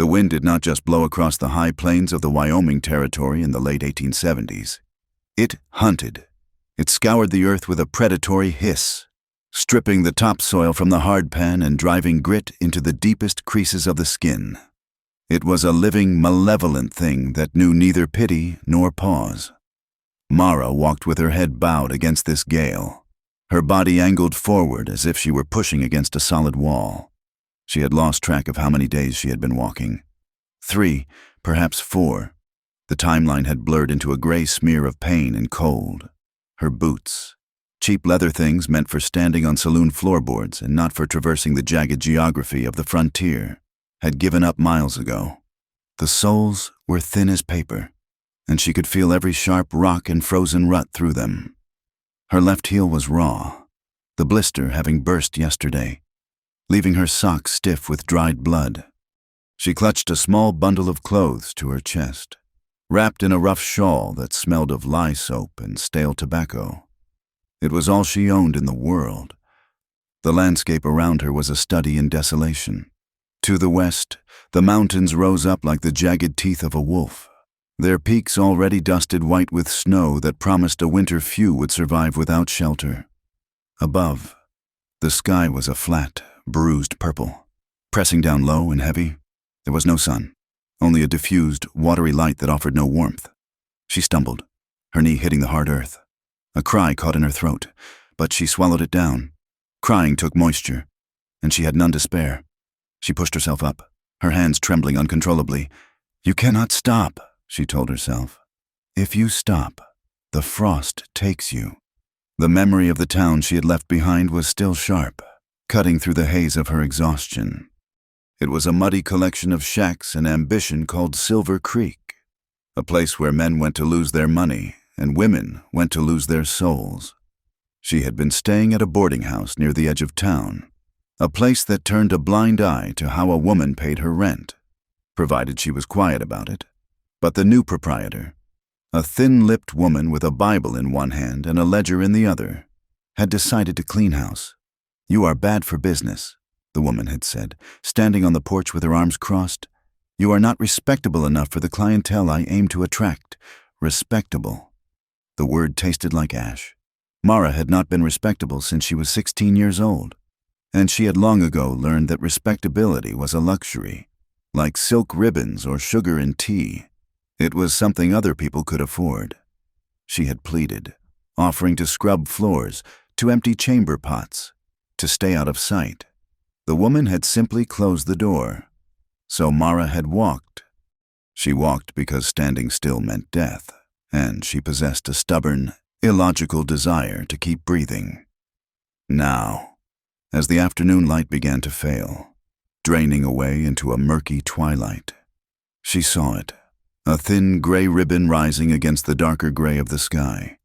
The wind did not just blow across the high plains of the Wyoming Territory in the late 1870s. It hunted. It scoured the earth with a predatory hiss, stripping the topsoil from the hardpan and driving grit into the deepest creases of the skin. It was a living, malevolent thing that knew neither pity nor pause. Mara walked with her head bowed against this gale, her body angled forward as if she were pushing against a solid wall. She had lost track of how many days she had been walking. 3, perhaps 4. The timeline had blurred into a gray smear of pain and cold. Her boots, cheap leather things meant for standing on saloon floorboards and not for traversing the jagged geography of the frontier, had given up miles ago. The soles were thin as paper, and she could feel every sharp rock and frozen rut through them. Her left heel was raw, the blister having burst yesterday, leaving her socks stiff with dried blood. She clutched a small bundle of clothes to her chest, wrapped in a rough shawl that smelled of lye soap and stale tobacco. It was all she owned in the world. The landscape around her was a study in desolation. To the west, the mountains rose up like the jagged teeth of a wolf, their peaks already dusted white with snow that promised a winter few would survive without shelter. Above, the sky was a flat, bruised purple, pressing down low and heavy. There was no sun, only a diffused, watery light that offered no warmth. She stumbled, her knee hitting the hard earth. A cry caught in her throat, but she swallowed it down. Crying took moisture, and she had none to spare. She pushed herself up, her hands trembling uncontrollably. "You cannot stop," she told herself. "If you stop, the frost takes you." The memory of the town she had left behind was still sharp, cutting through the haze of her exhaustion. It was a muddy collection of shacks and ambition called Silver Creek, a place where men went to lose their money and women went to lose their souls. She had been staying at a boarding house near the edge of town, a place that turned a blind eye to how a woman paid her rent, provided she was quiet about it. But the new proprietor, a thin-lipped woman with a Bible in one hand and a ledger in the other, had decided to clean house. "You are bad for business," the woman had said, standing on the porch with her arms crossed. "You are not respectable enough for the clientele I aim to attract. Respectable." The word tasted like ash. Mara had not been respectable since she was 16 years old, and she had long ago learned that respectability was a luxury, like silk ribbons or sugar in tea. It was something other people could afford. She had pleaded, offering to scrub floors, to empty chamber pots, to stay out of sight. The woman had simply closed the door, so Mara had walked. She walked because standing still meant death, and she possessed a stubborn, illogical desire to keep breathing. Now, as the afternoon light began to fail, draining away into a murky twilight, she saw it, a thin gray ribbon rising against the darker gray of the sky.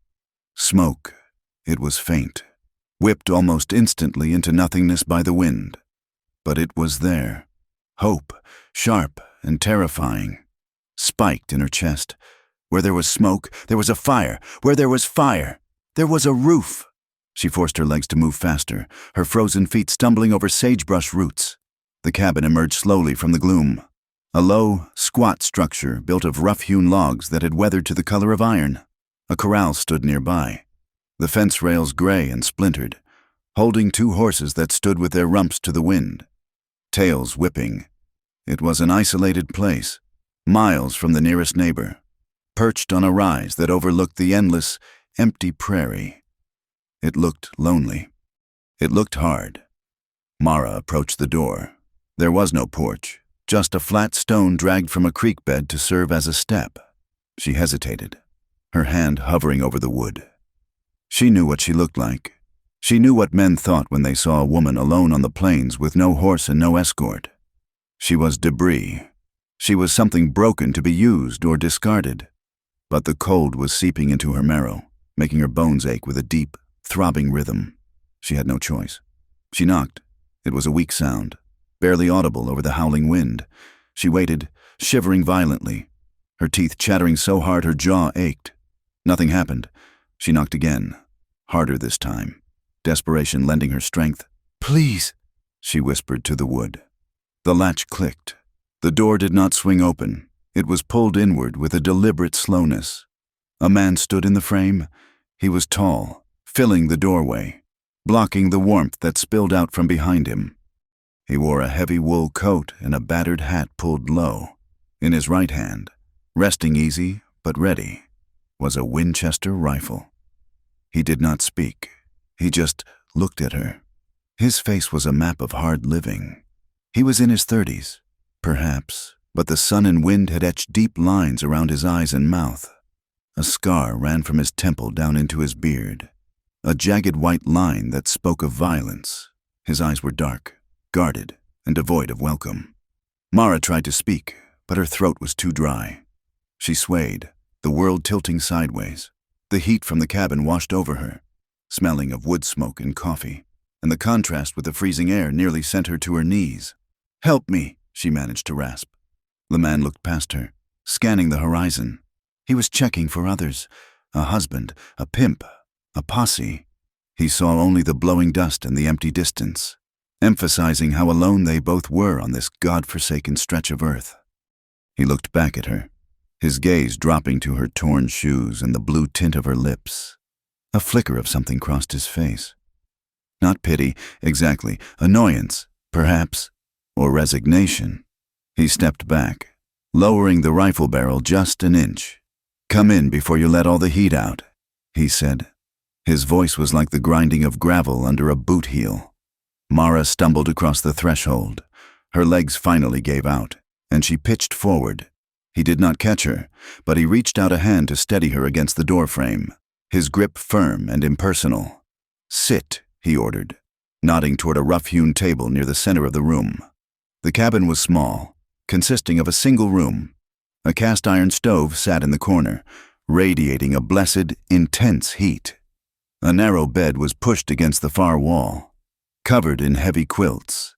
Smoke, it was faint, whipped almost instantly into nothingness by the wind. But it was there, hope, sharp and terrifying, spiked in her chest. Where there was smoke, there was a fire. Where there was fire, there was a roof. She forced her legs to move faster, her frozen feet stumbling over sagebrush roots. The cabin emerged slowly from the gloom, a low, squat structure built of rough-hewn logs that had weathered to the color of iron. A corral stood nearby, the fence rails gray and splintered, holding 2 horses that stood with their rumps to the wind, tails whipping. It was an isolated place, miles from the nearest neighbor, perched on a rise that overlooked the endless, empty prairie. It looked lonely. It looked hard. Mara approached the door. There was no porch, just a flat stone dragged from a creek bed to serve as a step. She hesitated, her hand hovering over the wood. She knew what she looked like. She knew what men thought when they saw a woman alone on the plains with no horse and no escort. She was debris. She was something broken to be used or discarded. But the cold was seeping into her marrow, making her bones ache with a deep, throbbing rhythm. She had no choice. She knocked. It was a weak sound, barely audible over the howling wind. She waited, shivering violently, her teeth chattering so hard her jaw ached. Nothing happened. She knocked again, harder this time, desperation lending her strength. "Please," she whispered to the wood. The latch clicked. The door did not swing open. It was pulled inward with a deliberate slowness. A man stood in the frame. He was tall, filling the doorway, blocking the warmth that spilled out from behind him. He wore a heavy wool coat and a battered hat pulled low. In his right hand, resting easy but ready, was a Winchester rifle. He did not speak. He just looked at her. His face was a map of hard living. He was in his 30s, perhaps, but the sun and wind had etched deep lines around his eyes and mouth. A scar ran from his temple down into his beard, a jagged white line that spoke of violence. His eyes were dark, guarded, and devoid of welcome. Mara tried to speak, but her throat was too dry. She swayed, the world tilting sideways. The heat from the cabin washed over her, smelling of wood smoke and coffee, and the contrast with the freezing air nearly sent her to her knees. "Help me," she managed to rasp. The man looked past her, scanning the horizon. He was checking for others, a husband, a pimp, a posse. He saw only the blowing dust and the empty distance, emphasizing how alone they both were on this God-forsaken stretch of earth. He looked back at her, his gaze dropping to her torn shoes and the blue tint of her lips. A flicker of something crossed his face. Not pity, exactly. Annoyance, perhaps, or resignation. He stepped back, lowering the rifle barrel just an inch. "Come in before you let all the heat out," he said. His voice was like the grinding of gravel under a boot heel. Mara stumbled across the threshold. Her legs finally gave out, and she pitched forward. He did not catch her, but he reached out a hand to steady her against the doorframe, his grip firm and impersonal. "Sit," he ordered, nodding toward a rough-hewn table near the center of the room. The cabin was small, consisting of a single room. A cast-iron stove sat in the corner, radiating a blessed, intense heat. A narrow bed was pushed against the far wall, covered in heavy quilts.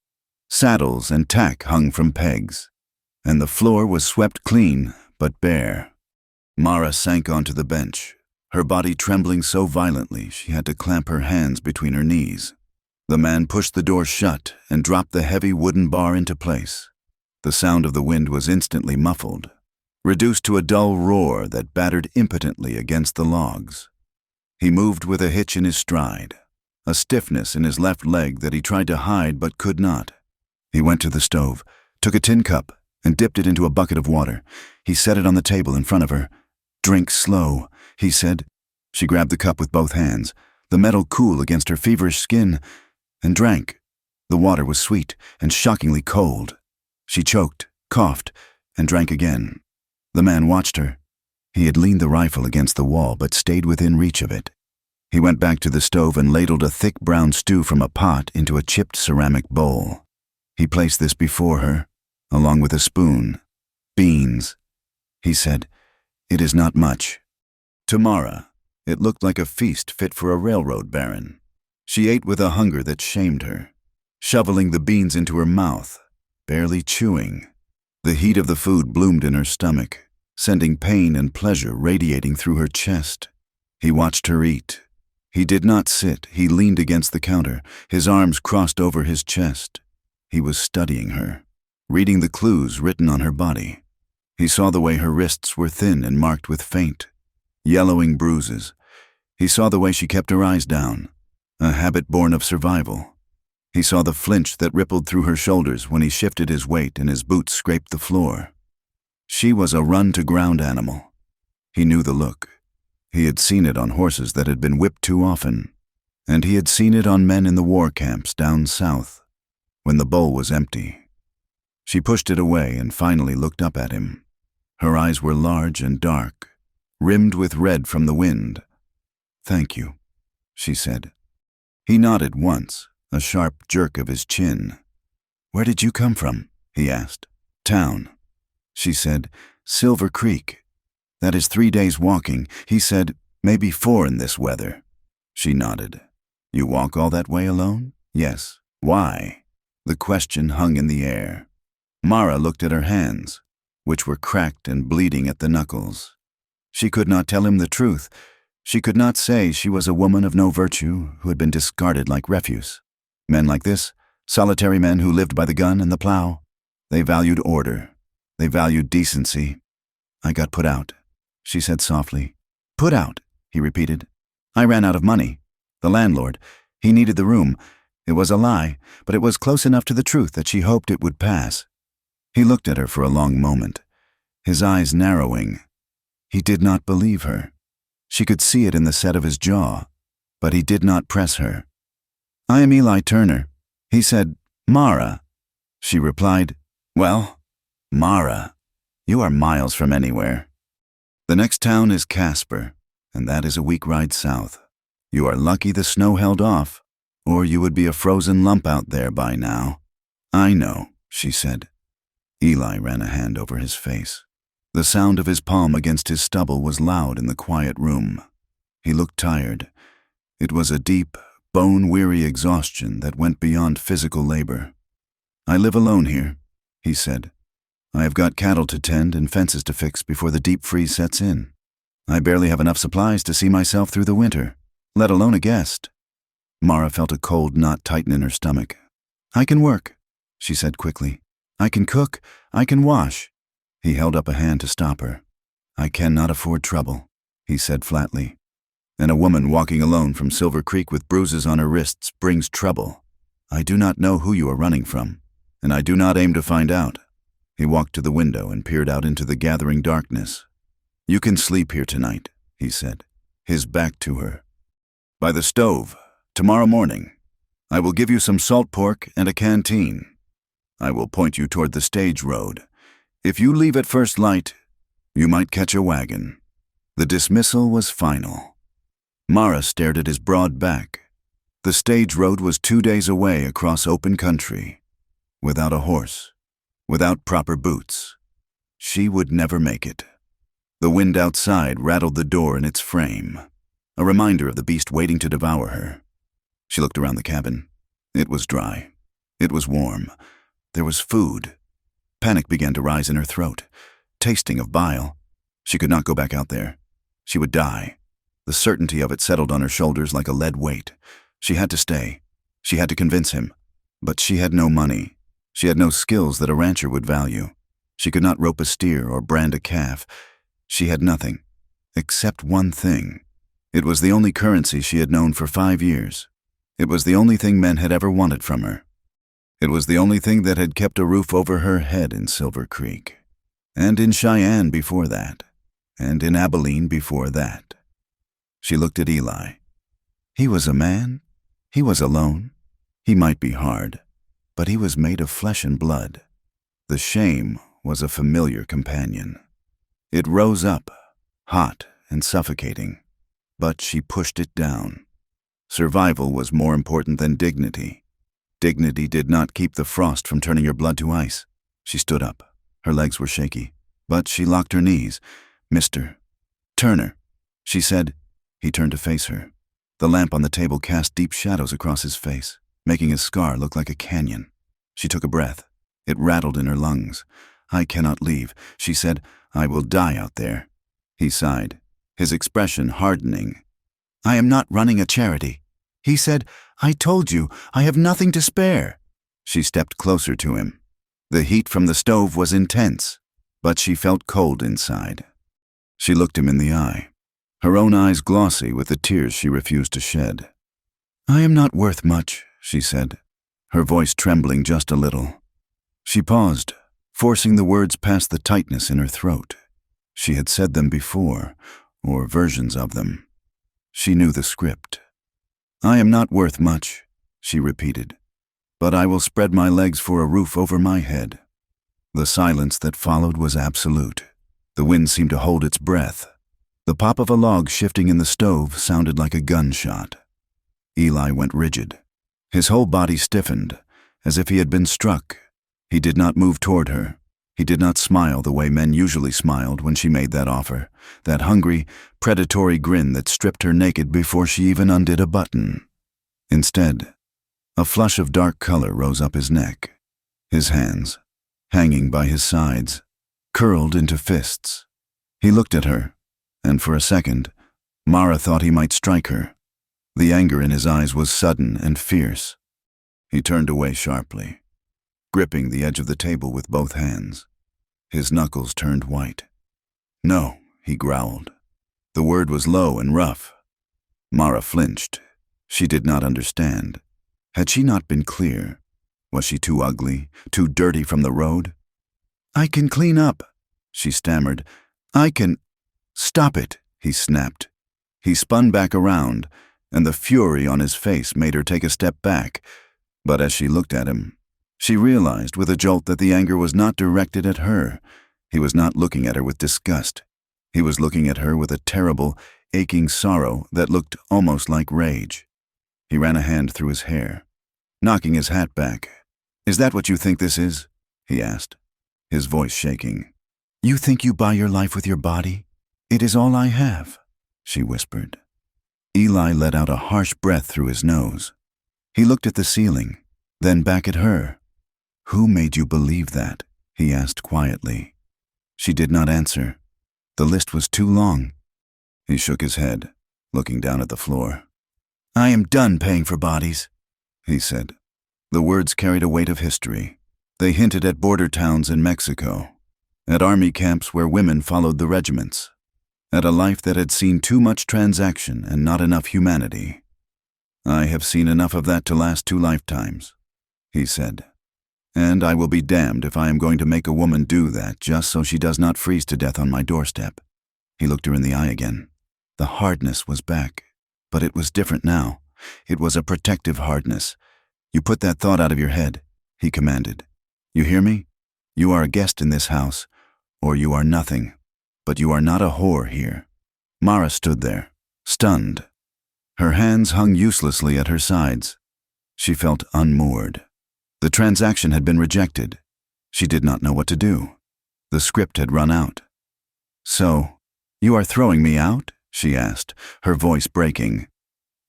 Saddles and tack hung from pegs, and the floor was swept clean but bare. Mara sank onto the bench, her body trembling so violently she had to clamp her hands between her knees. The man pushed the door shut and dropped the heavy wooden bar into place. The sound of the wind was instantly muffled, reduced to a dull roar that battered impotently against the logs. He moved with a hitch in his stride, a stiffness in his left leg that he tried to hide but could not. He went to the stove, took a tin cup, and dipped it into a bucket of water. He set it on the table in front of her. "Drink slow," he said. She grabbed the cup with both hands, the metal cool against her feverish skin, and drank. The water was sweet and shockingly cold. She choked, coughed, and drank again. The man watched her. He had leaned the rifle against the wall but stayed within reach of it. He went back to the stove and ladled a thick brown stew from a pot into a chipped ceramic bowl. He placed this before her, along with a spoon. "Beans," he said. "It is not much." To Mara, it looked like a feast fit for a railroad baron. She ate with a hunger that shamed her, shoveling the beans into her mouth, barely chewing. The heat of the food bloomed in her stomach, sending pain and pleasure radiating through her chest. He watched her eat. He did not sit. He leaned against the counter, his arms crossed over his chest. He was studying her, reading the clues written on her body. He saw the way her wrists were thin and marked with faint, yellowing bruises. He saw the way she kept her eyes down, a habit born of survival. He saw the flinch that rippled through her shoulders when he shifted his weight and his boots scraped the floor. She was a run-to-ground animal. He knew the look. He had seen it on horses that had been whipped too often, and he had seen it on men in the war camps down south, when the bowl was empty. She pushed it away and finally looked up at him. Her eyes were large and dark, rimmed with red from the wind. "Thank you," she said. He nodded once, a sharp jerk of his chin. "Where did you come from?" he asked. "Town," she said. "Silver Creek. That is 3 days walking." He said, "Maybe 4 in this weather." She nodded. "You walk all that way alone?" "Yes." "Why?" The question hung in the air. Mara looked at her hands, which were cracked and bleeding at the knuckles. She could not tell him the truth. She could not say she was a woman of no virtue who had been discarded like refuse. Men like this, solitary men who lived by the gun and the plow, they valued order, They valued decency. I got put out, she said softly. Put out, he repeated. I ran out of money. The landlord, he needed the room. It was a lie, but it was close enough to the truth that she hoped it would pass. He looked at her for a long moment, his eyes narrowing. He did not believe her. She could see it in the set of his jaw, but he did not press her. I am Eli Turner. He said, Mara. She replied, Well, Mara, you are miles from anywhere. The next town is Casper, and that is a week ride south. You are lucky the snow held off, or you would be a frozen lump out there by now. I know, she said. Eli ran a hand over his face. The sound of his palm against his stubble was loud in the quiet room. He looked tired. It was a deep, bone-weary exhaustion that went beyond physical labor. I live alone here, he said. I have got cattle to tend and fences to fix before the deep freeze sets in. I barely have enough supplies to see myself through the winter, let alone a guest. Mara felt a cold knot tighten in her stomach. I can work, she said quickly. I can cook, I can wash. He held up a hand to stop her. I cannot afford trouble, he said flatly. And a woman walking alone from Silver Creek with bruises on her wrists brings trouble. I do not know who you are running from, and I do not aim to find out. He walked to the window and peered out into the gathering darkness. You can sleep here tonight, he said, his back to her. By the stove, tomorrow morning. I will give you some salt pork and a canteen. I will point you toward the stage road. If you leave at first light, you might catch a wagon. The dismissal was final. Mara stared at his broad back. The stage road was 2 days away across open country. Without a horse, without proper boots. She would never make it. The wind outside rattled the door in its frame, a reminder of the beast waiting to devour her. She looked around the cabin. It was dry. It was warm. There was food. Panic began to rise in her throat, tasting of bile. She could not go back out there. She would die. The certainty of it settled on her shoulders like a lead weight. She had to stay. She had to convince him. But she had no money. She had no skills that a rancher would value. She could not rope a steer or brand a calf. She had nothing, except one thing. It was the only currency she had known for 5 years. It was the only thing men had ever wanted from her. It was the only thing that had kept a roof over her head in Silver Creek, and in Cheyenne before that, and in Abilene before that. She looked at Eli. He was a man. He was alone. He might be hard, but he was made of flesh and blood. The shame was a familiar companion. It rose up, hot and suffocating, but she pushed it down. Survival was more important than dignity. Dignity did not keep the frost from turning her blood to ice. She stood up. Her legs were shaky, but she locked her knees. Mr. Turner, she said. He turned to face her. The lamp on the table cast deep shadows across his face, making his scar look like a canyon. She took a breath. It rattled in her lungs. I cannot leave, she said. I will die out there. He sighed, his expression hardening. I am not running a charity. He said, I told you, I have nothing to spare. She stepped closer to him. The heat from the stove was intense, but she felt cold inside. She looked him in the eye, her own eyes glossy with the tears she refused to shed. I am not worth much, she said, her voice trembling just a little. She paused, forcing the words past the tightness in her throat. She had said them before, or versions of them. She knew the script. I am not worth much, she repeated, but I will spread my legs for a roof over my head. The silence that followed was absolute. The wind seemed to hold its breath. The pop of a log shifting in the stove sounded like a gunshot. Eli went rigid. His whole body stiffened, as if he had been struck. He did not move toward her. He did not smile the way men usually smiled when she made that offer, that hungry, predatory grin that stripped her naked before she even undid a button. Instead, a flush of dark color rose up his neck. His hands, hanging by his sides, curled into fists. He looked at her, and for a second, Mara thought he might strike her. The anger in his eyes was sudden and fierce. He turned away sharply, gripping the edge of the table with both hands. His knuckles turned white. "No," he growled. The word was low and rough. Mara flinched. She did not understand. Had she not been clear? Was she too ugly, too dirty from the road? "I can clean up," she stammered. "I can—" "Stop it," he snapped. He spun back around, and the fury on his face made her take a step back. But as she looked at him, she realized with a jolt that the anger was not directed at her. He was not looking at her with disgust. He was looking at her with a terrible, aching sorrow that looked almost like rage. He ran a hand through his hair, knocking his hat back. "Is that what you think this is?" he asked, his voice shaking. "You think you buy your life with your body? It is all I have," she whispered. Eli let out a harsh breath through his nose. He looked at the ceiling, then back at her. "Who made you believe that?" he asked quietly. She did not answer. The list was too long. He shook his head, looking down at the floor. "I am done paying for bodies," he said. The words carried a weight of history. They hinted at border towns in Mexico, at army camps where women followed the regiments, at a life that had seen too much transaction and not enough humanity. "I have seen enough of that to last 2 lifetimes, he said. "And I will be damned if I am going to make a woman do that just so she does not freeze to death on my doorstep." He looked her in the eye again. The hardness was back, but it was different now. It was a protective hardness. "You put that thought out of your head," he commanded. "You hear me? You are a guest in this house, or you are nothing. But you are not a whore here." Mara stood there, stunned. Her hands hung uselessly at her sides. She felt unmoored. The transaction had been rejected. She did not know what to do. The script had run out. "So, you are throwing me out?" she asked, her voice breaking.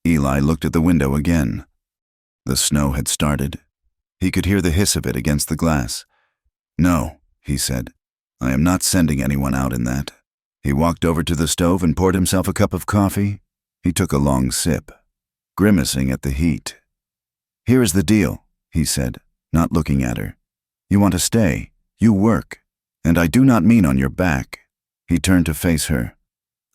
Eli looked at the window again. The snow had started. He could hear the hiss of it against the glass. "No," he said. "I am not sending anyone out in that." He walked over to the stove and poured himself a cup of coffee. He took a long sip, grimacing at the heat. "Here is the deal," he said, not looking at her. "You want to stay. You work. And I do not mean on your back." He turned to face her.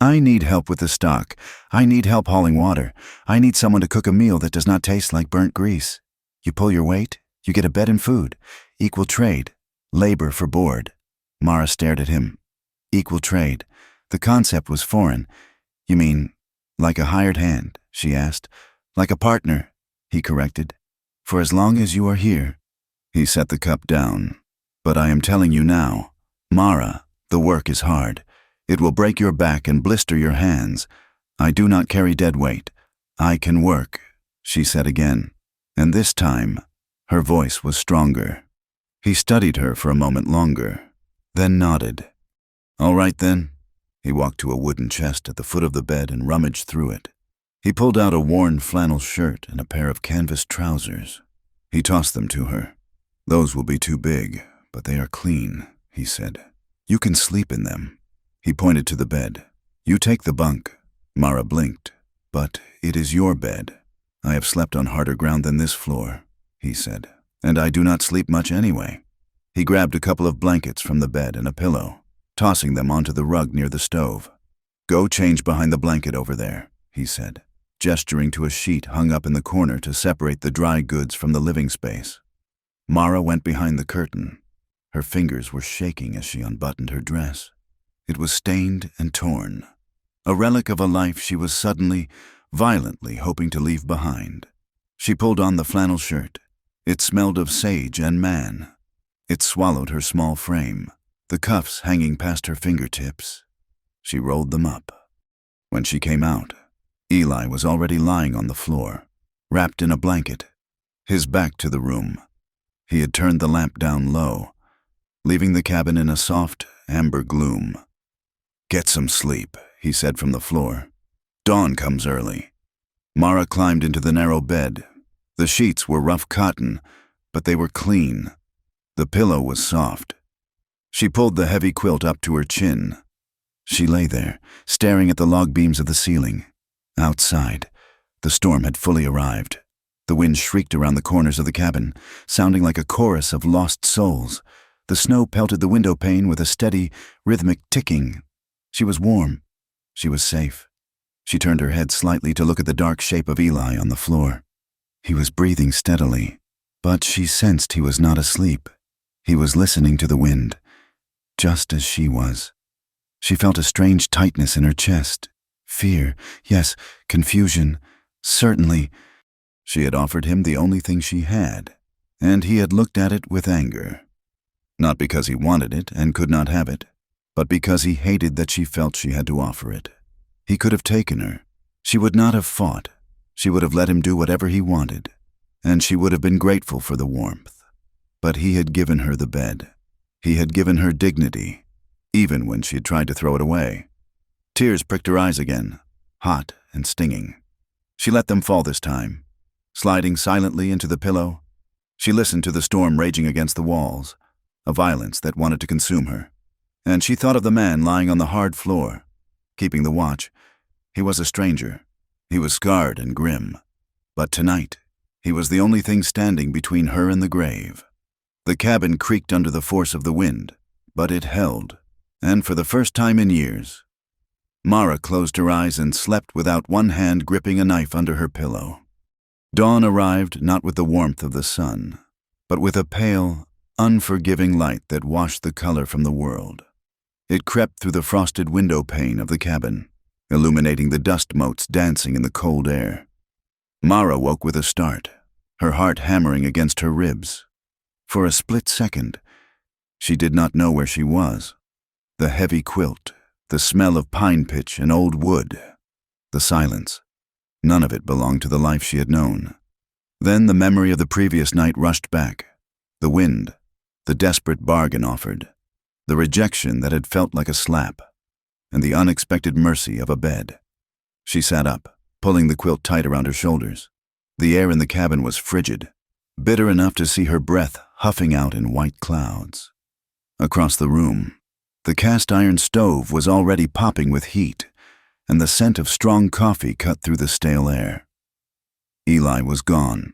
"I need help with the stock. I need help hauling water. I need someone to cook a meal that does not taste like burnt grease. You pull your weight, you get a bed and food. Equal trade. Labor for board." Mara stared at him. Equal trade. The concept was foreign. "You mean, like a hired hand?" she asked. "Like a partner," he corrected. "For as long as you are here." He set the cup down. "But I am telling you now, Mara, the work is hard. It will break your back and blister your hands. I do not carry dead weight. I can work," she said again. And this time, her voice was stronger. He studied her for a moment longer, then nodded. "All right then." He walked to a wooden chest at the foot of the bed and rummaged through it. He pulled out a worn flannel shirt and a pair of canvas trousers. He tossed them to her. "Those will be too big, but they are clean," he said. "You can sleep in them." He pointed to the bed. "You take the bunk." Mara blinked. "But it is your bed. I have slept on harder ground than this floor," he said. "And I do not sleep much anyway." He grabbed a couple of blankets from the bed and a pillow, tossing them onto the rug near the stove. "Go change behind the blanket over there," he said, gesturing to a sheet hung up in the corner to separate the dry goods from the living space. Mara went behind the curtain. Her fingers were shaking as she unbuttoned her dress. It was stained and torn, a relic of a life she was suddenly, violently hoping to leave behind. She pulled on the flannel shirt. It smelled of sage and man. It swallowed her small frame, the cuffs hanging past her fingertips. She rolled them up. When she came out, Eli was already lying on the floor, wrapped in a blanket, his back to the room. He had turned the lamp down low, leaving the cabin in a soft, amber gloom. "Get some sleep," he said from the floor. "Dawn comes early." Mara climbed into the narrow bed. The sheets were rough cotton, but they were clean. The pillow was soft. She pulled the heavy quilt up to her chin. She lay there, staring at the log beams of the ceiling. Outside, the storm had fully arrived. The wind shrieked around the corners of the cabin, sounding like a chorus of lost souls. The snow pelted the window pane with a steady, rhythmic ticking. She was warm. She was safe. She turned her head slightly to look at the dark shape of Eli on the floor. He was breathing steadily, but she sensed he was not asleep. He was listening to the wind, just as she was. She felt a strange tightness in her chest. Fear, yes, confusion, certainly. She had offered him the only thing she had, and he had looked at it with anger. Not because he wanted it and could not have it, but because he hated that she felt she had to offer it. He could have taken her. She would not have fought. She would have let him do whatever he wanted, and she would have been grateful for the warmth. But he had given her the bed. He had given her dignity, even when she had tried to throw it away. Tears pricked her eyes again, hot and stinging. She let them fall this time. Sliding silently into the pillow, she listened to the storm raging against the walls, a violence that wanted to consume her. And she thought of the man lying on the hard floor, keeping the watch. He was a stranger. He was scarred and grim. But tonight, he was the only thing standing between her and the grave. The cabin creaked under the force of the wind, but it held, and for the first time in years, Mara closed her eyes and slept without one hand gripping a knife under her pillow. Dawn arrived not with the warmth of the sun, but with a pale, unforgiving light that washed the color from the world. It crept through the frosted window pane of the cabin, illuminating the dust motes dancing in the cold air. Mara woke with a start, her heart hammering against her ribs. For a split second, she did not know where she was. The heavy quilt, the smell of pine pitch and old wood, the silence. None of it belonged to the life she had known. Then the memory of the previous night rushed back. The wind, the desperate bargain offered, the rejection that had felt like a slap, and the unexpected mercy of a bed. She sat up, pulling the quilt tight around her shoulders. The air in the cabin was frigid, bitter enough to see her breath huffing out in white clouds. Across the room, the cast-iron stove was already popping with heat, and the scent of strong coffee cut through the stale air. Eli was gone.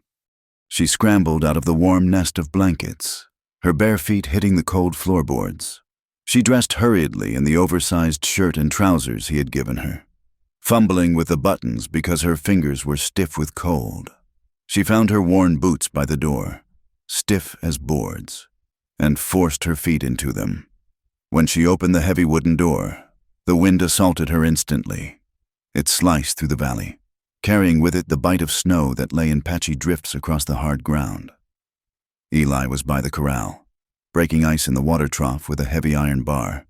She scrambled out of the warm nest of blankets, her bare feet hitting the cold floorboards. She dressed hurriedly in the oversized shirt and trousers he had given her, fumbling with the buttons because her fingers were stiff with cold. She found her worn boots by the door, stiff as boards, and forced her feet into them. When she opened the heavy wooden door, the wind assaulted her instantly. It sliced through the valley, carrying with it the bite of snow that lay in patchy drifts across the hard ground. Eli was by the corral, breaking ice in the water trough with a heavy iron bar.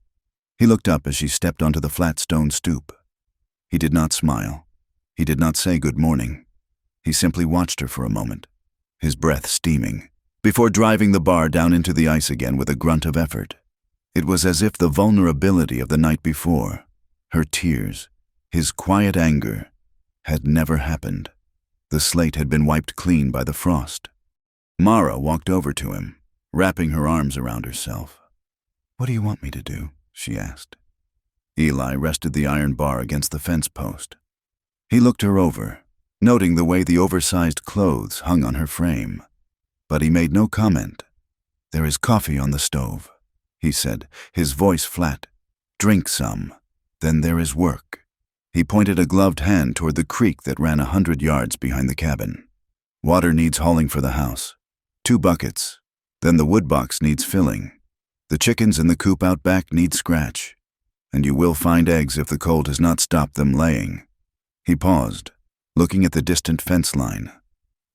He looked up as she stepped onto the flat stone stoop. He did not smile. He did not say good morning. He simply watched her for a moment, his breath steaming, before driving the bar down into the ice again with a grunt of effort. It was as if the vulnerability of the night before, her tears, his quiet anger, had never happened. The slate had been wiped clean by the frost. Mara walked over to him, wrapping her arms around herself. "What do you want me to do?" she asked. Eli rested the iron bar against the fence post. He looked her over, noting the way the oversized clothes hung on her frame. But he made no comment. "There is coffee on the stove," he said, his voice flat. "Drink some. Then there is work." He pointed a gloved hand toward the creek that ran 100 yards behind the cabin. "Water needs hauling for the house. 2 buckets. Then the wood box needs filling. The chickens in the coop out back need scratch. And you will find eggs if the cold has not stopped them laying." He paused, looking at the distant fence line.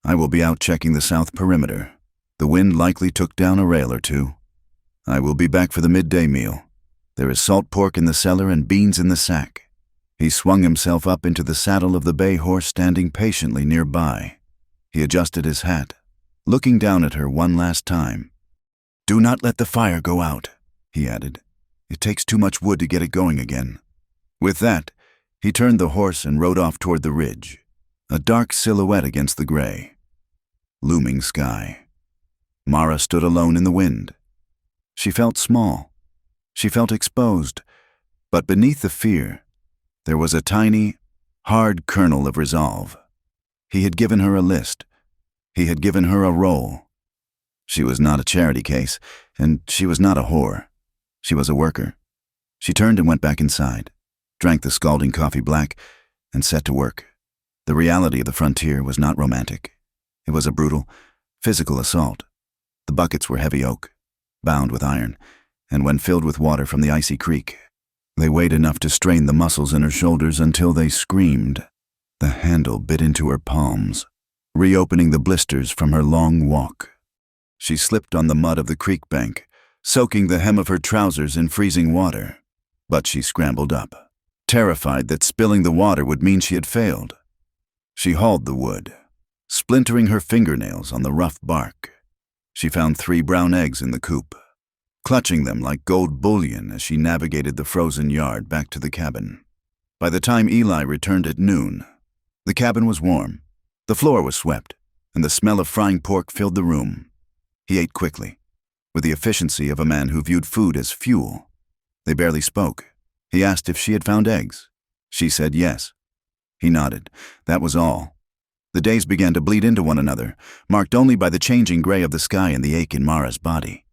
"I will be out checking the south perimeter. The wind likely took down a rail or 2. I will be back for the midday meal. There is salt pork in the cellar and beans in the sack." He swung himself up into the saddle of the bay horse standing patiently nearby. He adjusted his hat, looking down at her one last time. "Do not let the fire go out," he added. "It takes too much wood to get it going again." With that, he turned the horse and rode off toward the ridge, a dark silhouette against the gray. Looming sky. Mara stood alone in the wind. She felt small. She felt exposed. But beneath the fear, there was a tiny, hard kernel of resolve. He had given her a list. He had given her a role. She was not a charity case. And she was not a whore. She was a worker. She turned and went back inside, drank the scalding coffee black, and set to work. The reality of the frontier was not romantic. It was a brutal, physical assault. The buckets were heavy oak, bound with iron, and when filled with water from the icy creek, they weighed enough to strain the muscles in her shoulders until they screamed. The handle bit into her palms, reopening the blisters from her long walk. She slipped on the mud of the creek bank, soaking the hem of her trousers in freezing water. But she scrambled up, terrified that spilling the water would mean she had failed. She hauled the wood, splintering her fingernails on the rough bark. She found 3 brown eggs in the coop, clutching them like gold bullion as she navigated the frozen yard back to the cabin. By the time Eli returned at noon, the cabin was warm, the floor was swept, and the smell of frying pork filled the room. He ate quickly, with the efficiency of a man who viewed food as fuel. They barely spoke. He asked if she had found eggs. She said yes. He nodded. That was all. The days began to bleed into one another, marked only by the changing gray of the sky and the ache in Mara's body.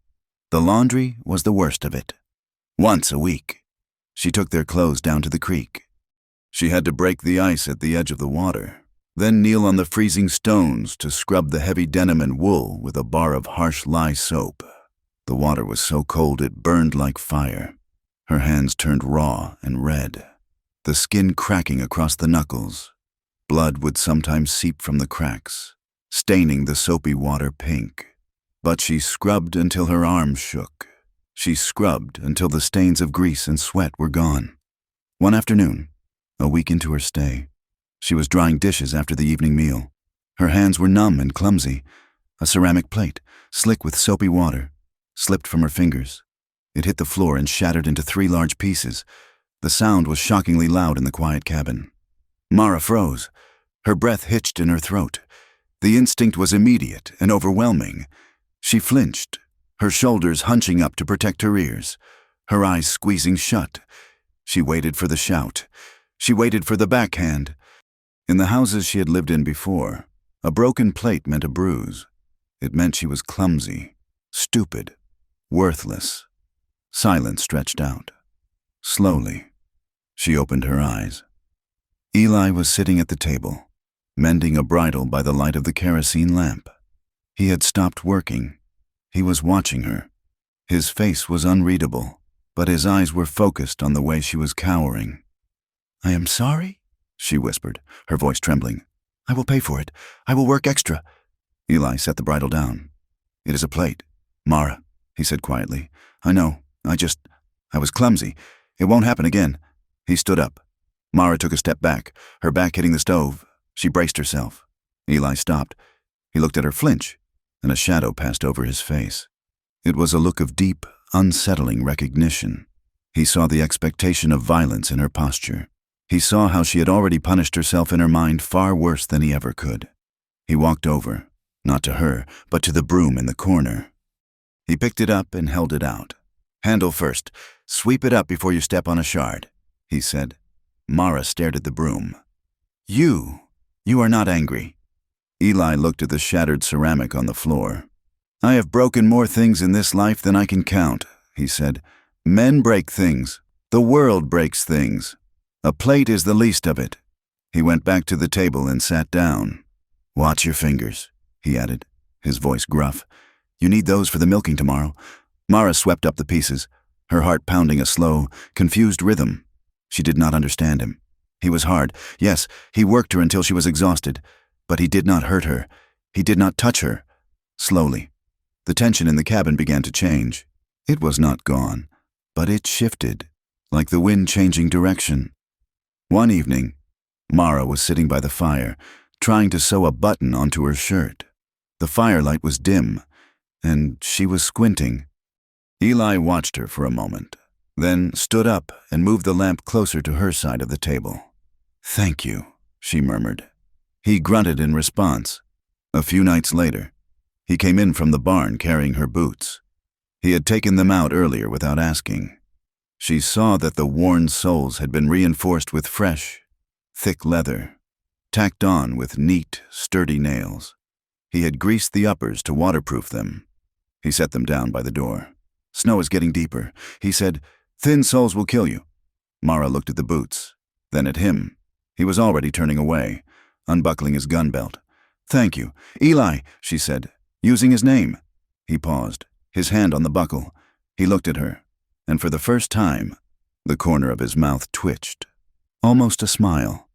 The laundry was the worst of it. Once a week, she took their clothes down to the creek. She had to break the ice at the edge of the water, then kneel on the freezing stones to scrub the heavy denim and wool with a bar of harsh lye soap. The water was so cold it burned like fire. Her hands turned raw and red, the skin cracking across the knuckles. Blood would sometimes seep from the cracks, staining the soapy water pink. But she scrubbed until her arms shook. She scrubbed until the stains of grease and sweat were gone. One afternoon, a week into her stay, she was drying dishes after the evening meal. Her hands were numb and clumsy. A ceramic plate, slick with soapy water, slipped from her fingers. It hit the floor and shattered into 3 large pieces. The sound was shockingly loud in the quiet cabin. Mara froze. Her breath hitched in her throat. The instinct was immediate and overwhelming. She flinched, her shoulders hunching up to protect her ears, her eyes squeezing shut. She waited for the shout. She waited for the backhand. In the houses she had lived in before, a broken plate meant a bruise. It meant she was clumsy, stupid, worthless. Silence stretched out. Slowly, she opened her eyes. Eli was sitting at the table, mending a bridle by the light of the kerosene lamp. He had stopped working. He was watching her. His face was unreadable, but his eyes were focused on the way she was cowering. "I am sorry," she whispered, her voice trembling. "I will pay for it. I will work extra." Eli set the bridle down. "It is a plate, Mara," he said quietly. "I know. I was clumsy. It won't happen again." He stood up. Mara took a step back, her back hitting the stove. She braced herself. Eli stopped. He looked at her flinch, and a shadow passed over his face. It was a look of deep, unsettling recognition. He saw the expectation of violence in her posture. He saw how she had already punished herself in her mind far worse than he ever could. He walked over, not to her, but to the broom in the corner. He picked it up and held it out. "Handle first. Sweep it up before you step on a shard," he said. Mara stared at the broom. You are not angry." Eli looked at the shattered ceramic on the floor. "I have broken more things in this life than I can count," he said. "Men break things. The world breaks things. A plate is the least of it." He went back to the table and sat down. "Watch your fingers," he added, his voice gruff. "You need those for the milking tomorrow." Mara swept up the pieces, her heart pounding a slow, confused rhythm. She did not understand him. He was hard. Yes, he worked her until she was exhausted, but he did not hurt her. He did not touch her. Slowly, the tension in the cabin began to change. It was not gone, but it shifted, like the wind changing direction. One evening, Mara was sitting by the fire, trying to sew a button onto her shirt. The firelight was dim, and she was squinting. Eli watched her for a moment, then stood up and moved the lamp closer to her side of the table. "Thank you," she murmured. He grunted in response. A few nights later, he came in from the barn carrying her boots. He had taken them out earlier without asking. She saw that the worn soles had been reinforced with fresh, thick leather, tacked on with neat, sturdy nails. He had greased the uppers to waterproof them. He set them down by the door. Snow is getting deeper. He said, "Thin soles will kill you." Mara looked at the boots, then at him. He was already turning away, unbuckling his gun belt. "Thank you. Eli," she said, using his name. He paused, his hand on the buckle. He looked at her, and for the first time, the corner of his mouth twitched. Almost a smile.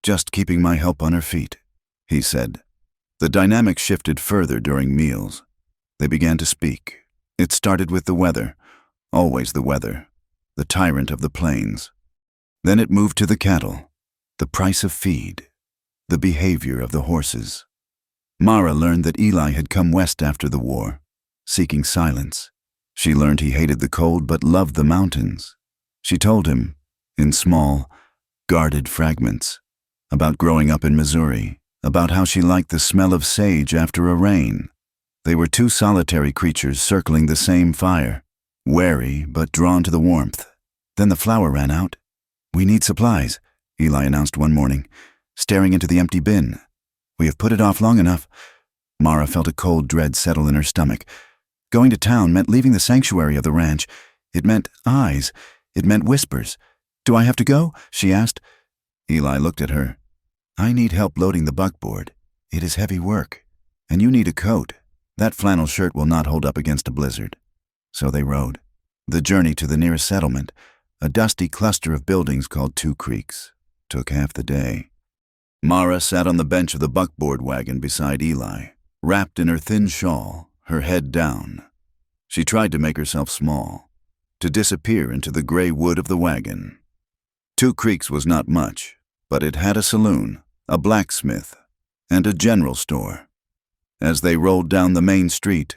"Just keeping my help on her feet," he said. The dynamic shifted further during meals. They began to speak. It started with the weather, always the weather, the tyrant of the plains. Then it moved to the cattle, the price of feed, the behavior of the horses. Mara learned that Eli had come west after the war, seeking silence. She learned he hated the cold but loved the mountains. She told him, in small, guarded fragments, about growing up in Missouri, about how she liked the smell of sage after a rain. They were two solitary creatures circling the same fire, wary but drawn to the warmth. Then the flour ran out. "We need supplies," Eli announced one morning, staring into the empty bin. "We have put it off long enough." Mara felt a cold dread settle in her stomach. Going to town meant leaving the sanctuary of the ranch. It meant eyes. It meant whispers. "Do I have to go?" she asked. Eli looked at her. "I need help loading the buckboard. It is heavy work. And you need a coat. That flannel shirt will not hold up against a blizzard." So they rode. The journey to the nearest settlement, a dusty cluster of buildings called Two Creeks, took half the day. Mara sat on the bench of the buckboard wagon beside Eli, wrapped in her thin shawl, her head down. She tried to make herself small, to disappear into the gray wood of the wagon. Two Creeks was not much, but it had a saloon, a blacksmith, and a general store. As they rolled down the main street,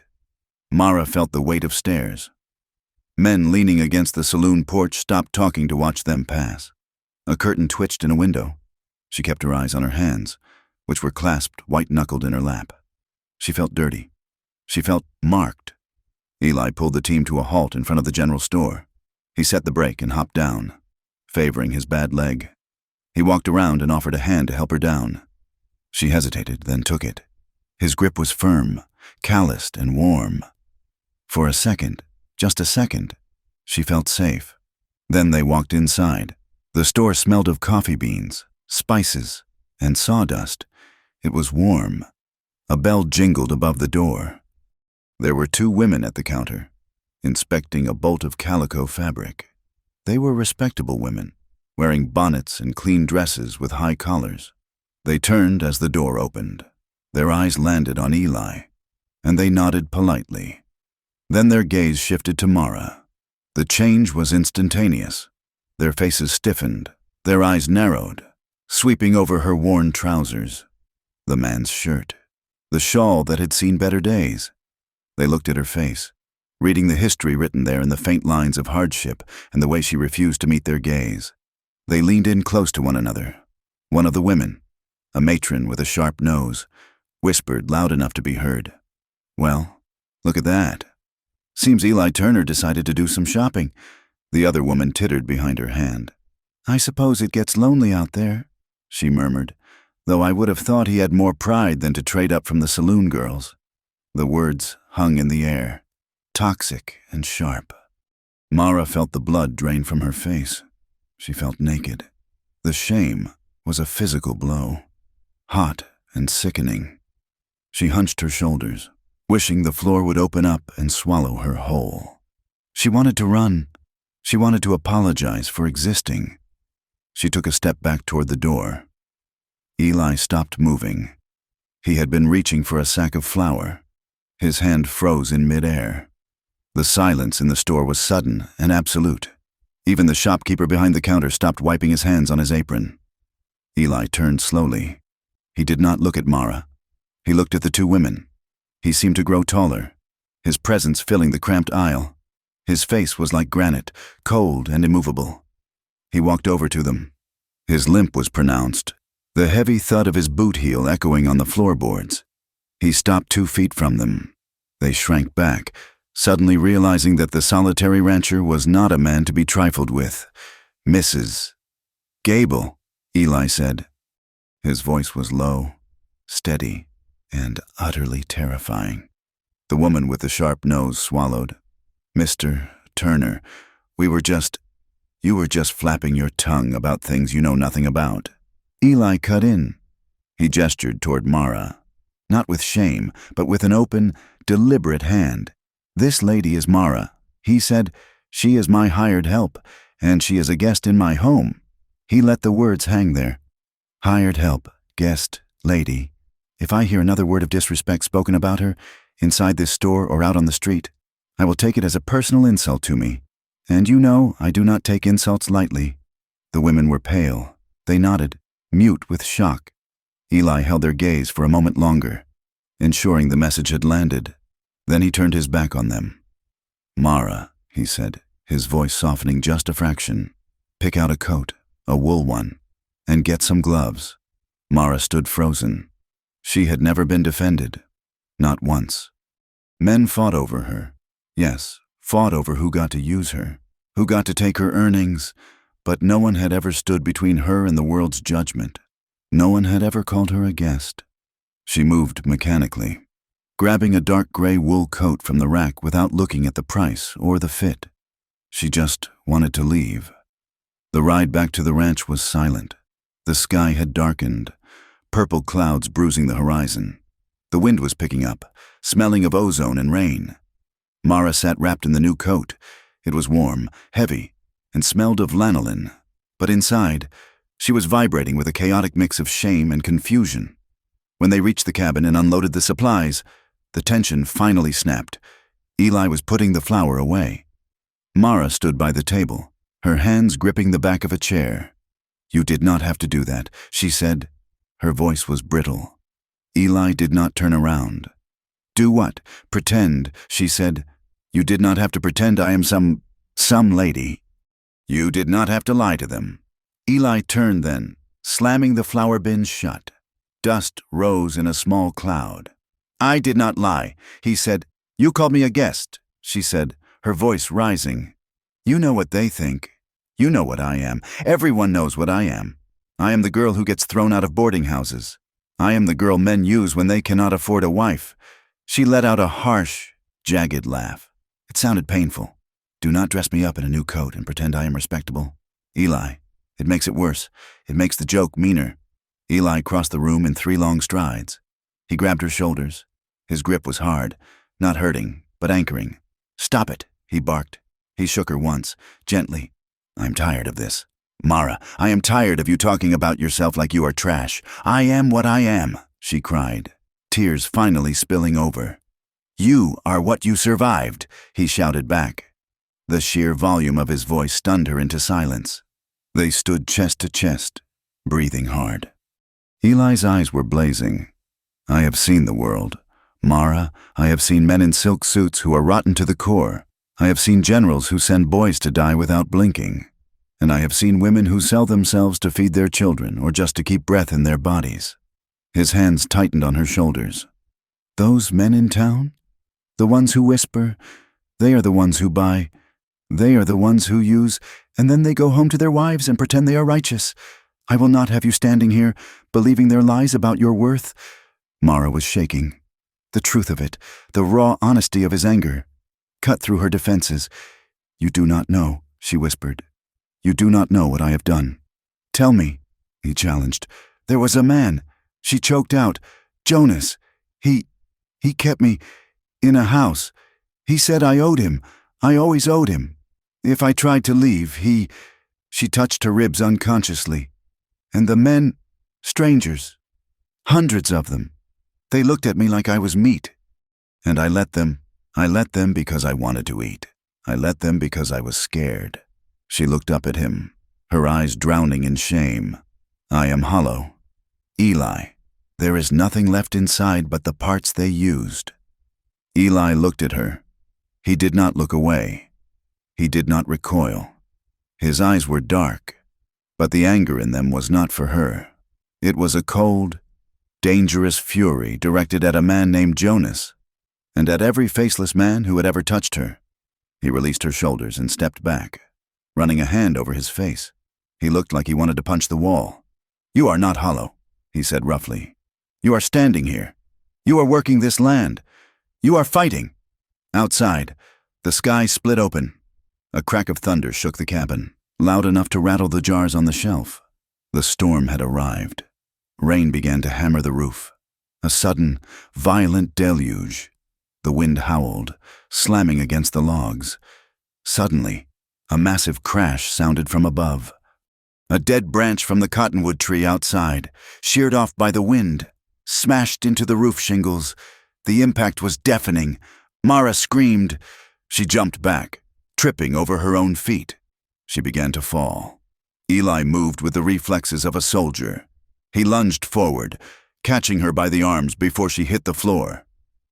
Mara felt the weight of stares. Men leaning against the saloon porch stopped talking to watch them pass. A curtain twitched in a window. She kept her eyes on her hands, which were clasped white-knuckled in her lap. She felt dirty. She felt marked. Eli pulled the team to a halt in front of the general store. He set the brake and hopped down, favoring his bad leg. He walked around and offered a hand to help her down. She hesitated, then took it. His grip was firm, calloused and warm. For a second, just a second, she felt safe. Then they walked inside. The store smelled of coffee beans, spices, and sawdust. It was warm. A bell jingled above the door. There were two women at the counter, inspecting a bolt of calico fabric. They were respectable women, wearing bonnets and clean dresses with high collars. They turned as the door opened. Their eyes landed on Eli, and they nodded politely. Then their gaze shifted to Mara. The change was instantaneous. Their faces stiffened, their eyes narrowed, sweeping over her worn trousers, the man's shirt, the shawl that had seen better days. They looked at her face, reading the history written there in the faint lines of hardship and the way she refused to meet their gaze. They leaned in close to one another. One of the women, a matron with a sharp nose, whispered loud enough to be heard, "Well, look at that. Seems Eli Turner decided to do some shopping." The other woman tittered behind her hand. "I suppose it gets lonely out there," she murmured, "though I would have thought he had more pride than to trade up from the saloon girls." The words hung in the air, toxic and sharp. Mara felt the blood drain from her face. She felt naked. The shame was a physical blow, hot and sickening. She hunched her shoulders, wishing the floor would open up and swallow her whole. She wanted to run. She wanted to apologize for existing. She took a step back toward the door. Eli stopped moving. He had been reaching for a sack of flour. His hand froze in midair. The silence in the store was sudden and absolute. Even the shopkeeper behind the counter stopped wiping his hands on his apron. Eli turned slowly. He did not look at Mara. He looked at the two women. He seemed to grow taller, his presence filling the cramped aisle. His face was like granite, cold and immovable. He walked over to them. His limp was pronounced, the heavy thud of his boot heel echoing on the floorboards. He stopped 2 feet from them. They shrank back, suddenly realizing that the solitary rancher was not a man to be trifled with. "Mrs. Gable," Eli said. His voice was low, steady, and utterly terrifying. The woman with the sharp nose swallowed. Mr. Turner, you were just flapping your tongue about things you know nothing about. Eli cut in. He gestured toward Mara, not with shame, but with an open, deliberate hand. This lady is Mara. He said, she is my hired help, and she is a guest in my home. He let the words hang there. Hired help, guest, lady. If I hear another word of disrespect spoken about her, inside this store or out on the street, I will take it as a personal insult to me. And you know I do not take insults lightly. The women were pale. They nodded, mute with shock. Eli held their gaze for a moment longer, ensuring the message had landed. Then he turned his back on them. Mara, he said, his voice softening just a fraction. Pick out a coat, a wool one, and get some gloves. Mara stood frozen. She had never been defended. Not once. Men fought over her. Yes, fought over who got to use her, who got to take her earnings, but no one had ever stood between her and the world's judgment. No one had ever called her a guest. She moved mechanically, grabbing a dark gray wool coat from the rack without looking at the price or the fit. She just wanted to leave. The ride back to the ranch was silent. The sky had darkened, purple clouds bruising the horizon. The wind was picking up, smelling of ozone and rain. Mara sat wrapped in the new coat. It was warm, heavy, and smelled of lanolin. But inside, she was vibrating with a chaotic mix of shame and confusion. When they reached the cabin and unloaded the supplies, the tension finally snapped. Eli was putting the flour away. Mara stood by the table, her hands gripping the back of a chair. You did not have to do that, she said. Her voice was brittle. Eli did not turn around. Do what? Pretend, she said. You did not have to pretend I am some lady. You did not have to lie to them. Eli turned then, slamming the flour bin shut. Dust rose in a small cloud. I did not lie, he said. You called me a guest, she said, her voice rising. You know what they think. You know what I am. Everyone knows what I am. I am the girl who gets thrown out of boarding houses. I am the girl men use when they cannot afford a wife. She let out a harsh, jagged laugh. It sounded painful. Do not dress me up in a new coat and pretend I am respectable. Eli, it makes it worse. It makes the joke meaner. Eli crossed the room in 3 long strides. He grabbed her shoulders. His grip was hard, not hurting, but anchoring. Stop it, he barked. He shook her once, gently. I'm tired of this. Mara, I am tired of you talking about yourself like you are trash. I am what I am, she cried, tears finally spilling over. You are what you survived, he shouted back. The sheer volume of his voice stunned her into silence. They stood chest to chest, breathing hard. Eli's eyes were blazing. I have seen the world. Mara, I have seen men in silk suits who are rotten to the core. I have seen generals who send boys to die without blinking. And I have seen women who sell themselves to feed their children or just to keep breath in their bodies. His hands tightened on her shoulders. Those men in town? The ones who whisper, they are the ones who buy. They are the ones who use, and then they go home to their wives and pretend they are righteous. I will not have you standing here, believing their lies about your worth. Mara was shaking. The truth of it, the raw honesty of his anger, cut through her defenses. You do not know, she whispered. You do not know what I have done. Tell me, he challenged. There was a man. She choked out. Jonas. He kept me in a house. He said I owed him. I always owed him. If I tried to leave, She touched her ribs unconsciously. And the men, strangers, hundreds of them. They looked at me like I was meat. And I let them. I let them because I wanted to eat. I let them because I was scared. She looked up at him, her eyes drowning in shame. I am hollow. Eli, there is nothing left inside but the parts they used. Eli looked at her. He did not look away. He did not recoil. His eyes were dark, but the anger in them was not for her. It was a cold, dangerous fury directed at a man named Jonas, and at every faceless man who had ever touched her. He released her shoulders and stepped back, running a hand over his face. He looked like he wanted to punch the wall. You are not hollow, he said roughly. You are standing here. You are working this land. You are fighting. Outside, The sky split open. A crack of thunder shook the cabin, loud enough to rattle the jars on the shelf. The storm had arrived. Rain began to hammer the roof. A sudden, violent deluge. The wind howled, slamming against the logs. Suddenly, a massive crash sounded from above. A dead branch from the cottonwood tree outside, sheared off by the wind, smashed into the roof shingles. The impact was deafening. Mara screamed. She jumped back, tripping over her own feet. She began to fall. Eli moved with the reflexes of a soldier. He lunged forward, catching her by the arms before she hit the floor.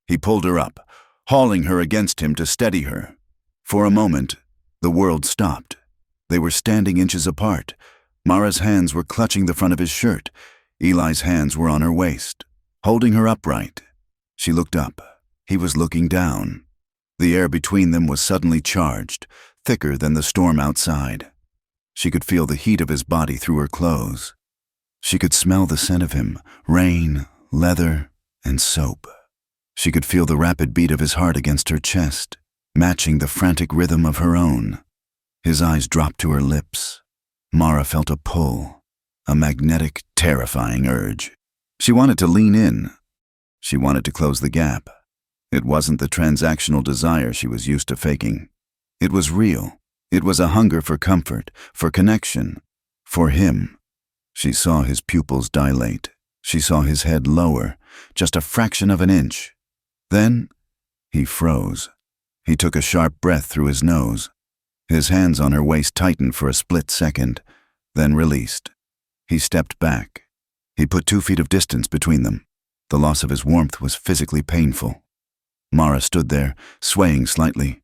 He pulled her up, hauling her against him to steady her. For a moment, the world stopped. They were standing inches apart. Mara's hands were clutching the front of his shirt. Eli's hands were on her waist, holding her upright. She looked up. He was looking down. The air between them was suddenly charged, thicker than the storm outside. She could feel the heat of his body through her clothes. She could smell the scent of him, rain, leather, and soap. She could feel the rapid beat of his heart against her chest, matching the frantic rhythm of her own. His eyes dropped to her lips. Mara felt a pull, a magnetic, terrifying urge. She wanted to lean in. She wanted to close the gap. It wasn't the transactional desire she was used to faking. It was real. It was a hunger for comfort, for connection, for him. She saw his pupils dilate. She saw his head lower, just a fraction of an inch. Then, he froze. He took a sharp breath through his nose. His hands on her waist tightened for a split second, then released. He stepped back. He put 2 feet of distance between them. The loss of his warmth was physically painful. Mara stood there, swaying slightly.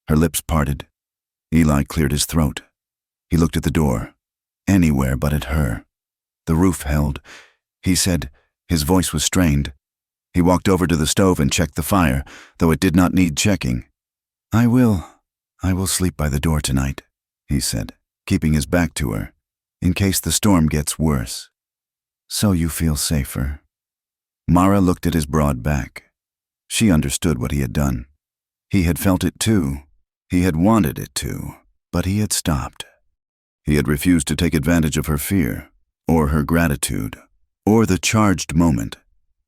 Her lips parted. Eli cleared his throat. He looked at the door. Anywhere but at her. The roof held. He said, his voice was strained. He walked over to the stove and checked the fire, though it did not need checking. I will sleep by the door tonight, he said, keeping his back to her, in case the storm gets worse. So you feel safer. Mara looked at his broad back. She understood what he had done. He had felt it too. He had wanted it to, but he had stopped. He had refused to take advantage of her fear, or her gratitude, or the charged moment.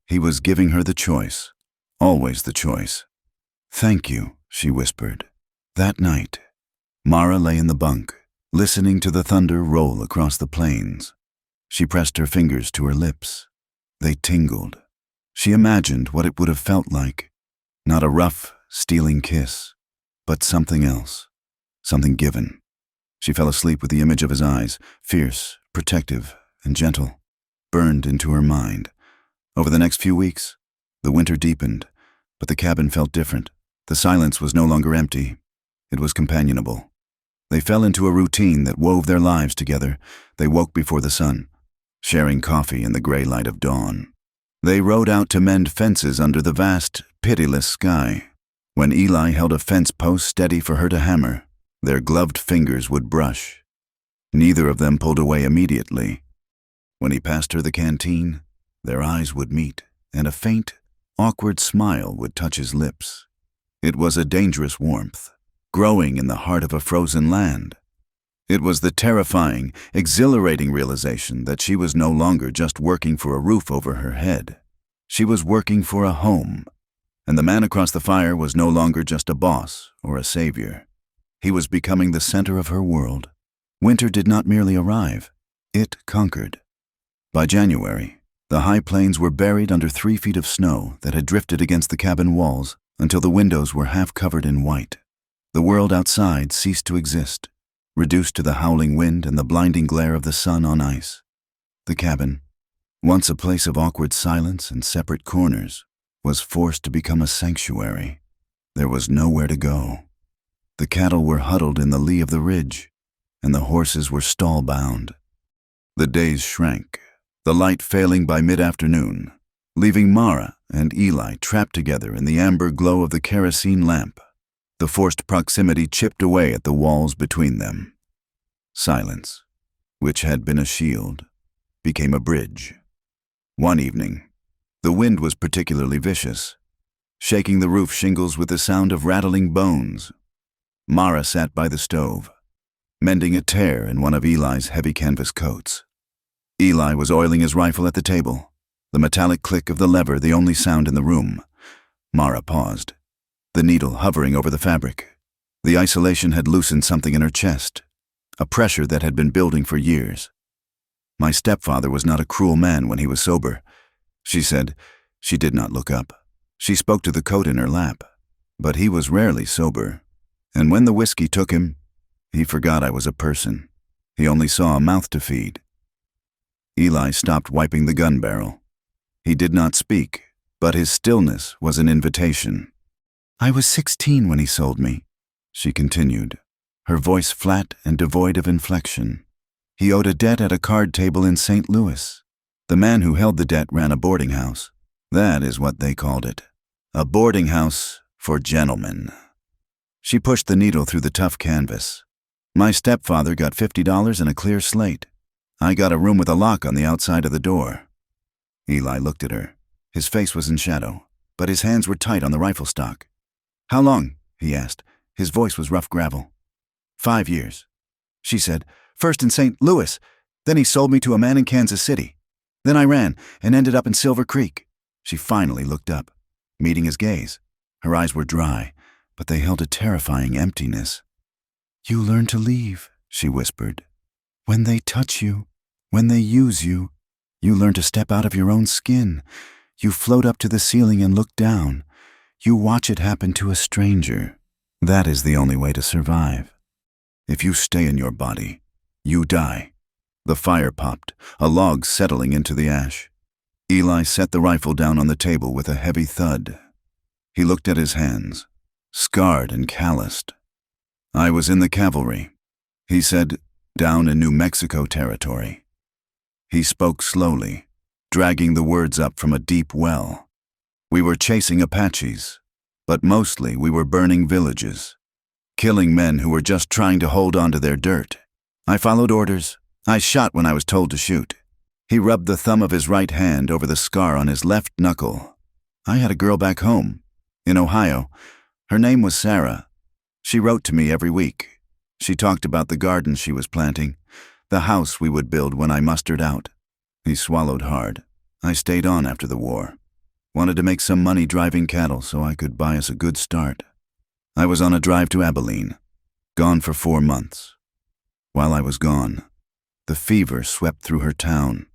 He was giving her the choice, always the choice. Thank you, she whispered. That night, Mara lay in the bunk, listening to the thunder roll across the plains. She pressed her fingers to her lips. They tingled. She imagined what it would have felt like. Not a rough, stealing kiss, but something else, something given. She fell asleep with the image of his eyes, fierce, protective, and gentle, burned into her mind. Over the next few weeks, the winter deepened, but the cabin felt different. The silence was no longer empty. It was companionable. They fell into a routine that wove their lives together. They woke before the sun, sharing coffee in the gray light of dawn. They rode out to mend fences under the vast, pitiless sky. When Eli held a fence post steady for her to hammer, their gloved fingers would brush. Neither of them pulled away immediately. When he passed her the canteen, their eyes would meet, and a faint, awkward smile would touch his lips. It was a dangerous warmth, growing in the heart of a frozen land. It was the terrifying, exhilarating realization that she was no longer just working for a roof over her head. She was working for a home, and the man across the fire was no longer just a boss or a savior. He was becoming the center of her world. Winter did not merely arrive, it conquered. By January, the high plains were buried under 3 feet of snow that had drifted against the cabin walls until the windows were half covered in white. The world outside ceased to exist, reduced to the howling wind and the blinding glare of the sun on ice. The cabin, once a place of awkward silence and separate corners, was forced to become a sanctuary. There was nowhere to go. The cattle were huddled in the lee of the ridge, and the horses were stall-bound. The days shrank, the light failing by mid-afternoon, leaving Mara and Eli trapped together in the amber glow of the kerosene lamp. The forced proximity chipped away at the walls between them. Silence, which had been a shield, became a bridge. One evening, the wind was particularly vicious, shaking the roof shingles with the sound of rattling bones. Mara sat by the stove, mending a tear in one of Eli's heavy canvas coats. Eli was oiling his rifle at the table, the metallic click of the lever the only sound in the room. Mara paused, the needle hovering over the fabric. The isolation had loosened something in her chest, a pressure that had been building for years. "My stepfather was not a cruel man when he was sober," she said. She did not look up. She spoke to the coat in her lap. "But he was rarely sober. And when the whiskey took him, he forgot I was a person. He only saw a mouth to feed." Eli stopped wiping the gun barrel. He did not speak, but his stillness was an invitation. "I was 16 when he sold me," she continued, her voice flat and devoid of inflection. "He owed a debt at a card table in St. Louis. The man who held the debt ran a boarding house. That is what they called it. A boarding house for gentlemen." She pushed the needle through the tough canvas. "My stepfather got $50 and a clear slate. I got a room with a lock on the outside of the door." Eli looked at her. His face was in shadow, but his hands were tight on the rifle stock. "How long?" he asked. His voice was rough gravel. 5 years, she said. "First in St. Louis. Then he sold me to a man in Kansas City. Then I ran and ended up in Silver Creek." She finally looked up, meeting his gaze. Her eyes were dry, but they held a terrifying emptiness. "You learn to leave," she whispered. "When they touch you, when they use you, you learn to step out of your own skin. You float up to the ceiling and look down. You watch it happen to a stranger. That is the only way to survive. If you stay in your body, you die." The fire popped, a log settling into the ash. Eli set the rifle down on the table with a heavy thud. He looked at his hands, scarred and calloused. "I was in the cavalry," he said, "down in New Mexico territory." He spoke slowly, dragging the words up from a deep well. "We were chasing Apaches, but mostly we were burning villages, killing men who were just trying to hold on to their dirt. I followed orders. I shot when I was told to shoot." He rubbed the thumb of his right hand over the scar on his left knuckle. "I had a girl back home, in Ohio. Her name was Sarah. She wrote to me every week. She talked about the garden she was planting, the house we would build when I mustered out." He swallowed hard. "I stayed on after the war. Wanted to make some money driving cattle so I could buy us a good start. I was on a drive to Abilene, gone for 4 months. While I was gone, the fever swept through her town."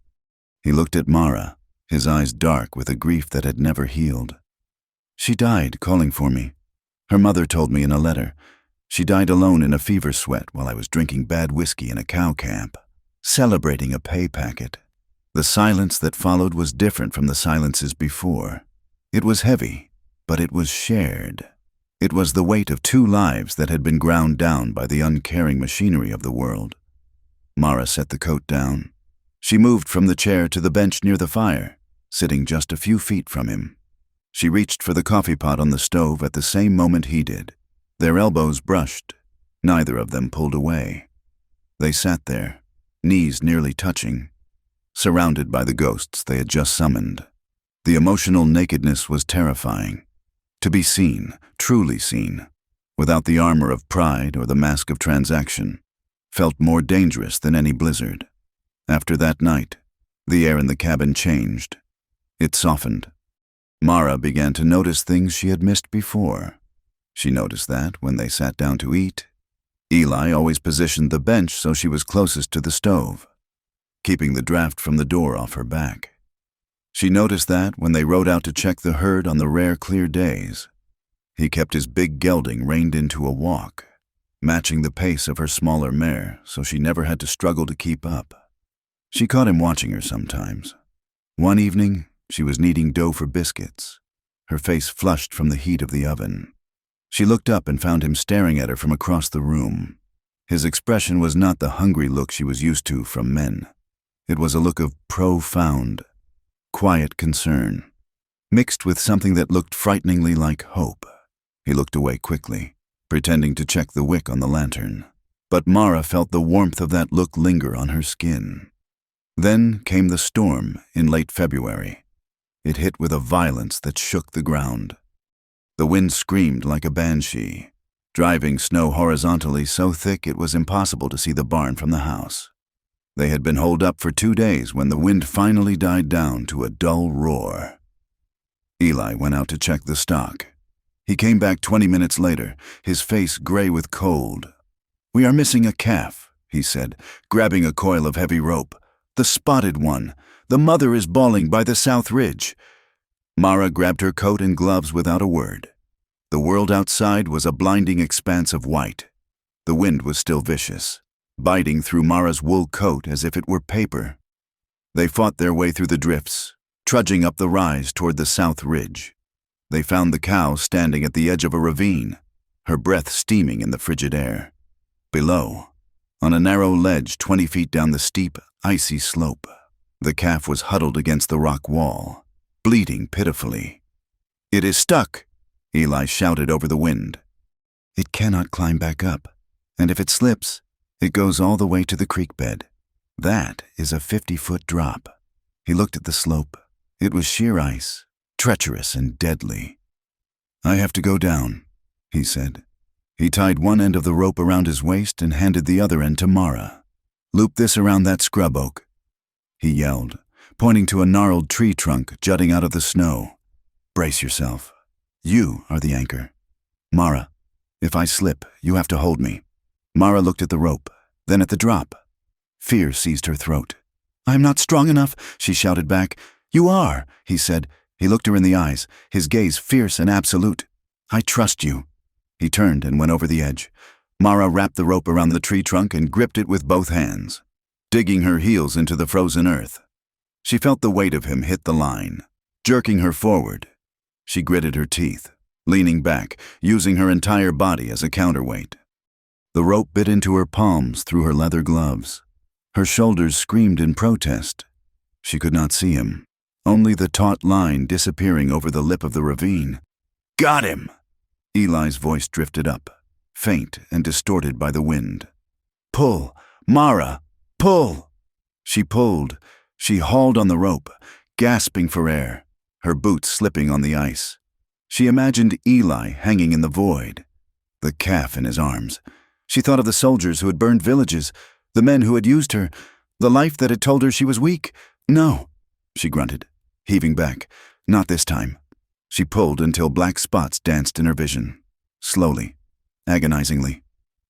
He looked at Mara, his eyes dark with a grief that had never healed. "She died calling for me. Her mother told me in a letter. She died alone in a fever sweat while I was drinking bad whiskey in a cow camp, celebrating a pay packet." The silence that followed was different from the silences before. It was heavy, but it was shared. It was the weight of 2 lives that had been ground down by the uncaring machinery of the world. Mara set the coat down. She moved from the chair to the bench near the fire, sitting just a few feet from him. She reached for the coffee pot on the stove at the same moment he did. Their elbows brushed. Neither of them pulled away. They sat there, knees nearly touching, surrounded by the ghosts they had just summoned. The emotional nakedness was terrifying. To be seen, truly seen, without the armor of pride or the mask of transaction, felt more dangerous than any blizzard. After that night, the air in the cabin changed. It softened. Mara began to notice things she had missed before. She noticed that when they sat down to eat, Eli always positioned the bench so she was closest to the stove, keeping the draft from the door off her back. She noticed that when they rode out to check the herd on the rare clear days, he kept his big gelding reined into a walk, matching the pace of her smaller mare so she never had to struggle to keep up. She caught him watching her sometimes. One evening, she was kneading dough for biscuits, her face flushed from the heat of the oven. She looked up and found him staring at her from across the room. His expression was not the hungry look she was used to from men. It was a look of profound, quiet concern, mixed with something that looked frighteningly like hope. He looked away quickly, pretending to check the wick on the lantern. But Mara felt the warmth of that look linger on her skin. Then came the storm in late February. It hit with a violence that shook the ground. The wind screamed like a banshee. driving snow horizontally so thick it was impossible to see the barn from the house. They had been holed up for 2 days when the wind finally died down to a dull roar. Eli went out to check the stock. He came back 20 minutes later, his face gray with cold. "We are missing a calf," he said, grabbing a coil of heavy rope. "The spotted one. The mother is bawling by the south ridge." Mara grabbed her coat and gloves without a word. The world outside was a blinding expanse of white. The wind was still vicious, biting through Mara's wool coat as if it were paper. They fought their way through the drifts, trudging up the rise toward the south ridge. They found the cow standing at the edge of a ravine, her breath steaming in the frigid air. Below, on a narrow ledge 20 feet down the steep, icy slope, the calf was huddled against the rock wall, bleating pitifully. "It is stuck," Eli shouted over the wind. "It cannot climb back up, and if it slips, it goes all the way to the creek bed. That is a 50-foot drop." He looked at the slope. It was sheer ice, treacherous and deadly. "I have to go down," he said. He tied one end of the rope around his waist and handed the other end to Mara. "Loop this around that scrub oak," he yelled, pointing to a gnarled tree trunk jutting out of the snow. "Brace yourself. You are the anchor. Mara, if I slip, you have to hold me." Mara looked at the rope, then at the drop. Fear seized her throat. "I am not strong enough," she shouted back. "You are," he said. He looked her in the eyes, his gaze fierce and absolute. "I trust you." He turned and went over the edge. Mara wrapped the rope around the tree trunk and gripped it with both hands, digging her heels into the frozen earth. She felt the weight of him hit the line, jerking her forward. She gritted her teeth, leaning back, using her entire body as a counterweight. The rope bit into her palms through her leather gloves. Her shoulders screamed in protest. She could not see him, only the taut line disappearing over the lip of the ravine. "Got him!" Eli's voice drifted up, faint and distorted by the wind. "Pull! Mara! Pull!" She pulled. She hauled on the rope, gasping for air, her boots slipping on the ice. She imagined Eli hanging in the void, the calf in his arms. She thought of the soldiers who had burned villages, the men who had used her, the life that had told her she was weak. "No," she grunted, heaving back. "Not this time." She pulled until black spots danced in her vision. Slowly, agonizingly,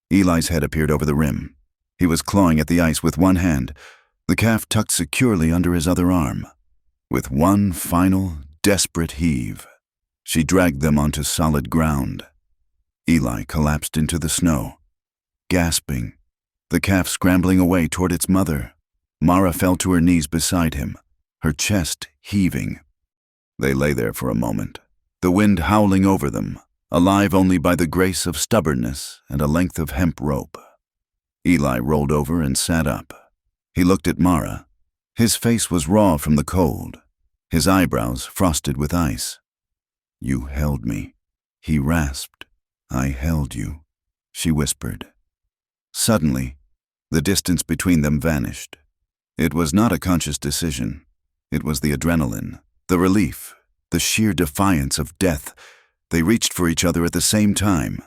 Eli's head appeared over the rim. He was clawing at the ice with one hand, the calf tucked securely under his other arm. With one final, desperate heave, she dragged them onto solid ground. Eli collapsed into the snow, gasping, the calf scrambling away toward its mother. Mara fell to her knees beside him, her chest heaving. They lay there for a moment, the wind howling over them, alive only by the grace of stubbornness and a length of hemp rope. Eli rolled over and sat up. He looked at Mara. His face was raw from the cold, his eyebrows frosted with ice. "You held me," he rasped. "I held you," she whispered. Suddenly, the distance between them vanished. It was not a conscious decision. It was the adrenaline, the relief, the sheer defiance of death. They reached for each other at the same time.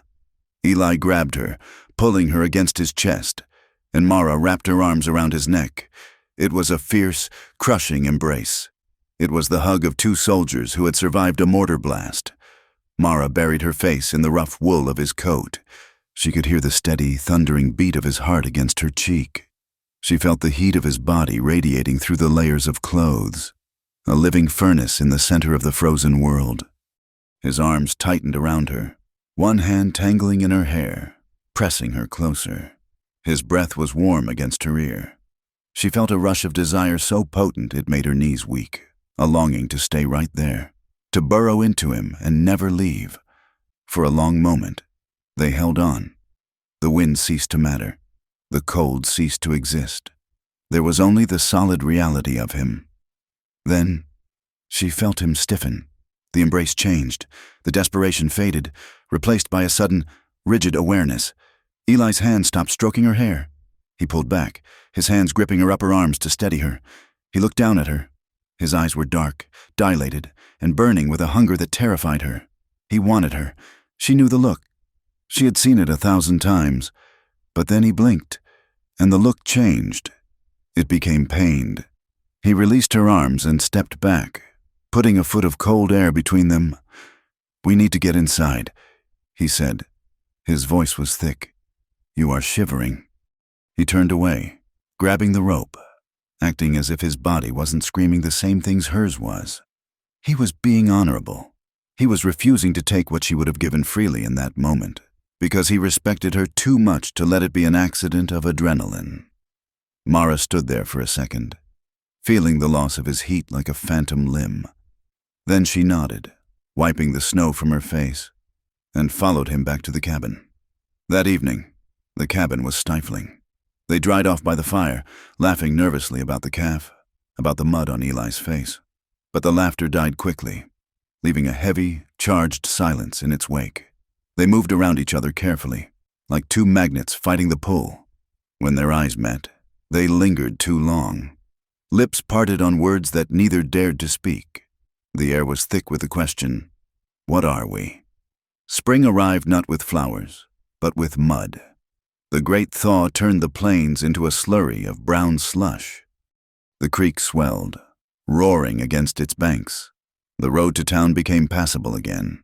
Eli grabbed her, pulling her against his chest, and Mara wrapped her arms around his neck. It was a fierce, crushing embrace. It was the hug of two soldiers who had survived a mortar blast. Mara buried her face in the rough wool of his coat. She could hear the steady, thundering beat of his heart against her cheek. She felt the heat of his body radiating through the layers of clothes, a living furnace in the center of the frozen world. His arms tightened around her, one hand tangling in her hair, pressing her closer. His breath was warm against her ear. She felt a rush of desire so potent it made her knees weak, a longing to stay right there, to burrow into him and never leave. For a long moment, they held on. The wind ceased to matter. The cold ceased to exist. There was only the solid reality of him. Then, she felt him stiffen. The embrace changed. The desperation faded, replaced by a sudden, rigid awareness. Eli's hand stopped stroking her hair. He pulled back, his hands gripping her upper arms to steady her. He looked down at her. His eyes were dark, dilated, and burning with a hunger that terrified her. He wanted her. She knew the look. She had seen it 1,000 times, but then he blinked, and the look changed. It became pained. He released her arms and stepped back, putting a foot of cold air between them. "We need to get inside," he said. His voice was thick. "You are shivering." He turned away, grabbing the rope, acting as if his body wasn't screaming the same things hers was. He was being honorable. He was refusing to take what she would have given freely in that moment, because he respected her too much to let it be an accident of adrenaline. Mara stood there for a second, feeling the loss of his heat like a phantom limb. Then she nodded, wiping the snow from her face, and followed him back to the cabin. That evening, the cabin was stifling. They dried off by the fire, laughing nervously about the calf, about the mud on Eli's face. But the laughter died quickly, leaving a heavy, charged silence in its wake. They moved around each other carefully, like two magnets fighting the pull. When their eyes met, they lingered too long. Lips parted on words that neither dared to speak. The air was thick with the question, "What are we?" Spring arrived not with flowers, but with mud. The great thaw turned the plains into a slurry of brown slush. The creek swelled, roaring against its banks. The road to town became passable again.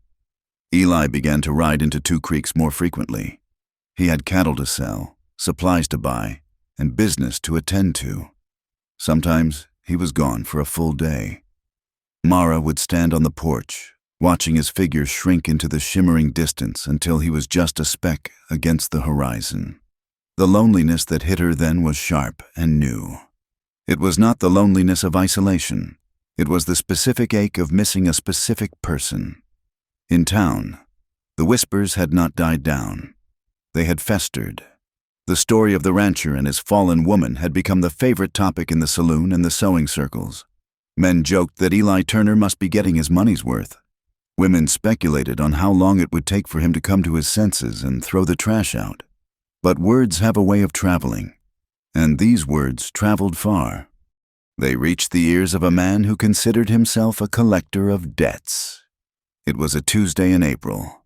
Eli began to ride into Two Creeks more frequently. He had cattle to sell, supplies to buy, and business to attend to. Sometimes he was gone for a full day. Mara would stand on the porch, watching his figure shrink into the shimmering distance until he was just a speck against the horizon. The loneliness that hit her then was sharp and new. It was not the loneliness of isolation. It was the specific ache of missing a specific person. In town, the whispers had not died down. They had festered. The story of the rancher and his fallen woman had become the favorite topic in the saloon and the sewing circles. Men joked that Eli Turner must be getting his money's worth. Women speculated on how long it would take for him to come to his senses and throw the trash out. But words have a way of traveling, and these words traveled far. They reached the ears of a man who considered himself a collector of debts. It was a Tuesday in April.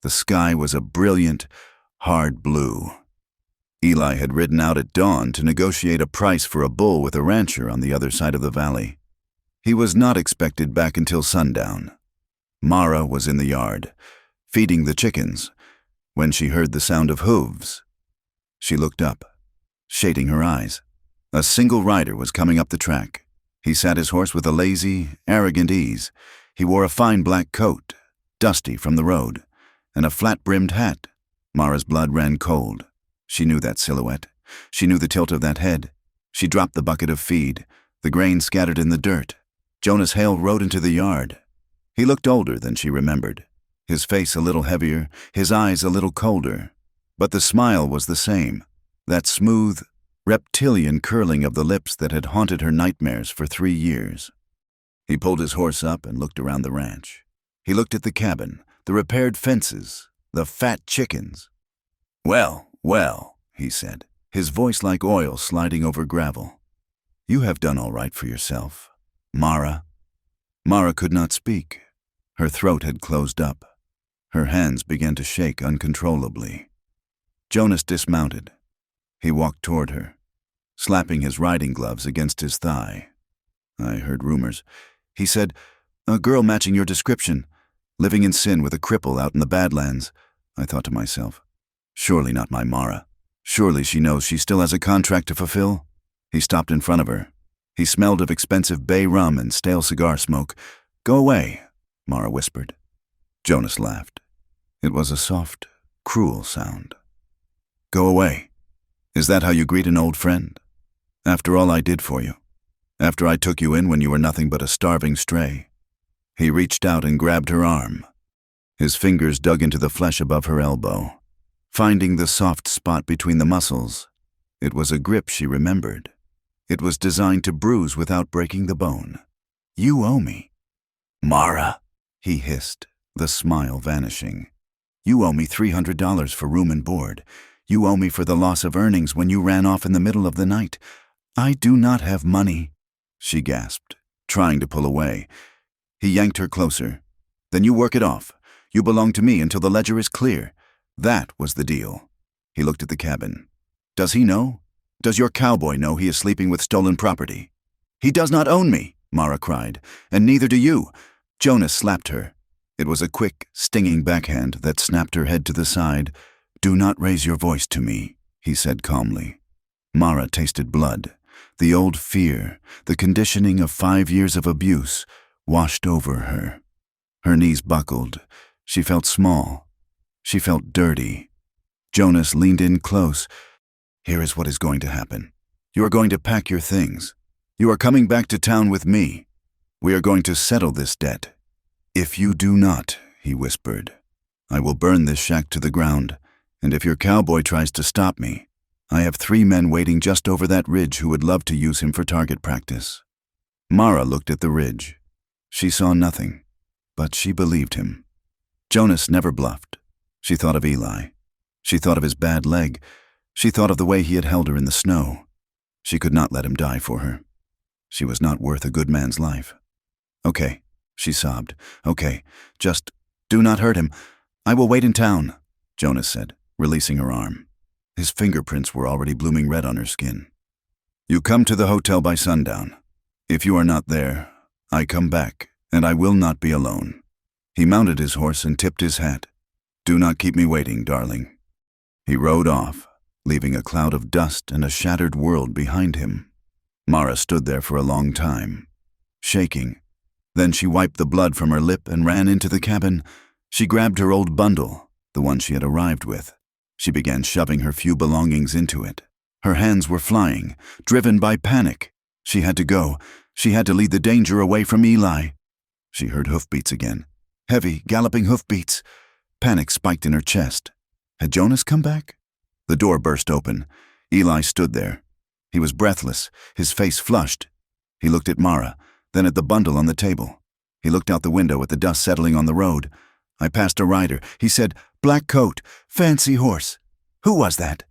The sky was a brilliant, hard blue. Eli had ridden out at dawn to negotiate a price for a bull with a rancher on the other side of the valley. He was not expected back until sundown. Mara was in the yard, feeding the chickens, when she heard the sound of hooves. She looked up, shading her eyes. A single rider was coming up the track. He sat his horse with a lazy, arrogant ease. He wore a fine black coat, dusty from the road, and a flat-brimmed hat. Mara's blood ran cold. She knew that silhouette. She knew the tilt of that head. She dropped the bucket of feed, the grain scattered in the dirt. Jonas Hale rode into the yard. He looked older than she remembered, his face a little heavier, his eyes a little colder. But the smile was the same, that smooth, reptilian curling of the lips that had haunted her nightmares for 3 years. He pulled his horse up and looked around the ranch. He looked at the cabin, the repaired fences, the fat chickens. "Well, well," he said, his voice like oil sliding over gravel. "You have done all right for yourself, Mara." Mara could not speak. Her throat had closed up. Her hands began to shake uncontrollably. Jonas dismounted. He walked toward her, slapping his riding gloves against his thigh. "I heard rumors." He said, "A girl matching your description, living in sin with a cripple out in the Badlands." I thought to myself, surely not my Mara. Surely she knows she still has a contract to fulfill. He stopped in front of her. He smelled of expensive bay rum and stale cigar smoke. "Go away," Mara whispered. Jonas laughed. It was a soft, cruel sound. "Go away. Is that how you greet an old friend? After all I did for you. After I took you in when you were nothing but a starving stray." He reached out and grabbed her arm. His fingers dug into the flesh above her elbow, finding the soft spot between the muscles. It was a grip she remembered. It was designed to bruise without breaking the bone. "You owe me." "Mara," he hissed, the smile vanishing. "You owe me $300 for room and board. You owe me for the loss of earnings when you ran off in the middle of the night." "I do not have money," she gasped, trying to pull away. He yanked her closer. "Then you work it off. You belong to me until the ledger is clear. That was the deal. He looked at the cabin. Does he know? Does your cowboy know he is sleeping with stolen property? He does not own me, Mara cried, and neither do you. Jonas slapped her. It was a quick, stinging backhand that snapped her head to the side. Do not raise your voice to me, he said calmly. Mara tasted blood. The old fear, the conditioning of 5 years of abuse, washed over her. Her knees buckled. She felt small. She felt dirty. Jonas leaned in close. Here is what is going to happen. You are going to pack your things. You are coming back to town with me. We are going to settle this debt. If you do not, he whispered, I will burn this shack to the ground, and if your cowboy tries to stop me, I have 3 men waiting just over that ridge who would love to use him for target practice. Mara looked at the ridge. She saw nothing, but she believed him. Jonas never bluffed. She thought of Eli. She thought of his bad leg. She thought of the way he had held her in the snow. She could not let him die for her. She was not worth a good man's life. Okay, she sobbed. Okay, just do not hurt him. I will wait in town, Jonas said, releasing her arm. His fingerprints were already blooming red on her skin. You come to the hotel by sundown. If you are not there, I come back, and I will not be alone. He mounted his horse and tipped his hat. Do not keep me waiting, darling. He rode off, leaving a cloud of dust and a shattered world behind him. Mara stood there for a long time, shaking. Then she wiped the blood from her lip and ran into the cabin. She grabbed her old bundle, the one she had arrived with. She began shoving her few belongings into it. Her hands were flying, driven by panic. She had to go. She had to lead the danger away from Eli. She heard hoofbeats again. Heavy, galloping hoofbeats. Panic spiked in her chest. Had Jonas come back? The door burst open. Eli stood there. He was breathless, his face flushed. He looked at Mara, then at the bundle on the table. He looked out the window at the dust settling on the road. I passed a rider. He said, black coat, fancy horse. Who was that?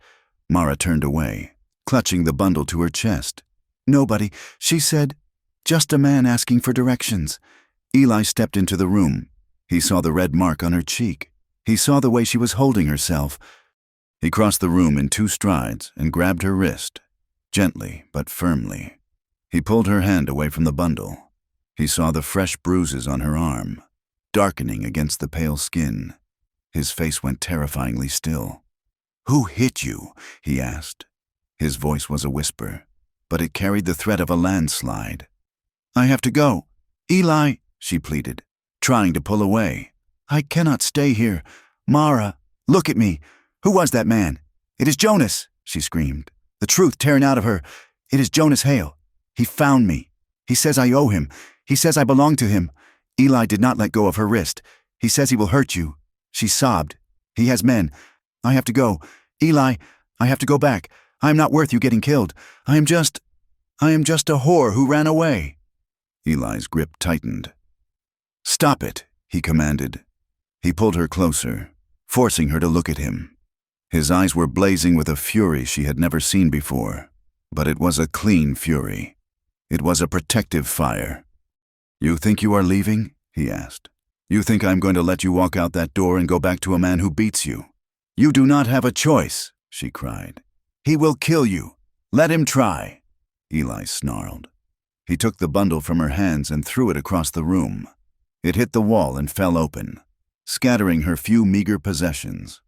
Mara turned away, clutching the bundle to her chest. Nobody, she said. Just a man asking for directions. Eli stepped into the room. He saw the red mark on her cheek. He saw the way she was holding herself. He crossed the room in 2 strides and grabbed her wrist, gently but firmly. He pulled her hand away from the bundle. He saw the fresh bruises on her arm, darkening against the pale skin. His face went terrifyingly still. Who hit you? He asked. His voice was a whisper, but it carried the threat of a landslide. I have to go. Eli, she pleaded, trying to pull away. I cannot stay here. Mara, look at me. Who was that man? It is Jonas, she screamed, the truth tearing out of her. It is Jonas Hale. He found me. He says I owe him. He says I belong to him. Eli did not let go of her wrist. He says he will hurt you. She sobbed. He has men. I have to go. Eli, I have to go back. I am not worth you getting killed. I am just a whore who ran away. Eli's grip tightened. Stop it, he commanded. He pulled her closer, forcing her to look at him. His eyes were blazing with a fury she had never seen before, but it was a clean fury. It was a protective fire. You think you are leaving? He asked. You think I'm going to let you walk out that door and go back to a man who beats you? You do not have a choice, she cried. He will kill you. Let him try. Eli snarled. He took the bundle from her hands and threw it across the room. It hit the wall and fell open, scattering her few meager possessions.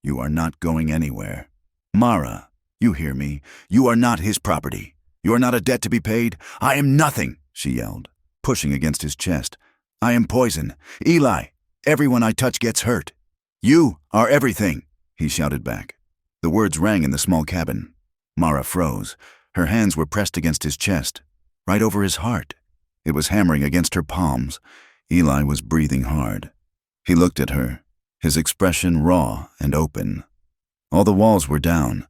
You are not going anywhere. Mara, you hear me? You are not his property. You are not a debt to be paid. I am nothing, she yelled, pushing against his chest. I am poison. Eli, everyone I touch gets hurt. You are everything, he shouted back. The words rang in the small cabin. Mara froze. Her hands were pressed against his chest, right over his heart. It was hammering against her palms. Eli was breathing hard. He looked at her, his expression raw and open. All the walls were down.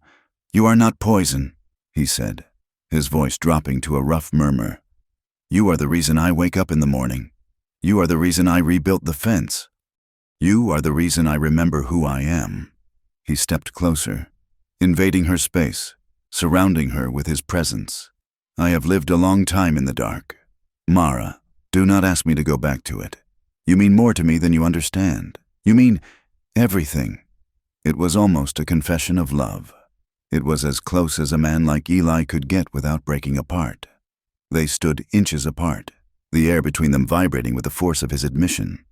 You are not poison, he said, his voice dropping to a rough murmur. You are the reason I wake up in the morning. You are the reason I rebuilt the fence. You are the reason I remember who I am. He stepped closer, invading her space, surrounding her with his presence. I have lived a long time in the dark. Mara, do not ask me to go back to it. You mean more to me than you understand. You mean everything. It was almost a confession of love. It was as close as a man like Eli could get without breaking apart. They stood inches apart, the air between them vibrating with the force of his admission.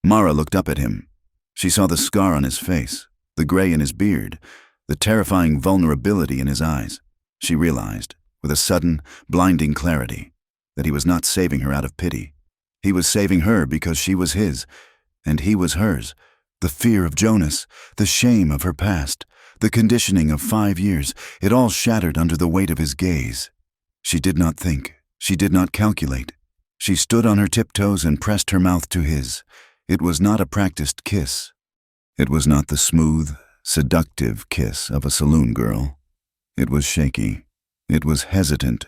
Mara looked up at him. She saw the scar on his face, the gray in his beard, the terrifying vulnerability in his eyes. She realized, with a sudden, blinding clarity, that he was not saving her out of pity. He was saving her because she was his, and he was hers. The fear of Jonas, the shame of her past, the conditioning of 5 years, it all shattered under the weight of his gaze. She did not think. She did not calculate. She stood on her tiptoes and pressed her mouth to his. It was not a practiced kiss. It was not the smooth, seductive kiss of a saloon girl. It was shaky. It was hesitant.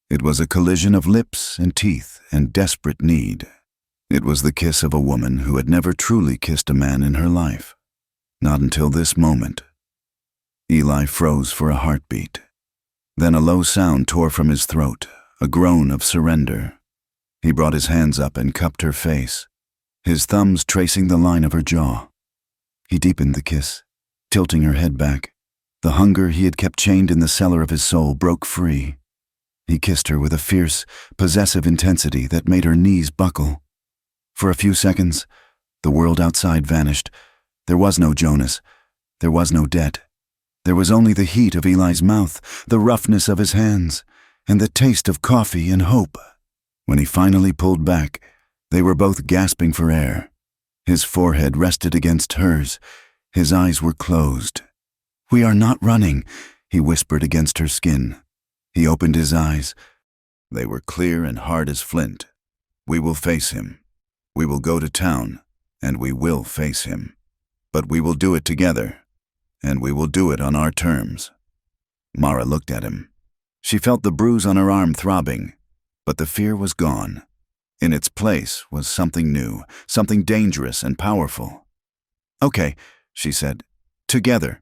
It was a collision of lips and teeth and desperate need. It was the kiss of a woman who had never truly kissed a man in her life. Not until this moment. Eli froze for a heartbeat. Then a low sound tore from his throat, a groan of surrender. He brought his hands up and cupped her face, his thumbs tracing the line of her jaw. He deepened the kiss, tilting her head back. The hunger he had kept chained in the cellar of his soul broke free. He kissed her with a fierce, possessive intensity that made her knees buckle. For a few seconds, the world outside vanished. There was no Jonas. There was no debt. There was only the heat of Eli's mouth, the roughness of his hands, and the taste of coffee and hope. When he finally pulled back, they were both gasping for air. His forehead rested against hers. His eyes were closed. "We are not running," he whispered against her skin. He opened his eyes. They were clear and hard as flint. "We will face him. We will go to town, and we will face him. But we will do it together, and we will do it on our terms." Mara looked at him. She felt the bruise on her arm throbbing, but the fear was gone. In its place was something new, something dangerous and powerful. "Okay," she said. "Together."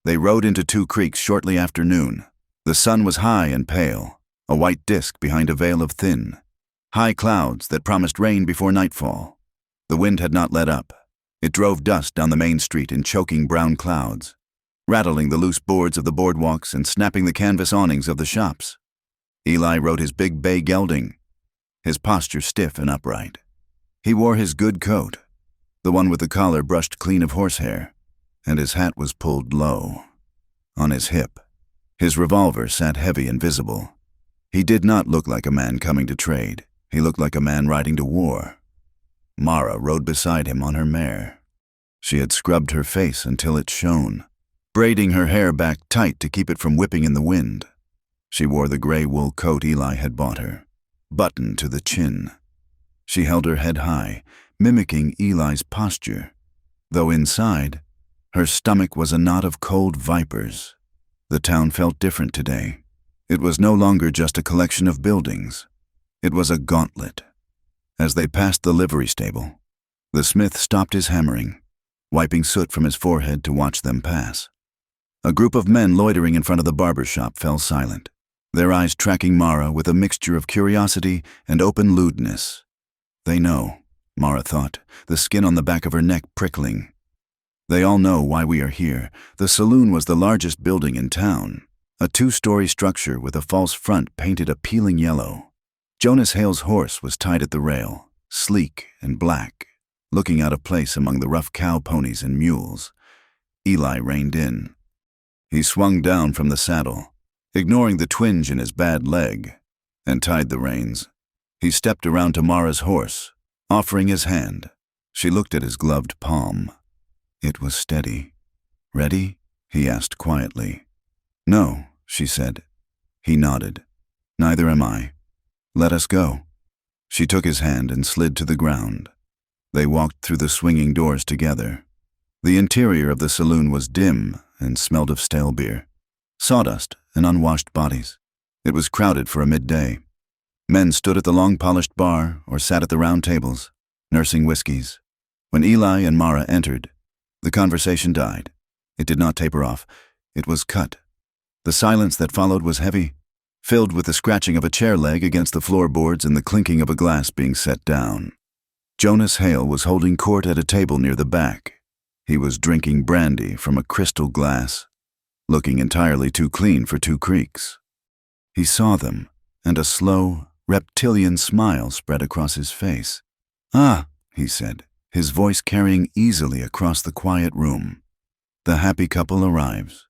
They rode into 2 Creeks shortly after noon. The sun was high and pale, a white disk behind a veil of thin, high clouds that promised rain before nightfall. The wind had not let up. It drove dust down the main street in choking brown clouds, rattling the loose boards of the boardwalks and snapping the canvas awnings of the shops. Eli rode his big bay gelding, his posture stiff and upright. He wore his good coat, the one with the collar brushed clean of horsehair, and his hat was pulled low. On his hip, his revolver sat heavy and visible. He did not look like a man coming to trade. He looked like a man riding to war. Mara rode beside him on her mare. She had scrubbed her face until it shone, braiding her hair back tight to keep it from whipping in the wind. She wore the gray wool coat Eli had bought her, buttoned to the chin. She held her head high, mimicking Eli's posture, though inside, her stomach was a knot of cold vipers. The town felt different today. It was no longer just a collection of buildings. It was a gauntlet. As they passed the livery stable, the smith stopped his hammering, wiping soot from his forehead to watch them pass. A group of men loitering in front of the barber shop fell silent, their eyes tracking Mara with a mixture of curiosity and open lewdness. They know, Mara thought, the skin on the back of her neck prickling. They all know why we are here. The saloon was the largest building in town, a 2-story structure with a false front painted a peeling yellow. Jonas Hale's horse was tied at the rail, sleek and black, looking out of place among the rough cow ponies and mules. Eli reined in. He swung down from the saddle, ignoring the twinge in his bad leg, and tied the reins. He stepped around to Mara's horse, offering his hand. She looked at his gloved palm. It was steady. "Ready?" he asked quietly. "No," she said. He nodded. "Neither am I. Let us go." She took his hand and slid to the ground. They walked through the swinging doors together. The interior of the saloon was dim and smelled of stale beer, sawdust and unwashed bodies. It was crowded for a midday. Men stood at the long polished bar or sat at the round tables, nursing whiskeys. When Eli and Mara entered, the conversation died. It did not taper off. It was cut. The silence that followed was heavy, filled with the scratching of a chair leg against the floorboards and the clinking of a glass being set down. Jonas Hale was holding court at a table near the back. He was drinking brandy from a crystal glass, looking entirely too clean for two creeks. He saw them, and a slow, reptilian smile spread across his face. "Ah," he said, his voice carrying easily across the quiet room. "The happy couple arrives."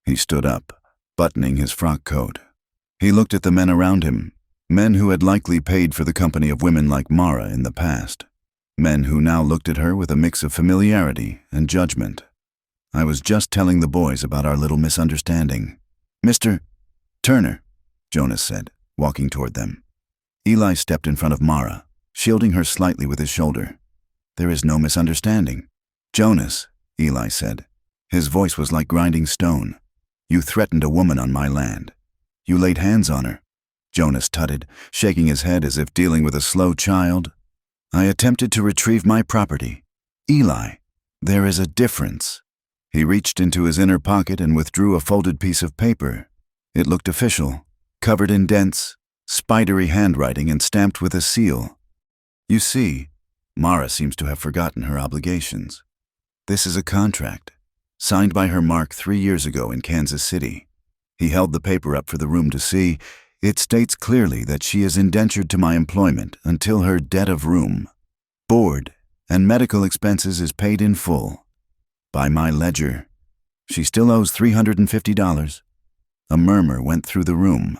He stood up, buttoning his frock coat. He looked at the men around him, men who had likely paid for the company of women like Mara in the past, men who now looked at her with a mix of familiarity and judgment. "I was just telling the boys about our little misunderstanding." "Mr. Turner," Jonas said, walking toward them. Eli stepped in front of Mara, shielding her slightly with his shoulder. "There is no misunderstanding." "Jonas," Eli said. His voice was like grinding stone. "You threatened a woman on my land. You laid hands on her." Jonas tutted, shaking his head as if dealing with a slow child. "I attempted to retrieve my property." "Eli, there is a difference." He reached into his inner pocket and withdrew a folded piece of paper. It looked official, covered in dense, spidery handwriting and stamped with a seal. "You see, Mara seems to have forgotten her obligations. This is a contract, signed by her Mark 3 years ago in Kansas City." He held the paper up for the room to see. "It states clearly that she is indentured to my employment until her debt of room, board, and medical expenses is paid in full. By my ledger, she still owes $350. A murmur went through the room.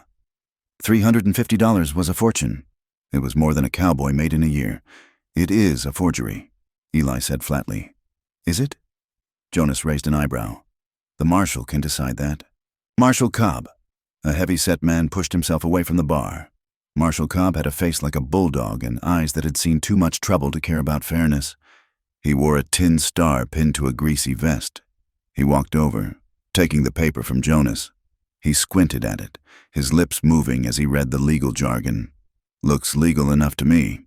$350 was a fortune. It was more than a cowboy made in a year. "It is a forgery," Eli said flatly. "Is it?" Jonas raised an eyebrow. "The marshal can decide that." Marshal Cobb. A heavy-set man pushed himself away from the bar. Marshal Cobb had a face like a bulldog and eyes that had seen too much trouble to care about fairness. He wore a tin star pinned to a greasy vest. He walked over, taking the paper from Jonas. He squinted at it, his lips moving as he read the legal jargon. "Looks legal enough to me."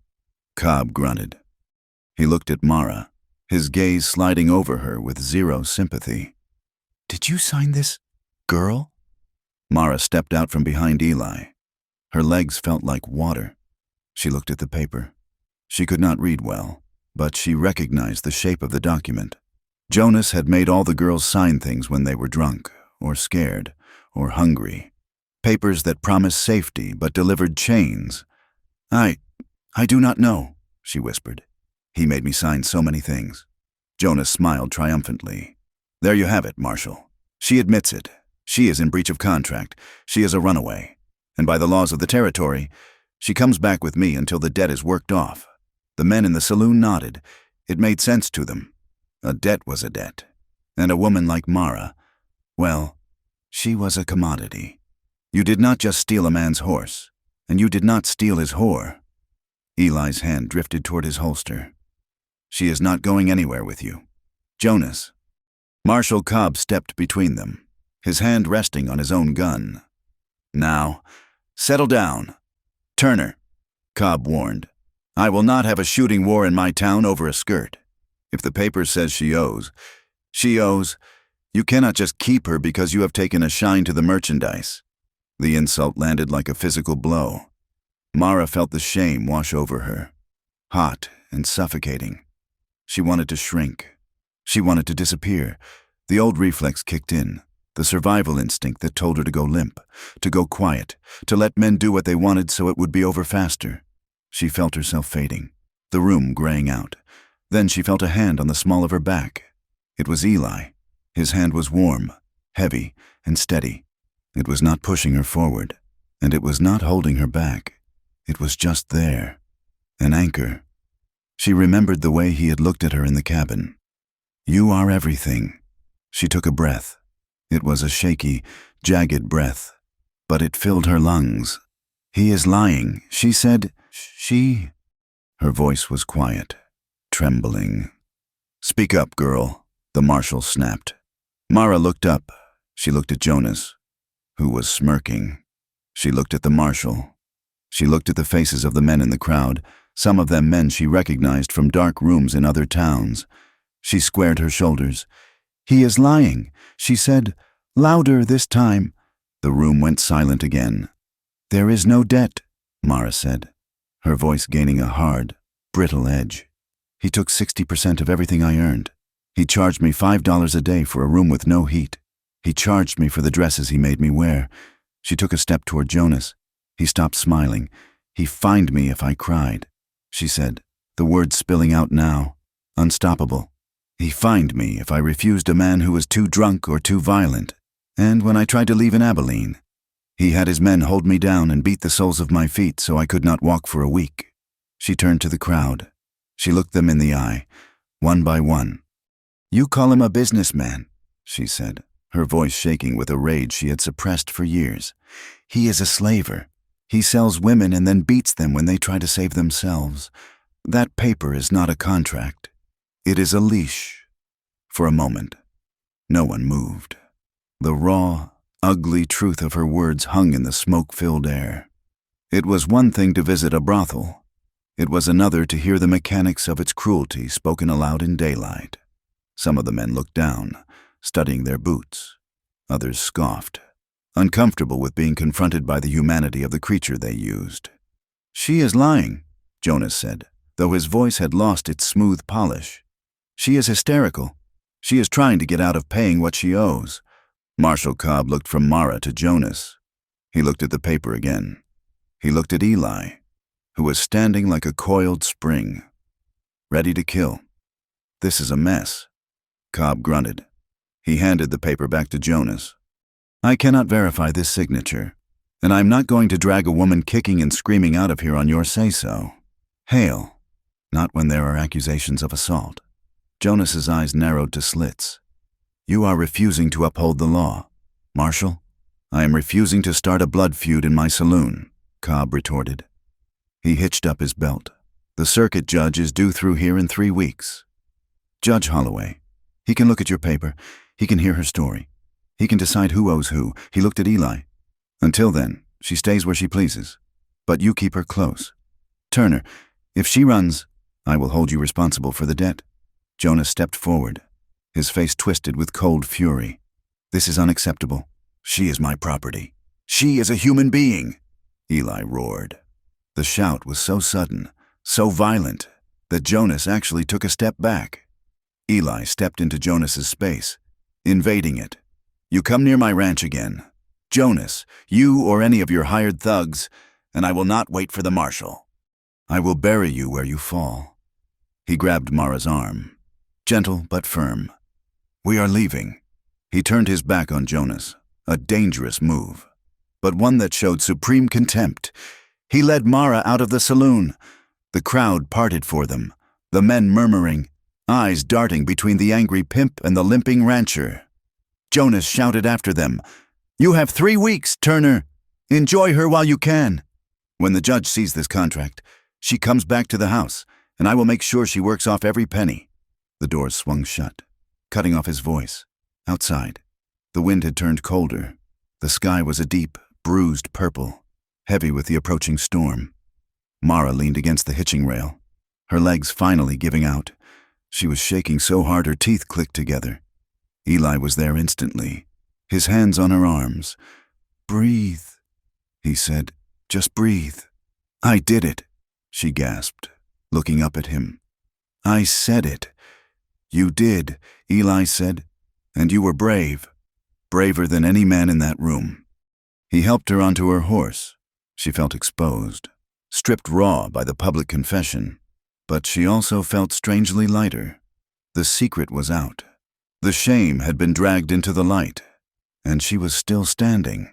Cobb grunted. He looked at Mara, his gaze sliding over her with zero sympathy. "Did you sign this, girl?" Mara stepped out from behind Eli. Her legs felt like water. She looked at the paper. She could not read well, but she recognized the shape of the document. Jonas had made all the girls sign things when they were drunk, or scared, or hungry. Papers that promised safety but delivered chains. I do not know," she whispered. "He made me sign so many things." Jonas smiled triumphantly. "There you have it, Marshal. She admits it. She is in breach of contract. She is a runaway. And by the laws of the territory, she comes back with me until the debt is worked off." The men in the saloon nodded. It made sense to them. A debt was a debt. And a woman like Mara, well, she was a commodity. You did not just steal a man's horse, and you did not steal his whore. Eli's hand drifted toward his holster. "She is not going anywhere with you. Jonas." Marshal Cobb stepped between them, his hand resting on his own gun. "Now, settle down. Turner," Cobb warned. "I will not have a shooting war in my town over a skirt. If the paper says she owes, she owes. You cannot just keep her because you have taken a shine to the merchandise." The insult landed like a physical blow. Mara felt the shame wash over her, hot and suffocating. She wanted to shrink. She wanted to disappear. The old reflex kicked in, the survival instinct that told her to go limp, to go quiet, to let men do what they wanted so it would be over faster. She felt herself fading, the room graying out. Then she felt a hand on the small of her back. It was Eli. His hand was warm, heavy, and steady. It was not pushing her forward, and it was not holding her back. It was just there, an anchor. She remembered the way he had looked at her in the cabin. "You are everything." She took a breath. It was a shaky, jagged breath, but it filled her lungs. "He is lying," she said. "She—" Her voice was quiet, trembling. "Speak up, girl," the marshal snapped. Mara looked up. She looked at Jonas, who was smirking. She looked at the marshal. She looked at the faces of the men in the crowd, some of them men she recognized from dark rooms in other towns. She squared her shoulders. "He is lying," she said, louder this time. The room went silent again. "There is no debt," Mara said, her voice gaining a hard, brittle edge. "He took 60% of everything I earned. He charged me $5 a day for a room with no heat. He charged me for the dresses he made me wear. She took a step toward Jonas. He stopped smiling. He fined me if I cried, she said, the words spilling out now, unstoppable. He fined me if I refused a man who was too drunk or too violent. And when I tried to leave in Abilene, he had his men hold me down and beat the soles of my feet so I could not walk for a week. She turned to the crowd. She looked them in the eye, one by one. You call him a businessman, she said, her voice shaking with a rage she had suppressed for years. He is a slaver. He sells women and then beats them when they try to save themselves. That paper is not a contract. It is a leash. For a moment, no one moved. The raw, ugly truth of her words hung in the smoke-filled air. It was one thing to visit a brothel. It was another to hear the mechanics of its cruelty spoken aloud in daylight. Some of the men looked down, studying their boots. Others scoffed, uncomfortable with being confronted by the humanity of the creature they used. She is lying, Jonas said, though his voice had lost its smooth polish. She is hysterical. She is trying to get out of paying what she owes. Marshal Cobb looked from Mara to Jonas. He looked at the paper again. He looked at Eli, who was standing like a coiled spring, ready to kill. This is a mess, Cobb grunted. He handed the paper back to Jonas. I cannot verify this signature, and I am not going to drag a woman kicking and screaming out of here on your say-so. Hail, not when there are accusations of assault. Jonas's eyes narrowed to slits. You are refusing to uphold the law. Marshal, I am refusing to start a blood feud in my saloon, Cobb retorted. He hitched up his belt. The circuit judge is due through here in 3 weeks. Judge Holloway. He can look at your paper. He can hear her story. He can decide who owes who. He looked at Eli. Until then, she stays where she pleases. But you keep her close. Turner, if she runs, I will hold you responsible for the debt. Jonas stepped forward, his face twisted with cold fury. This is unacceptable. She is my property. She is a human being, Eli roared. The shout was so sudden, so violent, that Jonas actually took a step back. Eli stepped into Jonas's space, invading it. You come near my ranch again. Jonas, you or any of your hired thugs, and I will not wait for the marshal. I will bury you where you fall. He grabbed Mara's arm, gentle but firm. We are leaving. He turned his back on Jonas, a dangerous move, but one that showed supreme contempt. He led Mara out of the saloon. The crowd parted for them, the men murmuring, eyes darting between the angry pimp and the limping rancher. Jonas shouted after them, You have 3 weeks, Turner. Enjoy her while you can. When the judge sees this contract, she comes back to the house, and I will make sure she works off every penny. The doors swung shut, cutting off his voice. Outside, the wind had turned colder. The sky was a deep, bruised purple, heavy with the approaching storm. Mara leaned against the hitching rail, her legs finally giving out. She was shaking so hard her teeth clicked together. Eli was there instantly, his hands on her arms. Breathe, he said. Just breathe. I did it, she gasped, looking up at him. I said it. You did, Eli said, and you were brave, braver than any man in that room. He helped her onto her horse. She felt exposed, stripped raw by the public confession, but she also felt strangely lighter. The secret was out. The shame had been dragged into the light, and she was still standing.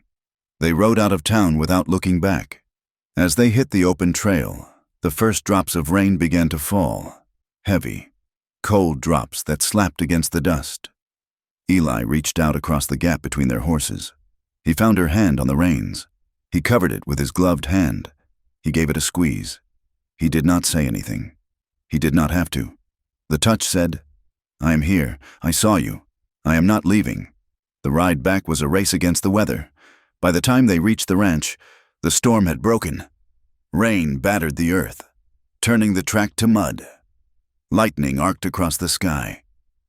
They rode out of town without looking back. As they hit the open trail, the first drops of rain began to fall, heavy, cold drops that slapped against the dust. Eli reached out across the gap between their horses. He found her hand on the reins. He covered it with his gloved hand. He gave it a squeeze. He did not say anything. He did not have to. The touch said, I am here. I saw you. I am not leaving. The ride back was a race against the weather. By the time they reached the ranch, the storm had broken. Rain battered the earth, turning the track to mud. Lightning arced across the sky,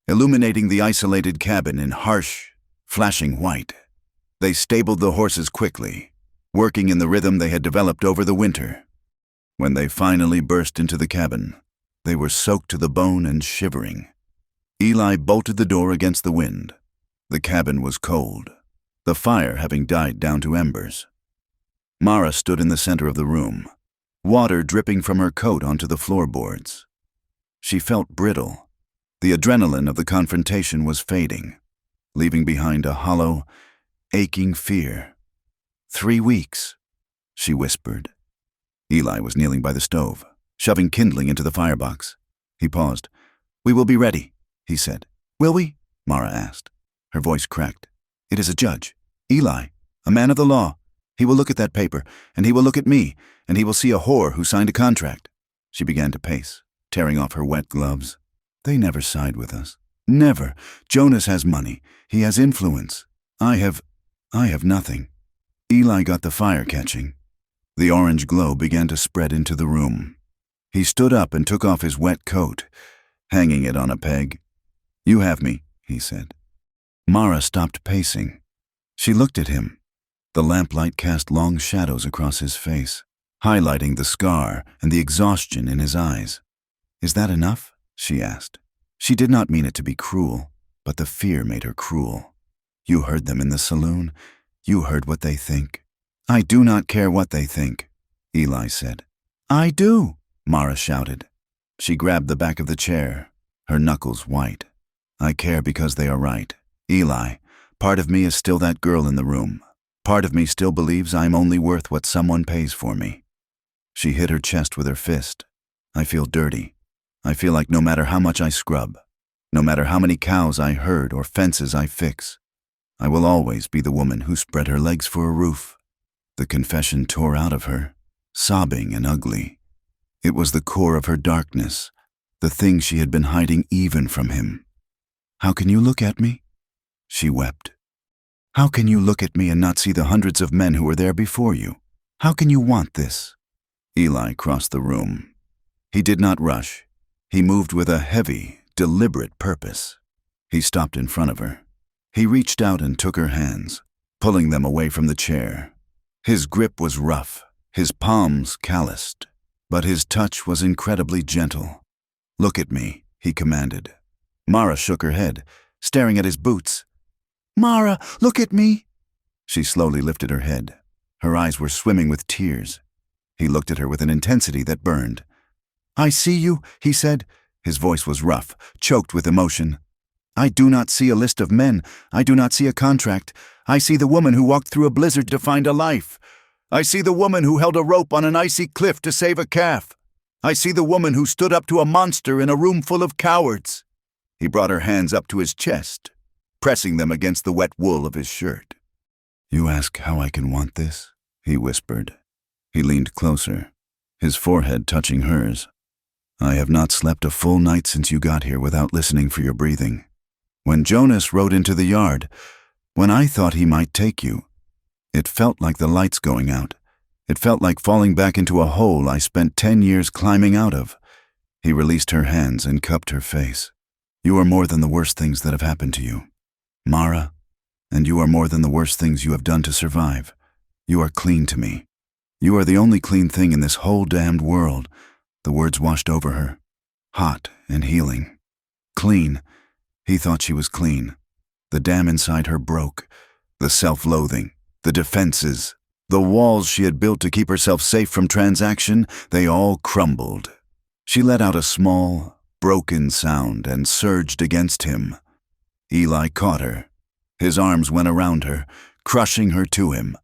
illuminating the isolated cabin in harsh, flashing white. They stabled the horses quickly, working in the rhythm they had developed over the winter. When they finally burst into the cabin, they were soaked to the bone and shivering. Eli bolted the door against the wind. The cabin was cold, the fire having died down to embers. Mara stood in the center of the room, water dripping from her coat onto the floorboards. She felt brittle. The adrenaline of the confrontation was fading, leaving behind a hollow, aching fear. 3 weeks, she whispered. Eli was kneeling by the stove, shoving kindling into the firebox. He paused. "We will be ready," he said. "Will we?" Mara asked. Her voice cracked. "It is a judge. Eli, a man of the law. He will look at that paper, and he will look at me, and he will see a whore who signed a contract." She began to pace, tearing off her wet gloves. "They never side with us. Never. Jonas has money. He has influence. I have nothing." Eli got the fire catching. The orange glow began to spread into the room. He stood up and took off his wet coat, hanging it on a peg. "You have me," he said. Mara stopped pacing. She looked at him. The lamplight cast long shadows across his face, highlighting the scar and the exhaustion in his eyes. "Is that enough?" she asked. She did not mean it to be cruel, but the fear made her cruel. "You heard them in the saloon. You heard what they think." "I do not care what they think," Eli said. "I do," Mara shouted. She grabbed the back of the chair, her knuckles white. "I care because they are right. Eli, part of me is still that girl in the room. Part of me still believes I'm only worth what someone pays for me." She hit her chest with her fist. "I feel dirty. I feel like no matter how much I scrub, no matter how many cows I herd or fences I fix, I will always be the woman who spread her legs for a roof." The confession tore out of her, sobbing and ugly. It was the core of her darkness, the thing she had been hiding even from him. "How can you look at me?" She wept. "How can you look at me and not see the hundreds of men who were there before you? How can you want this?" Eli crossed the room. He did not rush. He moved with a heavy, deliberate purpose. He stopped in front of her. He reached out and took her hands, pulling them away from the chair. His grip was rough, his palms calloused, but his touch was incredibly gentle. "Look at me," he commanded. Mara shook her head, staring at his boots. "Mara, look at me!" She slowly lifted her head. Her eyes were swimming with tears. He looked at her with an intensity that burned. "I see you," he said. His voice was rough, choked with emotion. "I do not see a list of men. I do not see a contract. I see the woman who walked through a blizzard to find a life. I see the woman who held a rope on an icy cliff to save a calf. I see the woman who stood up to a monster in a room full of cowards." He brought her hands up to his chest, pressing them against the wet wool of his shirt. "You ask how I can want this?" he whispered. He leaned closer, his forehead touching hers. "I have not slept a full night since you got here without listening for your breathing. When Jonas rode into the yard, when I thought he might take you, it felt like the lights going out. It felt like falling back into a hole I spent 10 years climbing out of." He released her hands and cupped her face. "You are more than the worst things that have happened to you, Mara, and you are more than the worst things you have done to survive. You are clean to me. You are the only clean thing in this whole damned world." The words washed over her, hot and healing. Clean. He thought she was clean. The dam inside her broke. The self-loathing, the defenses, the walls she had built to keep herself safe from transaction, they all crumbled. She let out a small, broken sound and surged against him. Eli caught her. His arms went around her, crushing her to him.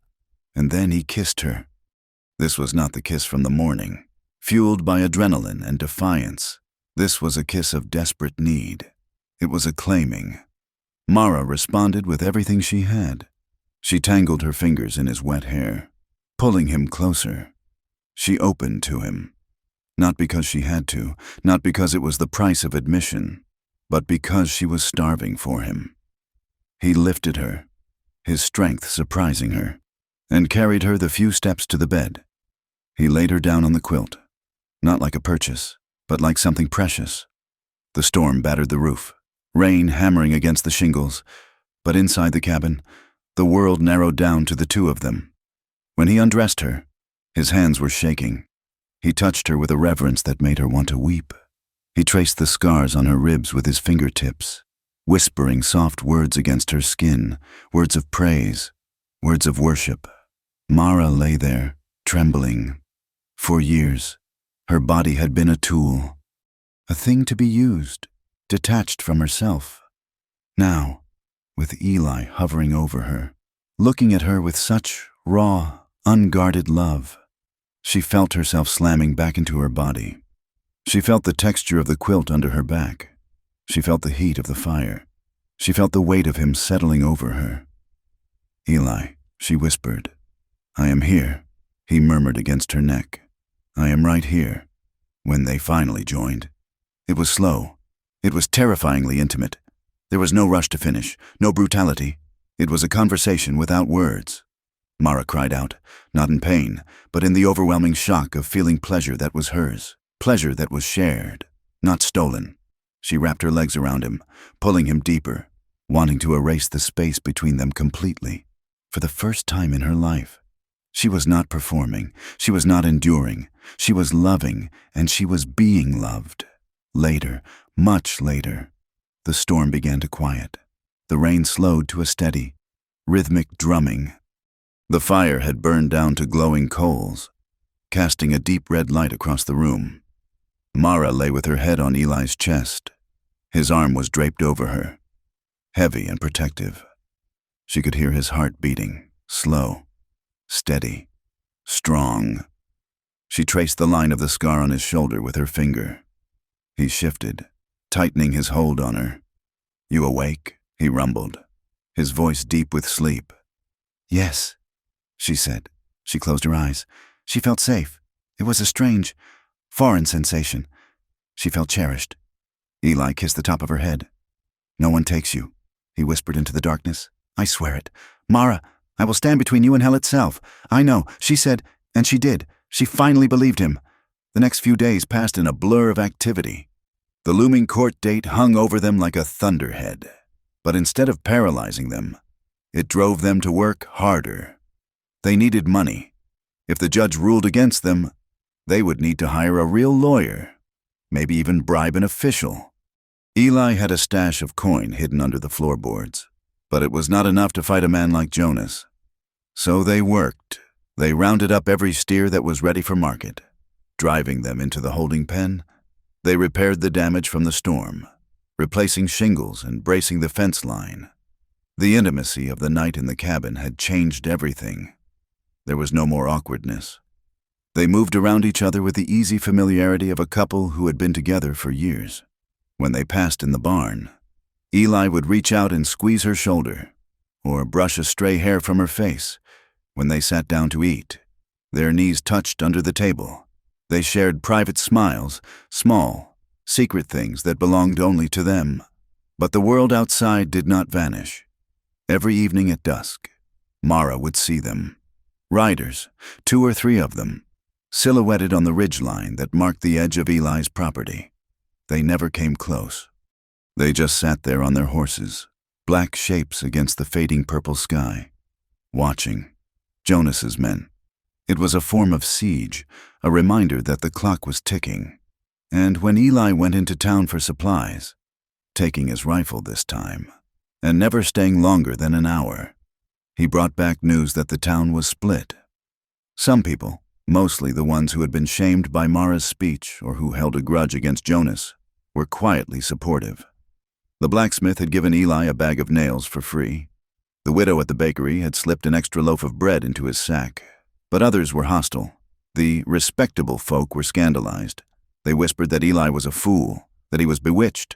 And then he kissed her. This was not the kiss from the morning, fueled by adrenaline and defiance. This was a kiss of desperate need. It was a claiming. Mara responded with everything she had. She tangled her fingers in his wet hair, pulling him closer. She opened to him. Not because she had to, not because it was the price of admission, but because she was starving for him. He lifted her, his strength surprising her, and carried her the few steps to the bed. He laid her down on the quilt, not like a purchase, but like something precious. The storm battered the roof, rain hammering against the shingles, but inside the cabin, the world narrowed down to the two of them. When he undressed her, his hands were shaking. He touched her with a reverence that made her want to weep. He traced the scars on her ribs with his fingertips, whispering soft words against her skin, words of praise, words of worship. Mara lay there, trembling. For years, her body had been a tool, a thing to be used, detached from herself. Now, with Eli hovering over her, looking at her with such raw, unguarded love, she felt herself slamming back into her body. She felt the texture of the quilt under her back. She felt the heat of the fire. She felt the weight of him settling over her. "Eli," she whispered. "I am here," he murmured against her neck. "I am right here." When they finally joined, it was slow. It was terrifyingly intimate. There was no rush to finish, no brutality. It was a conversation without words. Mara cried out, not in pain, but in the overwhelming shock of feeling pleasure that was hers, pleasure that was shared, not stolen. She wrapped her legs around him, pulling him deeper, wanting to erase the space between them completely. For the first time in her life, she was not performing, she was not enduring, she was loving, and she was being loved. Later, much later, the storm began to quiet. The rain slowed to a steady, rhythmic drumming. The fire had burned down to glowing coals, casting a deep red light across the room. Mara lay with her head on Eli's chest. His arm was draped over her, heavy and protective. She could hear his heart beating, slow, steady, strong. She traced the line of the scar on his shoulder with her finger. He shifted, tightening his hold on her. "You awake?" he rumbled, his voice deep with sleep. "Yes," she said. She closed her eyes. She felt safe. It was a strange, foreign sensation. She felt cherished. Eli kissed the top of her head. "No one takes you," he whispered into the darkness. "I swear it. Mara, I will stand between you and hell itself. I know," she said, and she did. She finally believed him. The next few days passed in a blur of activity. The looming court date hung over them like a thunderhead. But instead of paralyzing them, it drove them to work harder. They needed money. If the judge ruled against them, they would need to hire a real lawyer, maybe even bribe an official. Eli had a stash of coin hidden under the floorboards, but it was not enough to fight a man like Jonas. So they worked. They rounded up every steer that was ready for market. Driving them into the holding pen, they repaired the damage from the storm, replacing shingles and bracing the fence line. The intimacy of the night in the cabin had changed everything. There was no more awkwardness. They moved around each other with the easy familiarity of a couple who had been together for years. When they passed in the barn, Eli would reach out and squeeze her shoulder, or brush a stray hair from her face. When they sat down to eat, their knees touched under the table. They shared private smiles, small, secret things that belonged only to them. But the world outside did not vanish. Every evening at dusk, Mara would see them. Riders, 2 or 3 of them, silhouetted on the ridgeline that marked the edge of Eli's property. They never came close. They just sat there on their horses, black shapes against the fading purple sky, watching. Jonas's men. It was a form of siege, a reminder that the clock was ticking. And when Eli went into town for supplies, taking his rifle this time, and never staying longer than an hour, he brought back news that the town was split. Some people, mostly the ones who had been shamed by Mara's speech or who held a grudge against Jonas, were quietly supportive. The blacksmith had given Eli a bag of nails for free. The widow at the bakery had slipped an extra loaf of bread into his sack. But others were hostile. The respectable folk were scandalized. They whispered that Eli was a fool, that he was bewitched.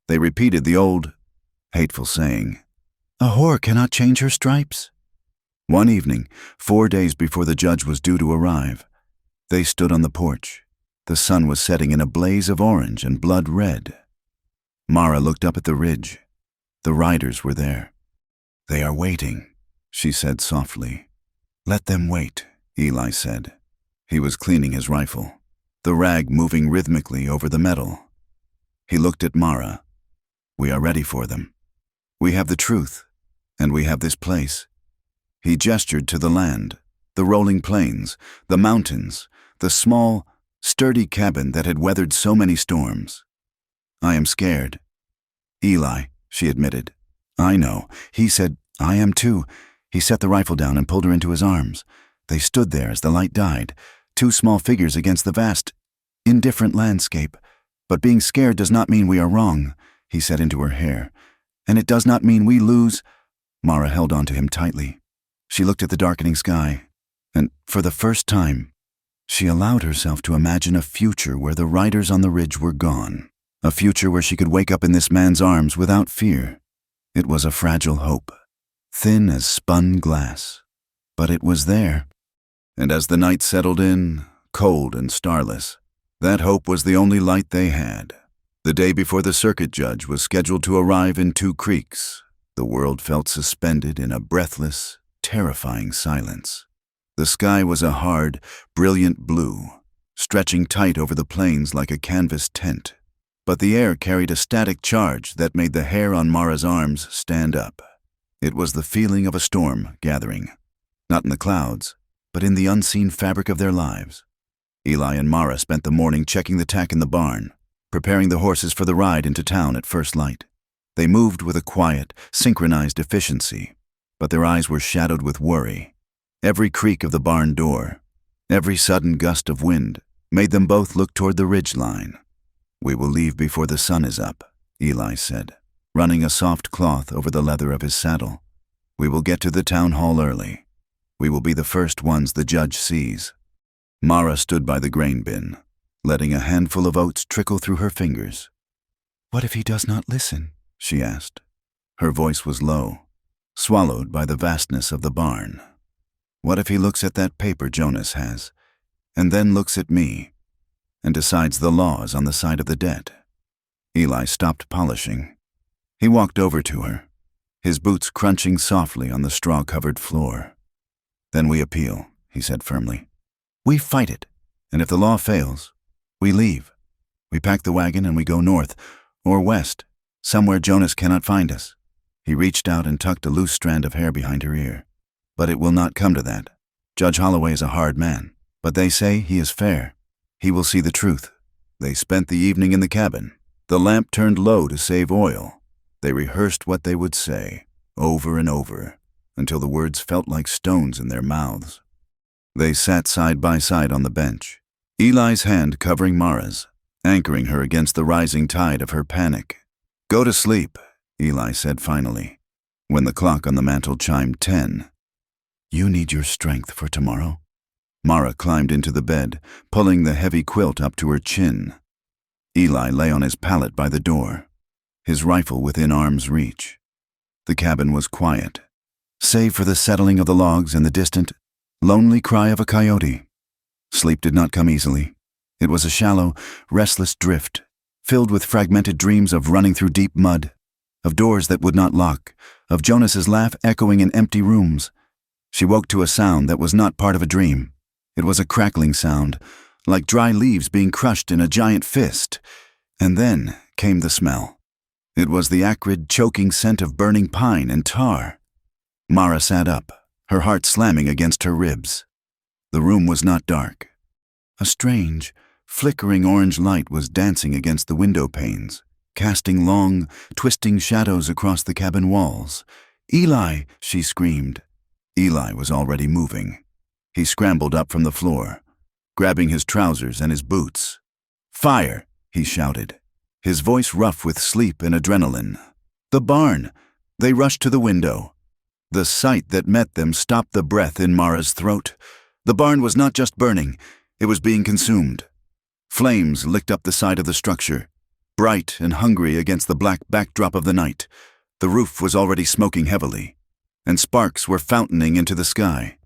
They repeated the old, hateful saying, "A whore cannot change her stripes." One evening, 4 days before the judge was due to arrive, they stood on the porch. The sun was setting in a blaze of orange and blood red. Mara looked up at the ridge. The riders were there. "They are waiting," she said softly. "Let them wait," Eli said. He was cleaning his rifle, the rag moving rhythmically over the metal. He looked at Mara. "We are ready for them. We have the truth, and we have this place." He gestured to the land, the rolling plains, the mountains, the small, sturdy cabin that had weathered so many storms. I am scared. Eli, she admitted. I know. He said, I am too. He set the rifle down and pulled her into his arms. They stood there as the light died, two small figures against the vast, indifferent landscape. But being scared does not mean we are wrong, he said into her hair. And it does not mean we lose. Mara held on to him tightly. She looked at the darkening sky, and for the first time, she allowed herself to imagine a future where the riders on the ridge were gone, a future where she could wake up in this man's arms without fear. It was a fragile hope, thin as spun glass, but it was there. And as the night settled in, cold and starless, that hope was the only light they had. The day before the circuit judge was scheduled to arrive in Two Creeks, the world felt suspended in a breathless, terrifying silence. The sky was a hard, brilliant blue, stretching tight over the plains like a canvas tent. But the air carried a static charge that made the hair on Mara's arms stand up. It was the feeling of a storm gathering, not in the clouds, but in the unseen fabric of their lives. Eli and Mara spent the morning checking the tack in the barn, preparing the horses for the ride into town at first light. They moved with a quiet, synchronized efficiency, but their eyes were shadowed with worry. Every creak of the barn door, every sudden gust of wind, made them both look toward the ridge line. We will leave before the sun is up, Eli said, running a soft cloth over the leather of his saddle. We will get to the town hall early. We will be the first ones the judge sees. Mara stood by the grain bin, letting a handful of oats trickle through her fingers. What if he does not listen? She asked. Her voice was low, swallowed by the vastness of the barn. What if he looks at that paper Jonas has, and then looks at me, and decides the law is on the side of the debt? Eli stopped polishing. He walked over to her, his boots crunching softly on the straw-covered floor. Then we appeal, he said firmly. We fight it, and if the law fails, we leave. We pack the wagon and we go north, or west, somewhere Jonas cannot find us. He reached out and tucked a loose strand of hair behind her ear. But it will not come to that. Judge Holloway is a hard man, but they say he is fair. He will see the truth. They spent the evening in the cabin. The lamp turned low to save oil. They rehearsed what they would say, over and over, until the words felt like stones in their mouths. They sat side by side on the bench, Eli's hand covering Mara's, anchoring her against the rising tide of her panic. Go to sleep, Eli said finally, when the clock on the mantel chimed 10. You need your strength for tomorrow. Mara climbed into the bed, pulling the heavy quilt up to her chin. Eli lay on his pallet by the door, his rifle within arm's reach. The cabin was quiet, save for the settling of the logs and the distant, lonely cry of a coyote. Sleep did not come easily. It was a shallow, restless drift, filled with fragmented dreams of running through deep mud, of doors that would not lock, of Jonas's laugh echoing in empty rooms. She woke to a sound that was not part of a dream. It was a crackling sound, like dry leaves being crushed in a giant fist. And then came the smell. It was the acrid, choking scent of burning pine and tar. Mara sat up, her heart slamming against her ribs. The room was not dark. A strange, flickering orange light was dancing against the window panes, casting long, twisting shadows across the cabin walls. Eli, she screamed. Eli was already moving. He scrambled up from the floor, grabbing his trousers and his boots. Fire, he shouted, his voice rough with sleep and adrenaline. The barn! They rushed to the window. The sight that met them stopped the breath in Mara's throat. The barn was not just burning, it was being consumed. Flames licked up the side of the structure, bright and hungry against the black backdrop of the night. The roof was already smoking heavily, and sparks were fountaining into the sky,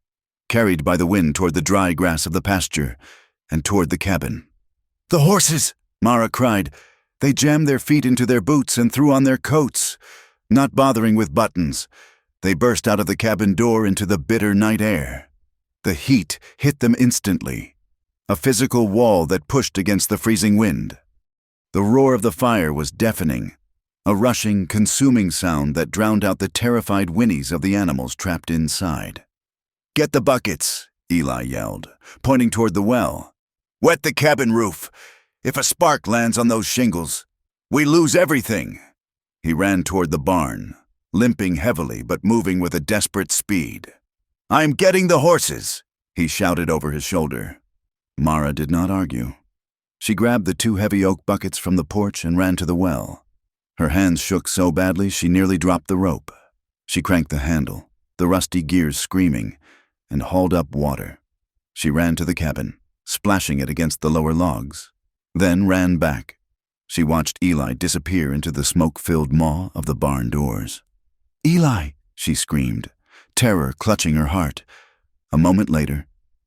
carried by the wind toward the dry grass of the pasture and toward the cabin. The horses! Mara cried. They jammed their feet into their boots and threw on their coats, not bothering with buttons. They burst out of the cabin door into the bitter night air. The heat hit them instantly, a physical wall that pushed against the freezing wind. The roar of the fire was deafening, a rushing, consuming sound that drowned out the terrified whinnies of the animals trapped inside. Get the buckets, Eli yelled, pointing toward the well. Wet the cabin roof. If a spark lands on those shingles, We lose everything. He ran toward the barn, limping heavily but moving with a desperate speed. I'm getting the horses, he shouted over his shoulder. Mara did not argue. She grabbed the 2 heavy oak buckets from the porch and ran to the well. Her hands shook so badly she nearly dropped the rope. She cranked the handle, the rusty gears screaming, and hauled up water. She ran to the cabin, splashing it against the lower logs, then ran back. She watched Eli disappear into the smoke-filled maw of the barn doors. Eli, she screamed, terror clutching her heart. A moment later,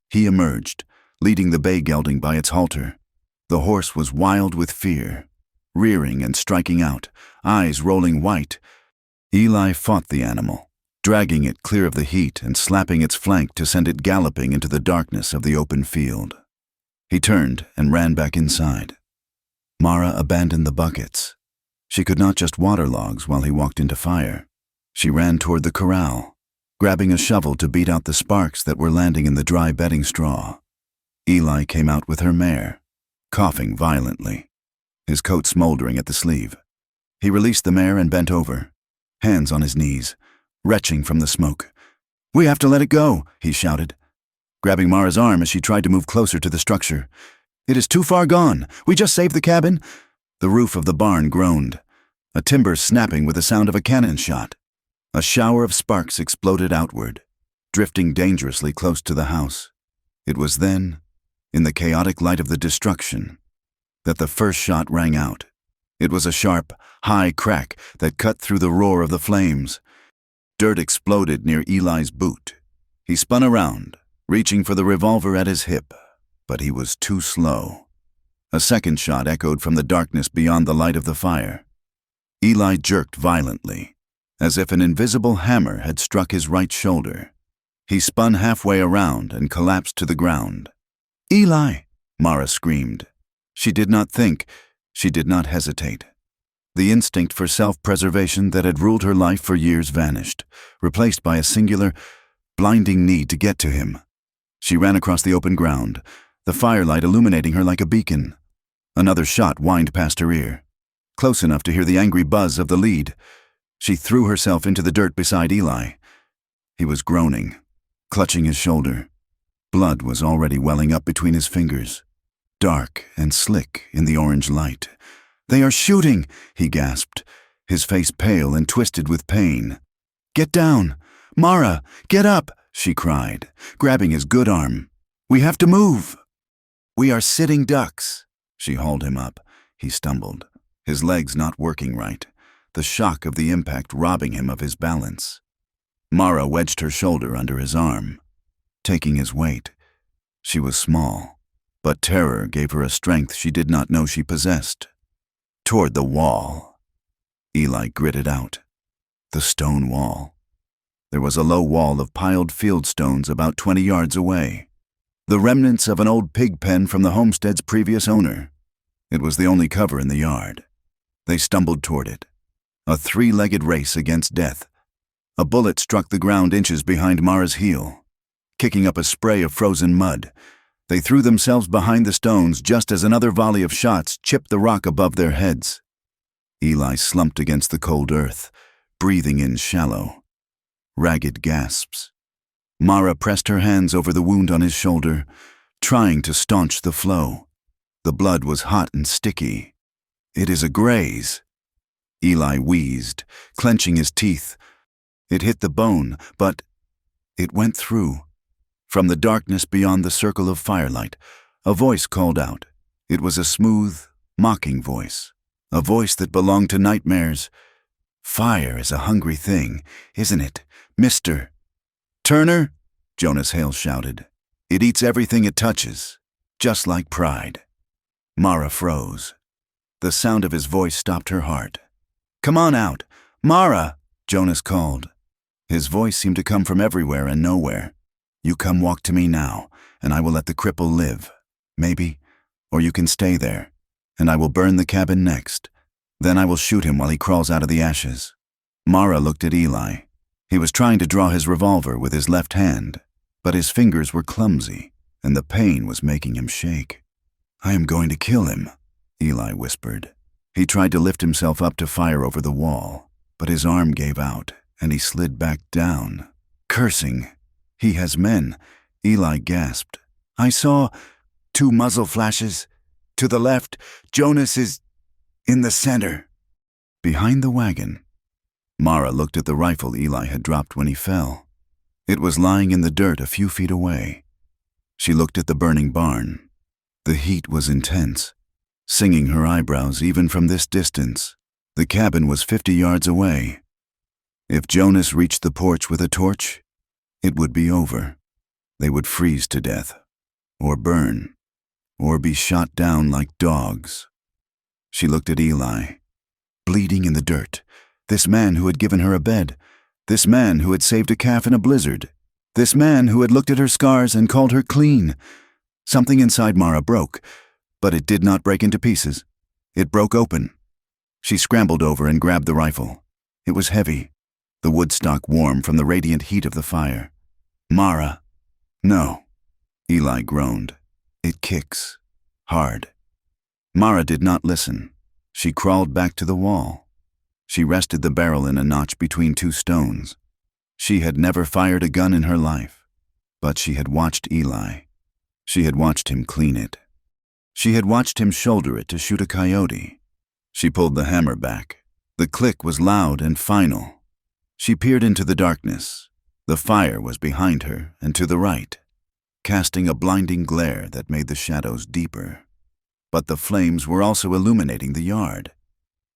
he emerged, leading the bay gelding by its halter. The horse was wild with fear, rearing and striking out, eyes rolling white. Eli fought the animal, dragging it clear of the heat and slapping its flank to send it galloping into the darkness of the open field. He turned and ran back inside. Mara abandoned the buckets. She could not just water logs while he walked into fire. She ran toward the corral, grabbing a shovel to beat out the sparks that were landing in the dry bedding straw. Eli came out with her mare, coughing violently, his coat smoldering at the sleeve. He released the mare and bent over, hands on his knees, retching from the smoke. We have to let it go, he shouted, grabbing Mara's arm as she tried to move closer to the structure. It is too far gone. We just saved the cabin. The roof of the barn groaned, a timber snapping with the sound of a cannon shot. A shower of sparks exploded outward, drifting dangerously close to the house. It was then, in the chaotic light of the destruction, that the first shot rang out. It was a sharp, high crack that cut through the roar of the flames. Dirt exploded near Eli's boot. He spun around, reaching for the revolver at his hip, but he was too slow. A second shot echoed from the darkness beyond the light of the fire. Eli jerked violently, as if an invisible hammer had struck his right shoulder. He spun halfway around and collapsed to the ground. Eli! Mara screamed. She did not think, she did not hesitate. The instinct for self-preservation that had ruled her life for years vanished, replaced by a singular, blinding need to get to him. She ran across the open ground, the firelight illuminating her like a beacon. Another shot whined past her ear, close enough to hear the angry buzz of the lead. She threw herself into the dirt beside Eli. He was groaning, clutching his shoulder. Blood was already welling up between his fingers, dark and slick in the orange light. They are shooting, he gasped, his face pale and twisted with pain. Get down! Mara, get up! She cried, grabbing his good arm. We have to move! We are sitting ducks. She hauled him up. He stumbled, his legs not working right, the shock of the impact robbing him of his balance. Mara wedged her shoulder under his arm, taking his weight. She was small, but terror gave her a strength she did not know she possessed. Toward the wall. Eli gritted out. The stone wall. There was a low wall of piled field stones about 20 yards away, the remnants of an old pig pen from the homestead's previous owner. It was the only cover in the yard. They stumbled toward it, a 3-legged race against death. A bullet struck the ground inches behind Mara's heel, kicking up a spray of frozen mud. They threw themselves behind the stones just as another volley of shots chipped the rock above their heads. Eli slumped against the cold earth, breathing in shallow, ragged gasps. Mara pressed her hands over the wound on his shoulder, trying to staunch the flow. The blood was hot and sticky. It is a graze. Eli wheezed, clenching his teeth. It hit the bone, but it went through. From the darkness beyond the circle of firelight, a voice called out. It was a smooth, mocking voice, a voice that belonged to nightmares. Fire is a hungry thing, isn't it, Mr. Turner? Jonas Hale shouted. It eats everything it touches, just like pride. Mara froze. The sound of his voice stopped her heart. Come on out. Mara, Jonas called. His voice seemed to come from everywhere and nowhere. You come walk to me now, and I will let the cripple live. Maybe. Or you can stay there, and I will burn the cabin next. Then I will shoot him while he crawls out of the ashes. Mara looked at Eli. He was trying to draw his revolver with his left hand, but his fingers were clumsy, and the pain was making him shake. I am going to kill him, Eli whispered. He tried to lift himself up to fire over the wall, but his arm gave out, and he slid back down. Cursing. "He has men," Eli gasped. "I saw 2 muzzle flashes. To the left, Jonas is in the center." Behind the wagon, Mara looked at the rifle Eli had dropped when he fell. It was lying in the dirt a few feet away. She looked at the burning barn. The heat was intense, singing her eyebrows even from this distance. The cabin was 50 yards away. If Jonas reached the porch with a torch, it would be over. They would freeze to death, or burn, or be shot down like dogs. She looked at Eli, bleeding in the dirt. This man who had given her a bed. This man who had saved a calf in a blizzard. This man who had looked at her scars and called her clean. Something inside Mara broke, but it did not break into pieces. It broke open. She scrambled over and grabbed the rifle. It was heavy, the wood stock warm from the radiant heat of the fire. "Mara." "No," Eli groaned. "It kicks. Hard." Mara did not listen. She crawled back to the wall. She rested the barrel in a notch between 2 stones. She had never fired a gun in her life, but she had watched Eli. She had watched him clean it. She had watched him shoulder it to shoot a coyote. She pulled the hammer back. The click was loud and final. She peered into the darkness. The fire was behind her and to the right, casting a blinding glare that made the shadows deeper. But the flames were also illuminating the yard.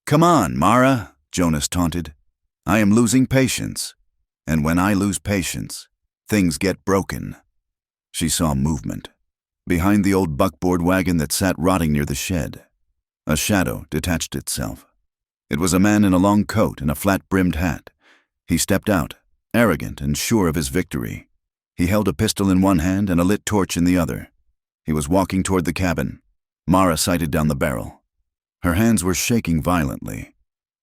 "Come on, Mara," Jonas taunted. "I am losing patience. And when I lose patience, things get broken." She saw movement. Behind the old buckboard wagon that sat rotting near the shed, a shadow detached itself. It was a man in a long coat and a flat-brimmed hat. He stepped out, arrogant and sure of his victory. He held a pistol in one hand and a lit torch in the other. He was walking toward the cabin. Mara sighted down the barrel. Her hands were shaking violently.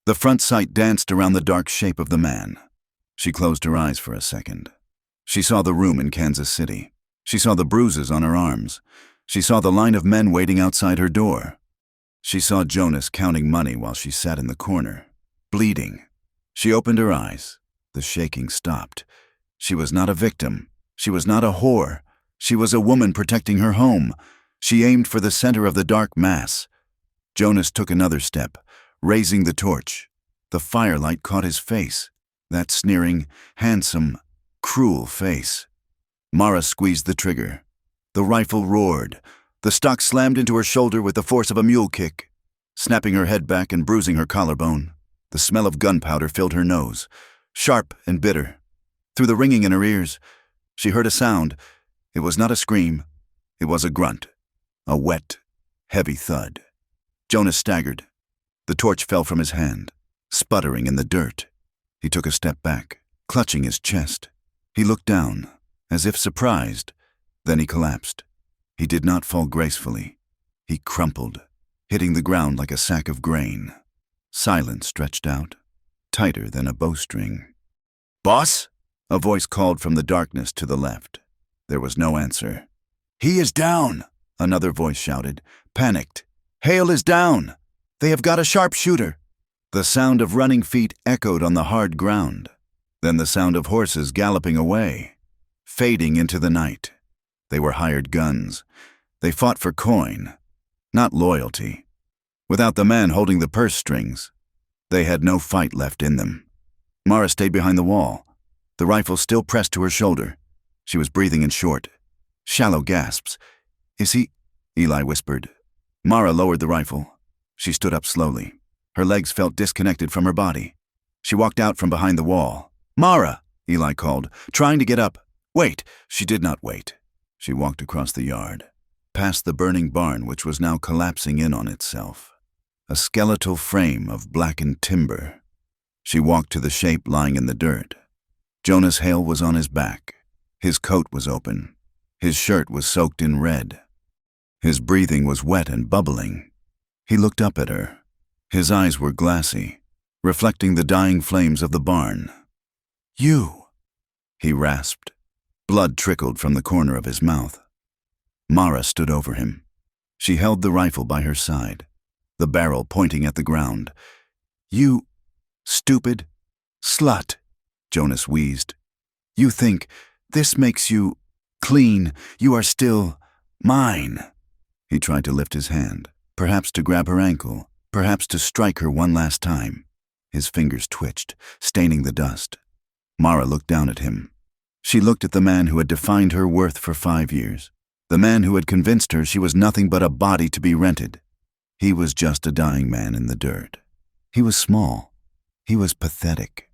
The front sight danced around the dark shape of the man. She closed her eyes for a second. She saw the room in Kansas City. She saw the bruises on her arms. She saw the line of men waiting outside her door. She saw Jonas counting money while she sat in the corner, bleeding. She opened her eyes. The shaking stopped. She was not a victim. She was not a whore. She was a woman protecting her home. She aimed for the center of the dark mass. Jonas took another step, raising the torch. The firelight caught his face, that sneering, handsome, cruel face. Mara squeezed the trigger. The rifle roared. The stock slammed into her shoulder with the force of a mule kick, snapping her head back and bruising her collarbone. The smell of gunpowder filled her nose, sharp and bitter. Through the ringing in her ears, she heard a sound. It was not a scream. It was a grunt, a wet, heavy thud. Jonas staggered. The torch fell from his hand, sputtering in the dirt. He took a step back, clutching his chest. He looked down, as if surprised. Then he collapsed. He did not fall gracefully. He crumpled, hitting the ground like a sack of grain. Silence stretched out, tighter than a bowstring. "Boss?" A voice called from the darkness to the left. There was no answer. "He is down," another voice shouted, panicked. "Hale is down. They have got a sharpshooter." The sound of running feet echoed on the hard ground. Then the sound of horses galloping away, fading into the night. They were hired guns. They fought for coin, not loyalty. Without the man holding the purse strings, they had no fight left in them. Mara stayed behind the wall, the rifle still pressed to her shoulder. She was breathing in short, shallow gasps. "Is he?" Eli whispered. Mara lowered the rifle. She stood up slowly. Her legs felt disconnected from her body. She walked out from behind the wall. "Mara!" Eli called, trying to get up. "Wait!" She did not wait. She walked across the yard, past the burning barn which was now collapsing in on itself, a skeletal frame of blackened timber. She walked to the shape lying in the dirt. Jonas Hale was on his back. His coat was open. His shirt was soaked in red. His breathing was wet and bubbling. He looked up at her. His eyes were glassy, reflecting the dying flames of the barn. "You," he rasped. Blood trickled from the corner of his mouth. Mara stood over him. She held the rifle by her side. the barrel pointing at the ground. "You stupid slut," Jonas wheezed. "You think this makes you clean? You are still mine." He tried to lift his hand, perhaps to grab her ankle, perhaps to strike her one last time. His fingers twitched, staining the dust. Mara looked down at him. She looked at the man who had defined her worth for 5 years, the man who had convinced her she was nothing but a body to be rented. He was just a dying man in the dirt. He was small. He was pathetic.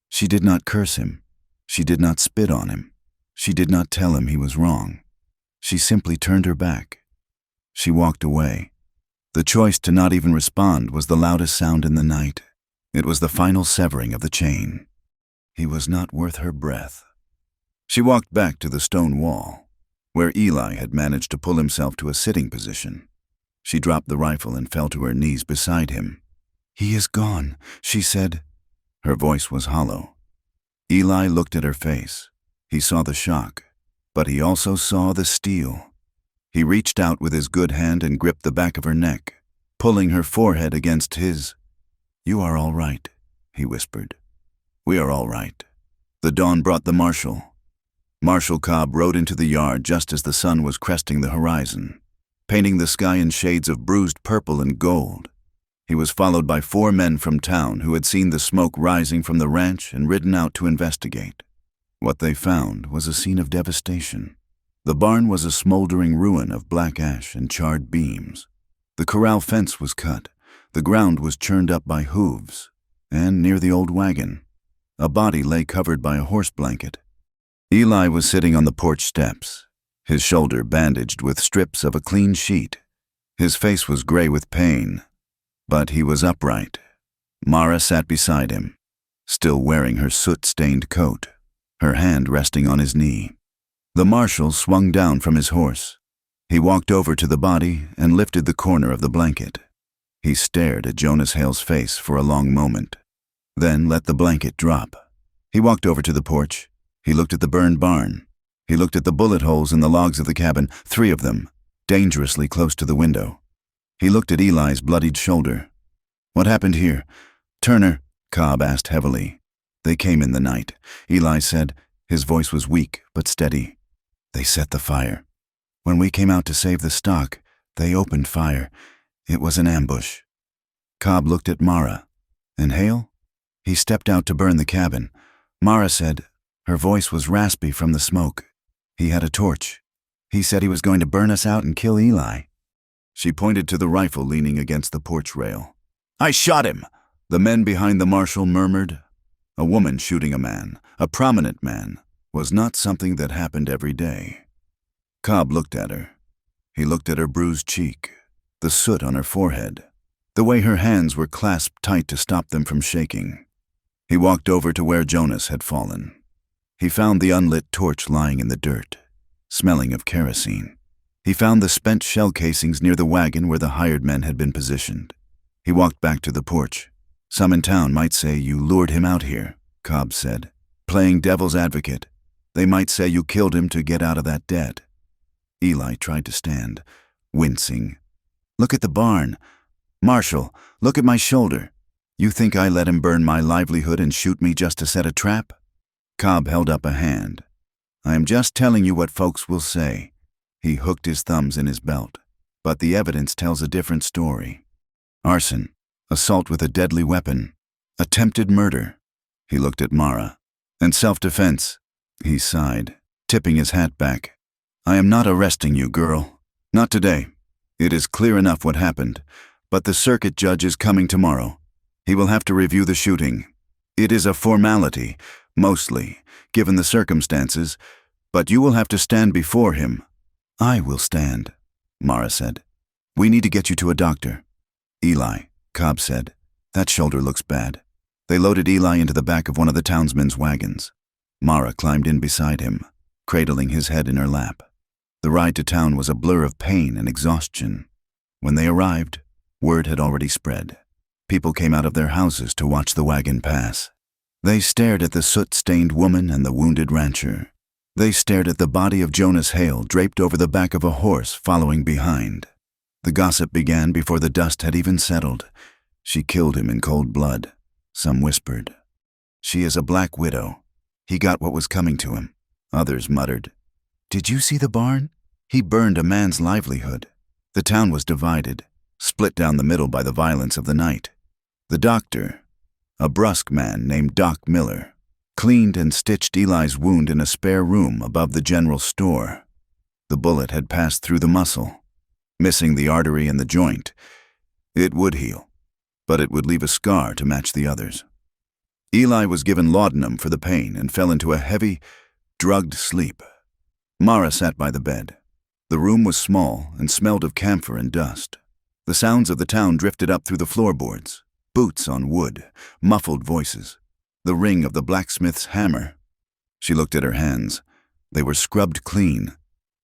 She did not curse him. She did not spit on him. She did not tell him he was wrong. She simply turned her back. She walked away. The choice to not even respond was the loudest sound in the night. It was the final severing of the chain. He was not worth her breath. She walked back to the stone wall, where Eli had managed to pull himself to a sitting position. She dropped the rifle and fell to her knees beside him. "He is gone," she said. Her voice was hollow. Eli looked at her face. He saw the shock, but he also saw the steel. He reached out with his good hand and gripped the back of her neck, pulling her forehead against his. "You are all right," he whispered. "We are all right." The dawn brought the marshal. Marshal Cobb rode into the yard just as the sun was cresting the horizon, painting the sky in shades of bruised purple and gold. He was followed by 4 men from town who had seen the smoke rising from the ranch and ridden out to investigate. What they found was a scene of devastation. The barn was a smoldering ruin of black ash and charred beams. The corral fence was cut. The ground was churned up by hooves. And near the old wagon, a body lay covered by a horse blanket. Eli was sitting on the porch steps, his shoulder bandaged with strips of a clean sheet. His face was gray with pain, but he was upright. Mara sat beside him, still wearing her soot-stained coat, her hand resting on his knee. The marshal swung down from his horse. He walked over to the body and lifted the corner of the blanket. He stared at Jonas Hale's face for a long moment, then let the blanket drop. He walked over to the porch. He looked at the burned barn. He looked at the bullet holes in the logs of the cabin, 3 of them, dangerously close to the window. He looked at Eli's bloodied shoulder. "What happened here?" "Turner," Cobb asked heavily. "They came in the night," Eli said. His voice was weak but steady. "They set the fire. When we came out to save the stock, they opened fire. It was an ambush." Cobb looked at Mara. "And Hale?" "He stepped out to burn the cabin." Mara said. Her voice was raspy from the smoke. "He had a torch. He said he was going to burn us out and kill Eli." She pointed to the rifle leaning against the porch rail. "I shot him," the men behind the marshal murmured. A woman shooting a man, a prominent man, was not something that happened every day. Cobb looked at her. He looked at her bruised cheek, the soot on her forehead, the way her hands were clasped tight to stop them from shaking. He walked over to where Jonas had fallen. He found the unlit torch lying in the dirt, smelling of kerosene. He found the spent shell casings near the wagon where the hired men had been positioned. He walked back to the porch. "Some in town might say you lured him out here," Cobb said, "playing devil's advocate. They might say you killed him to get out of that debt." Eli tried to stand, wincing. "Look at the barn. Marshal, look at my shoulder. You think I let him burn my livelihood and shoot me just to set a trap?" Cobb held up a hand. "I am just telling you what folks will say." He hooked his thumbs in his belt. "But the evidence tells a different story. Arson, assault with a deadly weapon, attempted murder." He looked at Mara. "And self-defense." He sighed, tipping his hat back. "I am not arresting you, girl. Not today. It is clear enough what happened, but the circuit judge is coming tomorrow. He will have to review the shooting. It is a formality, mostly, given the circumstances, but you will have to stand before him." "I will stand," Mara said. "We need to get you to a doctor." "Eli," Cobb said, "that shoulder looks bad." They loaded Eli into the back of one of the townsmen's wagons. Mara climbed in beside him, cradling his head in her lap. The ride to town was a blur of pain and exhaustion. When they arrived, word had already spread. People came out of their houses to watch the wagon pass. They stared at the soot-stained woman and the wounded rancher. They stared at the body of Jonas Hale draped over the back of a horse following behind. The gossip began before the dust had even settled. She killed him in cold blood. Some whispered, "She is a black widow. He got what was coming to him." Others muttered, "Did you see the barn? He burned a man's livelihood." The town was divided, split down the middle by the violence of the night. The doctor, a brusque man named Doc Miller, cleaned and stitched Eli's wound in a spare room above the general store. The bullet had passed through the muscle, missing the artery and the joint. It would heal, but it would leave a scar to match the others. Eli was given laudanum for the pain and fell into a heavy, drugged sleep. Mara sat by the bed. The room was small and smelled of camphor and dust. The sounds of the town drifted up through the floorboards, boots on wood, muffled voices, the ring of the blacksmith's hammer. She looked at her hands. They were scrubbed clean,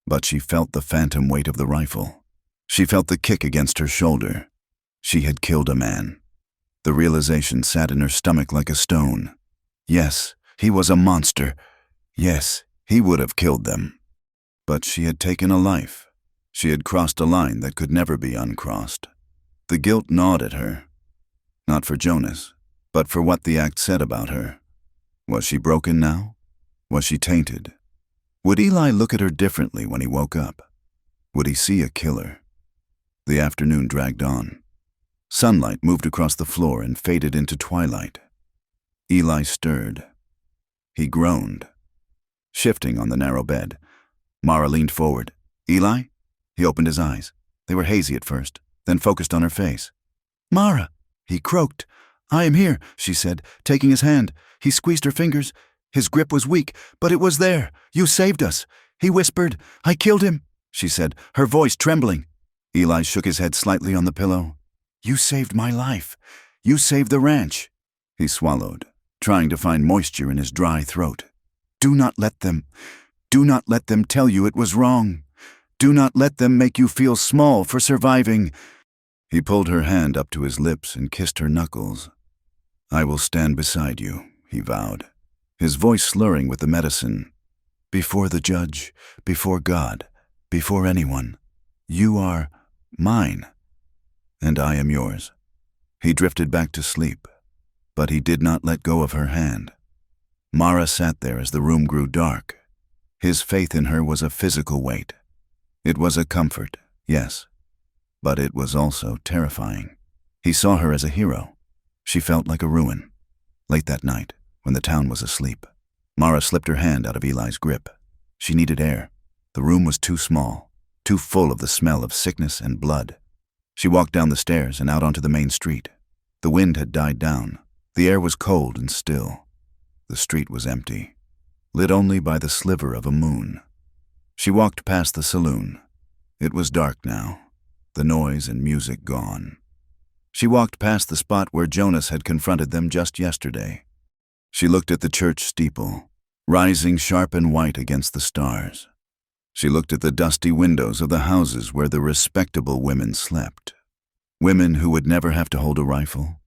but she felt the phantom weight of the rifle. She felt the kick against her shoulder. She had killed a man. The realization sat in her stomach like a stone. Yes, he was a monster. Yes, he would have killed them. But she had taken a life. She had crossed a line that could never be uncrossed. The guilt gnawed at her. Not for Jonas, but for what the act said about her. Was she broken now? Was she tainted? Would Eli look at her differently when he woke up? Would he see a killer? The afternoon dragged on. Sunlight moved across the floor and faded into twilight. Eli stirred. He groaned. Shifting on the narrow bed, Mara leaned forward. "Eli?" He opened his eyes. They were hazy at first, then focused on her face. "Mara!" He croaked. "I am here," she said, taking his hand. He squeezed her fingers. His grip was weak, but it was there. "You saved us." He whispered. "I killed him," she said, her voice trembling. Eli shook his head slightly on the pillow. "You saved my life. You saved the ranch." He swallowed, trying to find moisture in his dry throat. Do not let them tell you it was wrong. Do not let them make you feel small for surviving." He pulled her hand up to his lips and kissed her knuckles. "I will stand beside you," he vowed, his voice slurring with the medicine. "Before the judge, before God, before anyone. You are mine, and I am yours." He drifted back to sleep, but he did not let go of her hand. Mara sat there as the room grew dark. His faith in her was a physical weight. It was a comfort, yes, but it was also terrifying. He saw her as a hero. She felt like a ruin. Late that night, when the town was asleep, Mara slipped her hand out of Eli's grip. She needed air. The room was too small, too full of the smell of sickness and blood. She walked down the stairs and out onto the main street. The wind had died down. The air was cold and still. The street was empty, lit only by the sliver of a moon. She walked past the saloon. It was dark now, the noise and music gone. She walked past the spot where Jonas had confronted them just yesterday. She looked at the church steeple, rising sharp and white against the stars. She looked at the dusty windows of the houses where the respectable women slept. Women who would never have to hold a rifle.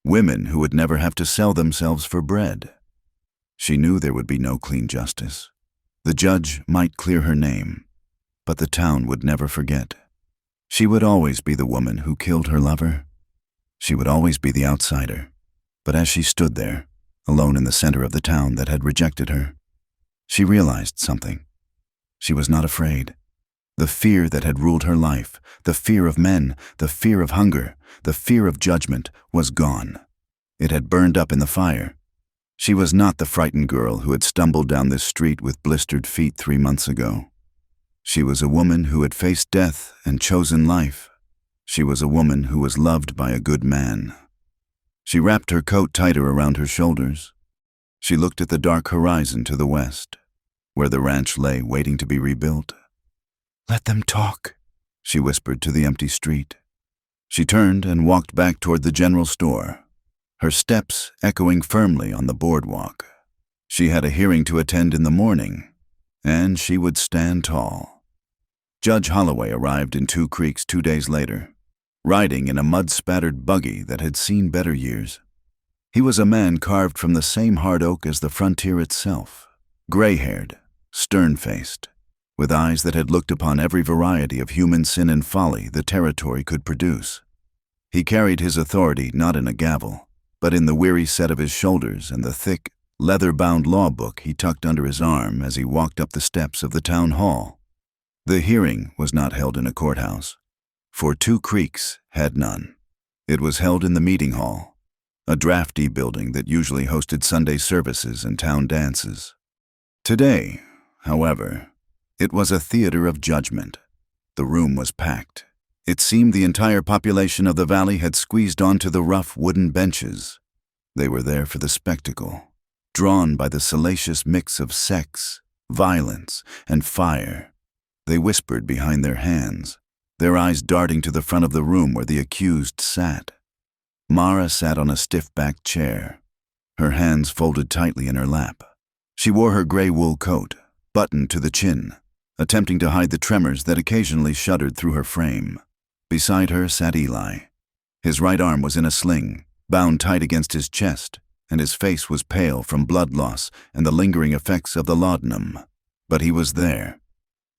Women who would never have to sell themselves for bread. She knew there would be no clean justice. The judge might clear her name, but the town would never forget. She would always be the woman who killed her lover. She would always be the outsider. But as she stood there, alone in the center of the town that had rejected her, she realized something. She was not afraid. The fear that had ruled her life, the fear of men, the fear of hunger, the fear of judgment, was gone. It had burned up in the fire. She was not the frightened girl who had stumbled down this street with blistered feet 3 months ago. She was a woman who had faced death and chosen life. She was a woman who was loved by a good man. She wrapped her coat tighter around her shoulders. She looked at the dark horizon to the west, where the ranch lay waiting to be rebuilt. "Let them talk," she whispered to the empty street. She turned and walked back toward the general store, her steps echoing firmly on the boardwalk. She had a hearing to attend in the morning, and she would stand tall. Judge Holloway arrived in Two Creeks 2 days later, riding in a mud-spattered buggy that had seen better years. He was a man carved from the same hard oak as the frontier itself, gray-haired, stern-faced. with eyes that had looked upon every variety of human sin and folly the territory could produce. He carried his authority not in a gavel, but in the weary set of his shoulders and the thick, leather-bound law book he tucked under his arm as he walked up the steps of the town hall. The hearing was not held in a courthouse, for Two Creeks had none. It was held in the meeting hall, a drafty building that usually hosted Sunday services and town dances. Today, however, it was a theater of judgment. The room was packed. It seemed the entire population of the valley had squeezed onto the rough wooden benches. They were there for the spectacle, drawn by the salacious mix of sex, violence, and fire. They whispered behind their hands, their eyes darting to the front of the room where the accused sat. Mara sat on a stiff-backed chair, her hands folded tightly in her lap. She wore her gray wool coat, buttoned to the chin, attempting to hide the tremors that occasionally shuddered through her frame. Beside her sat Eli. His right arm was in a sling, bound tight against his chest, and his face was pale from blood loss and the lingering effects of the laudanum. But he was there.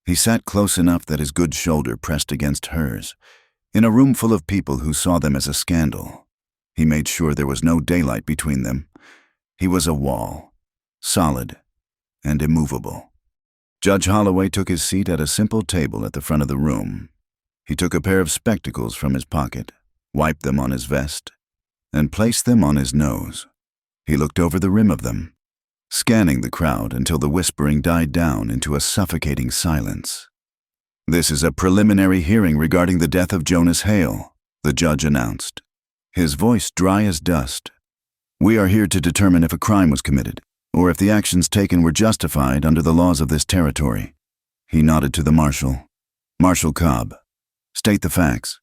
He sat close enough that his good shoulder pressed against hers, in a room full of people who saw them as a scandal. He made sure there was no daylight between them. He was a wall, solid and immovable. Judge Holloway took his seat at a simple table at the front of the room. He took a pair of spectacles from his pocket, wiped them on his vest, and placed them on his nose. He looked over the rim of them, scanning the crowd until the whispering died down into a suffocating silence. "This is a preliminary hearing regarding the death of Jonas Hale," the judge announced, his voice dry as dust. "We are here to determine if a crime was committed, or if the actions taken were justified under the laws of this territory." He nodded to the marshal. "Marshal Cobb, state the facts."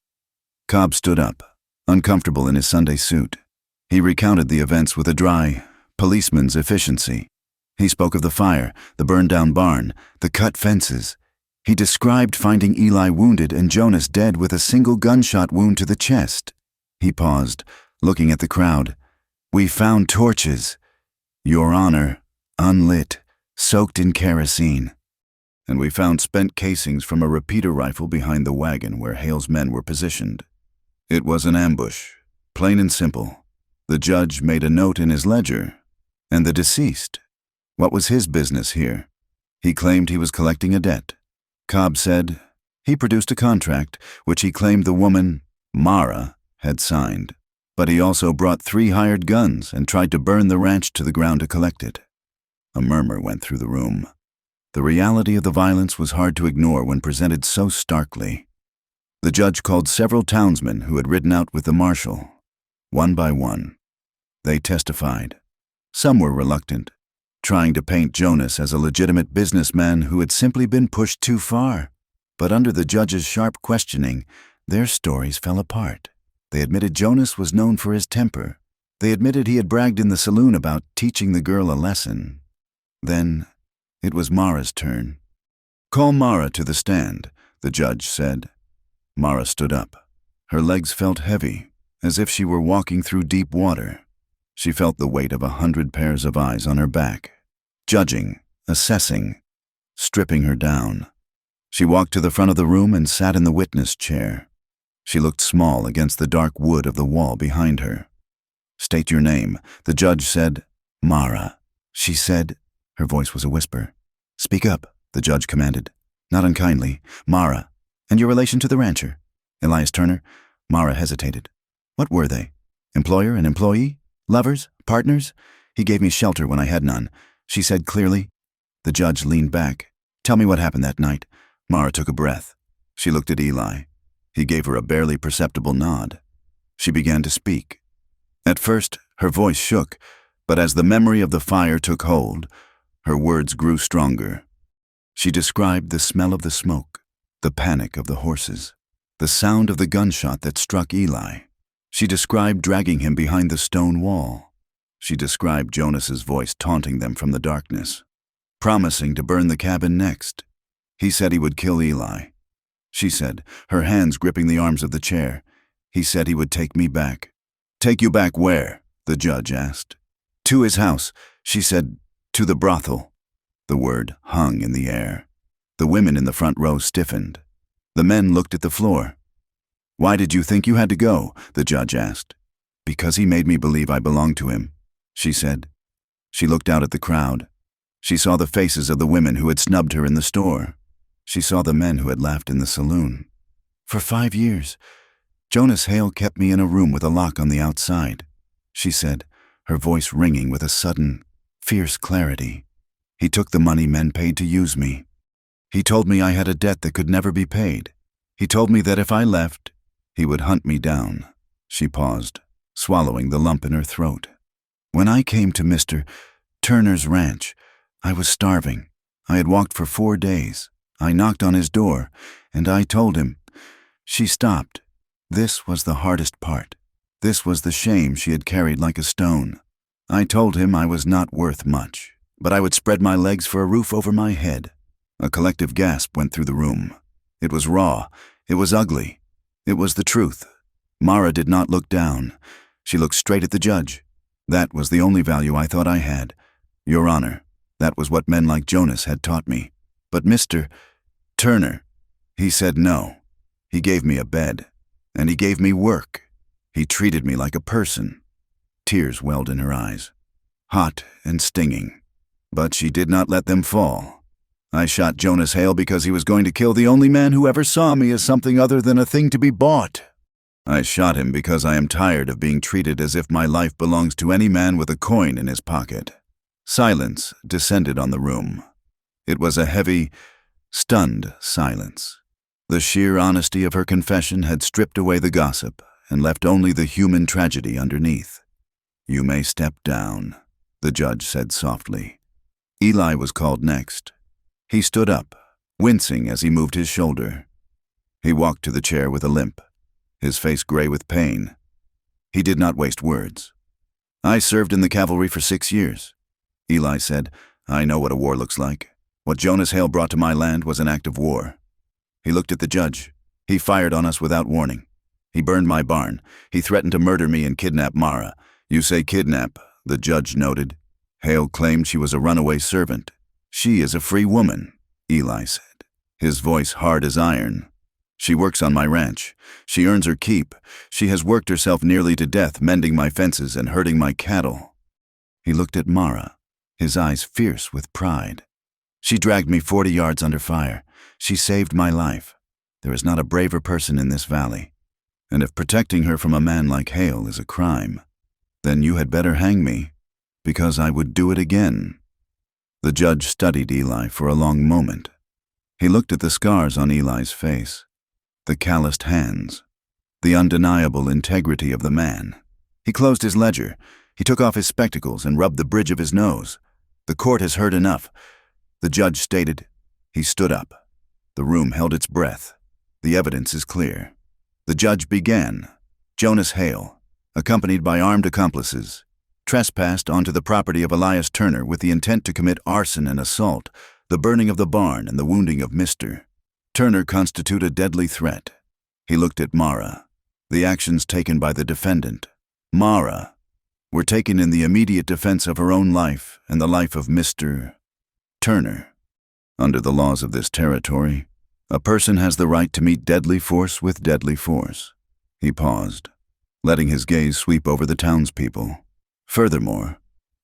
Cobb stood up, uncomfortable in his Sunday suit. He recounted the events with a dry, policeman's efficiency. He spoke of the fire, the burned-down barn, the cut fences. He described finding Eli wounded and Jonas dead with a single gunshot wound to the chest. He paused, looking at the crowd. "We found torches, Your Honor, unlit, soaked in kerosene. And we found spent casings from a repeater rifle behind the wagon where Hale's men were positioned. It was an ambush, plain and simple. The judge made a note in his ledger. And the deceased? What was his business here? He claimed he was collecting a debt. Cobb said he produced a contract which he claimed the woman, Mara, had signed. But he also brought 3 hired guns and tried to burn the ranch to the ground to collect it." A murmur went through the room. The reality of the violence was hard to ignore when presented so starkly. The judge called several townsmen who had ridden out with the marshal. One by one, they testified. Some were reluctant, trying to paint Jonas as a legitimate businessman who had simply been pushed too far. But under the judge's sharp questioning, their stories fell apart. They admitted Jonas was known for his temper. They admitted he had bragged in the saloon about teaching the girl a lesson. Then it was Mara's turn. "Call Mara to the stand," the judge said. Mara stood up. Her legs felt heavy, as if she were walking through deep water. She felt the weight of 100 pairs of eyes on her back, judging, assessing, stripping her down. She walked to the front of the room and sat in the witness chair. She looked small against the dark wood of the wall behind her. "State your name," the judge said. "Mara," she said. Her voice was a whisper. "Speak up," the judge commanded, not unkindly. "Mara, and your relation to the rancher?" Elias Turner. Mara hesitated. "What were they? Employer and employee? Lovers? Partners?" "He gave me shelter when I had none," she said clearly. The judge leaned back. "Tell me what happened that night." Mara took a breath. She looked at Eli. He gave her a barely perceptible nod. She began to speak. At first, her voice shook, but as the memory of the fire took hold, her words grew stronger. She described the smell of the smoke, the panic of the horses, the sound of the gunshot that struck Eli. She described dragging him behind the stone wall. She described Jonas's voice taunting them from the darkness, promising to burn the cabin next. He said he would kill Eli. She said, her hands gripping the arms of the chair. "He said he would take me back." "Take you back where?" the judge asked. "To his house," she said. "To the brothel." The word hung in the air. The women in the front row stiffened. The men looked at the floor. "Why did you think you had to go?" the judge asked. "Because he made me believe I belonged to him," she said. She looked out at the crowd. She saw the faces of the women who had snubbed her in the store. She saw the men who had laughed in the saloon. "For 5 years, Jonas Hale kept me in a room with a lock on the outside," she said, her voice ringing with a sudden, fierce clarity. "He took the money men paid to use me. He told me I had a debt that could never be paid. He told me that if I left, he would hunt me down." She paused, swallowing the lump in her throat. "When I came to Mr. Turner's ranch, I was starving. I had walked for 4 days. I knocked on his door, and I told him." She stopped. This was the hardest part. This was the shame she had carried like a stone. "I told him I was not worth much, but I would spread my legs for a roof over my head." A collective gasp went through the room. It was raw. It was ugly. It was the truth. Mara did not look down. She looked straight at the judge. "That was the only value I thought I had. Your Honor, that was what men like Jonas had taught me. But Mr. Turner, he said no. He gave me a bed, and he gave me work. He treated me like a person." Tears welled in her eyes, hot and stinging. But she did not let them fall. "I shot Jonas Hale because he was going to kill the only man who ever saw me as something other than a thing to be bought. I shot him because I am tired of being treated as if my life belongs to any man with a coin in his pocket." Silence descended on the room. It was a heavy, stunned silence. The sheer honesty of her confession had stripped away the gossip and left only the human tragedy underneath. "You may step down," the judge said softly. Eli was called next. He stood up, wincing as he moved his shoulder. He walked to the chair with a limp, his face gray with pain. He did not waste words. "I served in the cavalry for 6 years. Eli said, "I know what a war looks like. What Jonas Hale brought to my land was an act of war." He looked at the judge. "He fired on us without warning. He burned my barn. He threatened to murder me and kidnap Mara." "You say kidnap," the judge noted. "Hale claimed she was a runaway servant. She is a free woman," Eli said, his voice hard as iron. "She works on my ranch. She earns her keep. She has worked herself nearly to death mending my fences and herding my cattle." He looked at Mara, his eyes fierce with pride. "She dragged me 40 yards under fire. She saved my life. There is not a braver person in this valley. And if protecting her from a man like Hale is a crime, then you had better hang me, because I would do it again." The judge studied Eli for a long moment. He looked at the scars on Eli's face, the calloused hands, the undeniable integrity of the man. He closed his ledger. He took off his spectacles and rubbed the bridge of his nose. "The court has heard enough," the judge stated. He stood up. The room held its breath. "The evidence is clear." The judge began. "Jonas Hale, accompanied by armed accomplices, trespassed onto the property of Elias Turner with the intent to commit arson and assault, the burning of the barn and the wounding of Mr. Turner constitute a deadly threat." He looked at Mara. "The actions taken by the defendant, Mara, were taken in the immediate defense of her own life and the life of Mr. Turner. Under the laws of this territory, a person has the right to meet deadly force with deadly force." He paused, letting his gaze sweep over the townspeople. "Furthermore,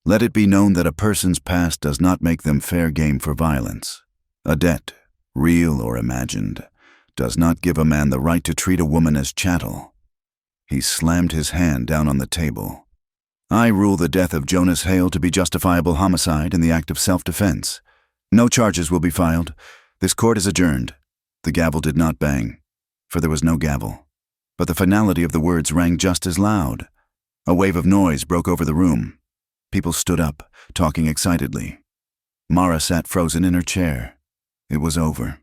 let it be known that a person's past does not make them fair game for violence. A debt, real or imagined, does not give a man the right to treat a woman as chattel." He slammed his hand down on the table. "I rule the death of Jonas Hale to be justifiable homicide in the act of self-defense. No charges will be filed. This court is adjourned." The gavel did not bang, for there was no gavel. But the finality of the words rang just as loud. A wave of noise broke over the room. People stood up, talking excitedly. Mara sat frozen in her chair. It was over.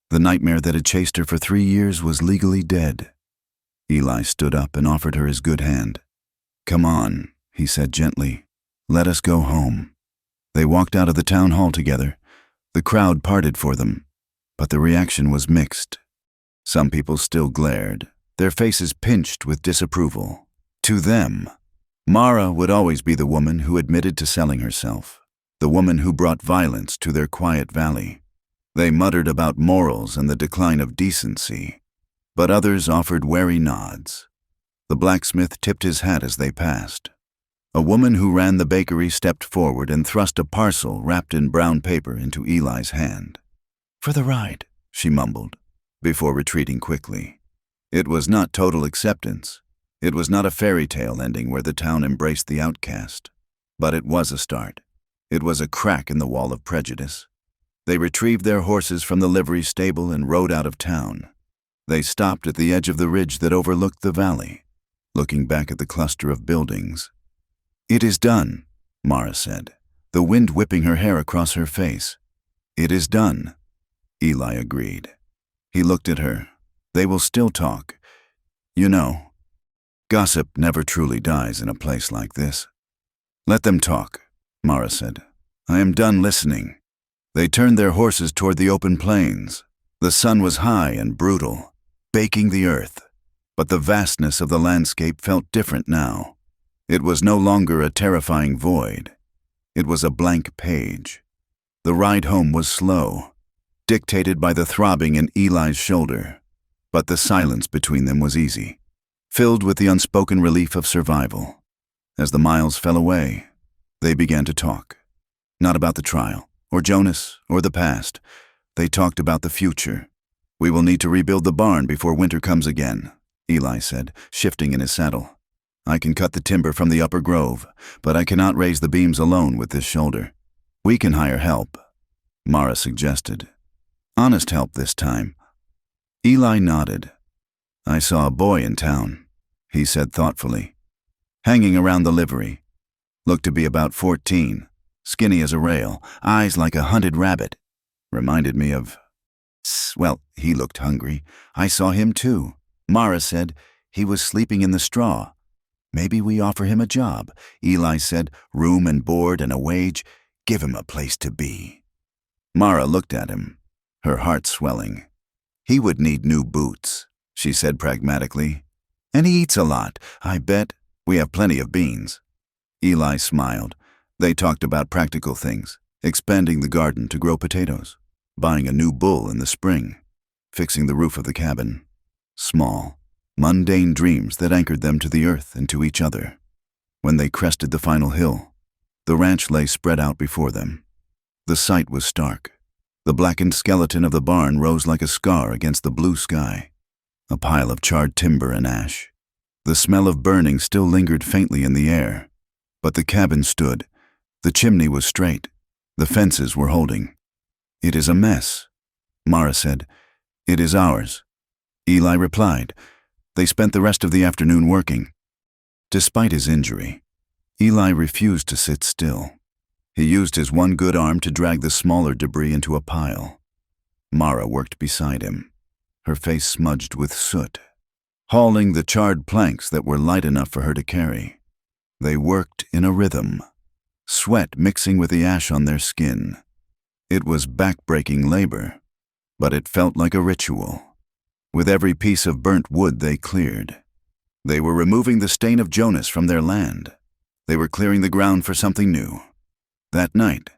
The nightmare that had chased her for 3 years was legally dead. Eli stood up and offered her his good hand. "Come on," he said gently. "Let us go home." They walked out of the town hall together. The crowd parted for them, but the reaction was mixed. Some people still glared, their faces pinched with disapproval. To them, Mara would always be the woman who admitted to selling herself, the woman who brought violence to their quiet valley. They muttered about morals and the decline of decency, but others offered wary nods. The blacksmith tipped his hat as they passed. A woman who ran the bakery stepped forward and thrust a parcel wrapped in brown paper into Eli's hand. "For the ride," she mumbled, before retreating quickly. It was not total acceptance. It was not a fairy tale ending where the town embraced the outcast. But it was a start. It was a crack in the wall of prejudice. They retrieved their horses from the livery stable and rode out of town. They stopped at the edge of the ridge that overlooked the valley, looking back at the cluster of buildings. "It is done," Mara said, the wind whipping her hair across her face. "It is done," Eli agreed. He looked at her. "They will still talk. You know, gossip never truly dies in a place like this." "Let them talk," Mara said. "I am done listening." They turned their horses toward the open plains. The sun was high and brutal, baking the earth, but the vastness of the landscape felt different now. It was no longer a terrifying void. It was a blank page. The ride home was slow, dictated by the throbbing in Eli's shoulder, but the silence between them was easy, filled with the unspoken relief of survival. As the miles fell away, they began to talk. Not about the trial, or Jonas, or the past. They talked about the future. "We will need to rebuild the barn before winter comes again," Eli said, shifting in his saddle. "I can cut the timber from the upper grove, but I cannot raise the beams alone with this shoulder. We can hire help," Mara suggested. "Honest help this time." Eli nodded. "I saw a boy in town," he said thoughtfully, "hanging around the livery. Looked to be about 14, skinny as a rail, eyes like a hunted rabbit. Reminded me of... Well, he looked hungry. I saw him too." Mara said, "He was sleeping in the straw. Maybe we offer him a job." Eli said, "Room and board and a wage. Give him a place to be." Mara looked at him, her heart swelling. "He would need new boots," she said pragmatically. "And he eats a lot, I bet. We have plenty of beans." Eli smiled. They talked about practical things, expanding the garden to grow potatoes, buying a new bull in the spring, fixing the roof of the cabin. Small, mundane dreams that anchored them to the earth and to each other. When they crested the final hill, the ranch lay spread out before them. The sight was stark. The blackened skeleton of the barn rose like a scar against the blue sky, a pile of charred timber and ash. The smell of burning still lingered faintly in the air, but the cabin stood. The chimney was straight. The fences were holding. "It is a mess," Mara said. "It is ours," Eli replied. They spent the rest of the afternoon working. Despite his injury, Eli refused to sit still. He used his one good arm to drag the smaller debris into a pile. Mara worked beside him, her face smudged with soot, hauling the charred planks that were light enough for her to carry. They worked in a rhythm, sweat mixing with the ash on their skin. It was back-breaking labor, but it felt like a ritual. With every piece of burnt wood they cleared, they were removing the stain of Jonas from their land. They were clearing the ground for something new. That night,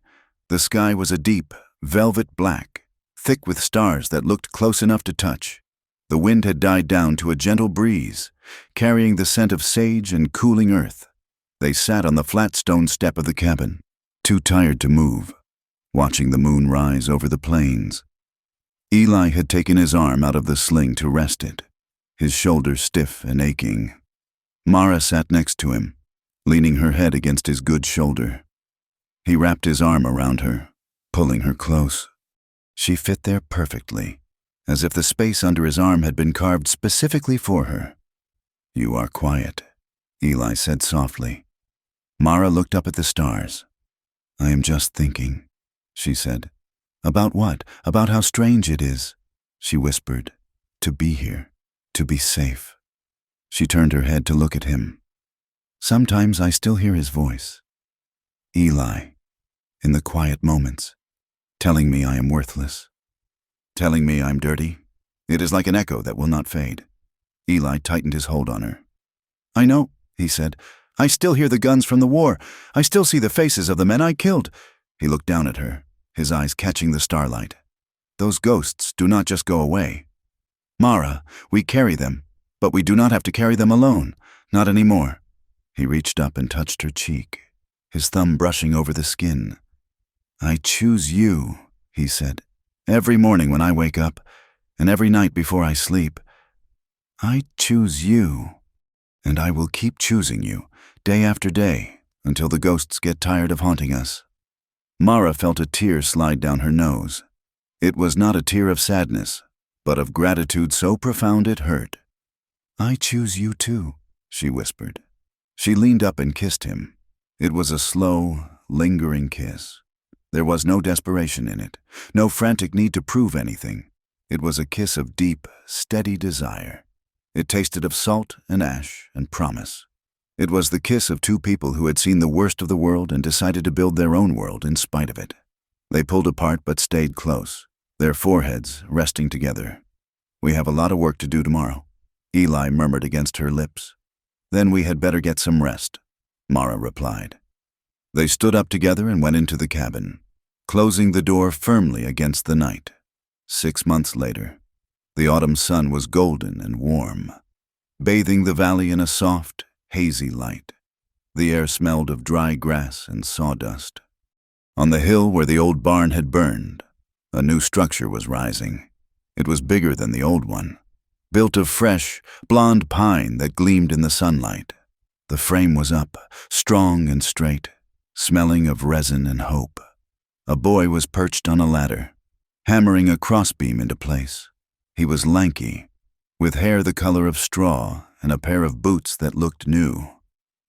the sky was a deep, velvet black, thick with stars that looked close enough to touch. The wind had died down to a gentle breeze, carrying the scent of sage and cooling earth. They sat on the flat stone step of the cabin, too tired to move, watching the moon rise over the plains. Eli had taken his arm out of the sling to rest it, his shoulder stiff and aching. Mara sat next to him, leaning her head against his good shoulder. He wrapped his arm around her, pulling her close. She fit there perfectly, as if the space under his arm had been carved specifically for her. "You are quiet," Eli said softly. Mara looked up at the stars. "I am just thinking," she said. "About what? About how strange it is," she whispered, "to be here, to be safe." She turned her head to look at him. Sometimes I still hear his voice. Eli, in the quiet moments, telling me I am worthless, telling me I'm dirty. It is like an echo that will not fade. Eli tightened his hold on her. "I know," he said. "I still hear the guns from the war. I still see the faces of the men I killed." He looked down at her, his eyes catching the starlight. Those ghosts do not just go away. Mara, we carry them, but we do not have to carry them alone. Not anymore. He reached up and touched her cheek, his thumb brushing over the skin. I choose you, he said. Every morning when I wake up, and every night before I sleep. I choose you, and I will keep choosing you, day after day, until the ghosts get tired of haunting us. Mara felt a tear slide down her nose. It was not a tear of sadness, but of gratitude so profound it hurt. I choose you too, she whispered. She leaned up and kissed him. It was a slow, lingering kiss. There was no desperation in it, no frantic need to prove anything. It was a kiss of deep, steady desire. It tasted of salt and ash and promise. It was the kiss of two people who had seen the worst of the world and decided to build their own world in spite of it. They pulled apart but stayed close, their foreheads resting together. We have a lot of work to do tomorrow, Eli murmured against her lips. Then we had better get some rest, Mara replied. They stood up together and went into the cabin, closing the door firmly against the night. 6 months later, the autumn sun was golden and warm, bathing the valley in a soft, hazy light. The air smelled of dry grass and sawdust. On the hill where the old barn had burned, a new structure was rising. It was bigger than the old one, built of fresh, blonde pine that gleamed in the sunlight. The frame was up, strong and straight, smelling of resin and hope. A boy was perched on a ladder, hammering a crossbeam into place. He was lanky, with hair the color of straw and a pair of boots that looked new,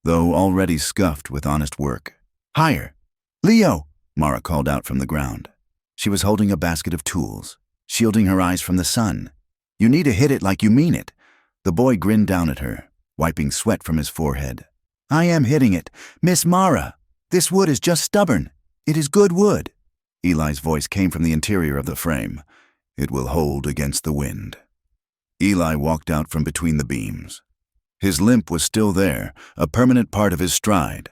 though already scuffed with honest work. Higher! Leo! Mara called out from the ground. She was holding a basket of tools, shielding her eyes from the sun. You need to hit it like you mean it. The boy grinned down at her, wiping sweat from his forehead. I am hitting it. Miss Mara, this wood is just stubborn. It is good wood. Eli's voice came from the interior of the frame. It will hold against the wind. Eli walked out from between the beams. His limp was still there, a permanent part of his stride,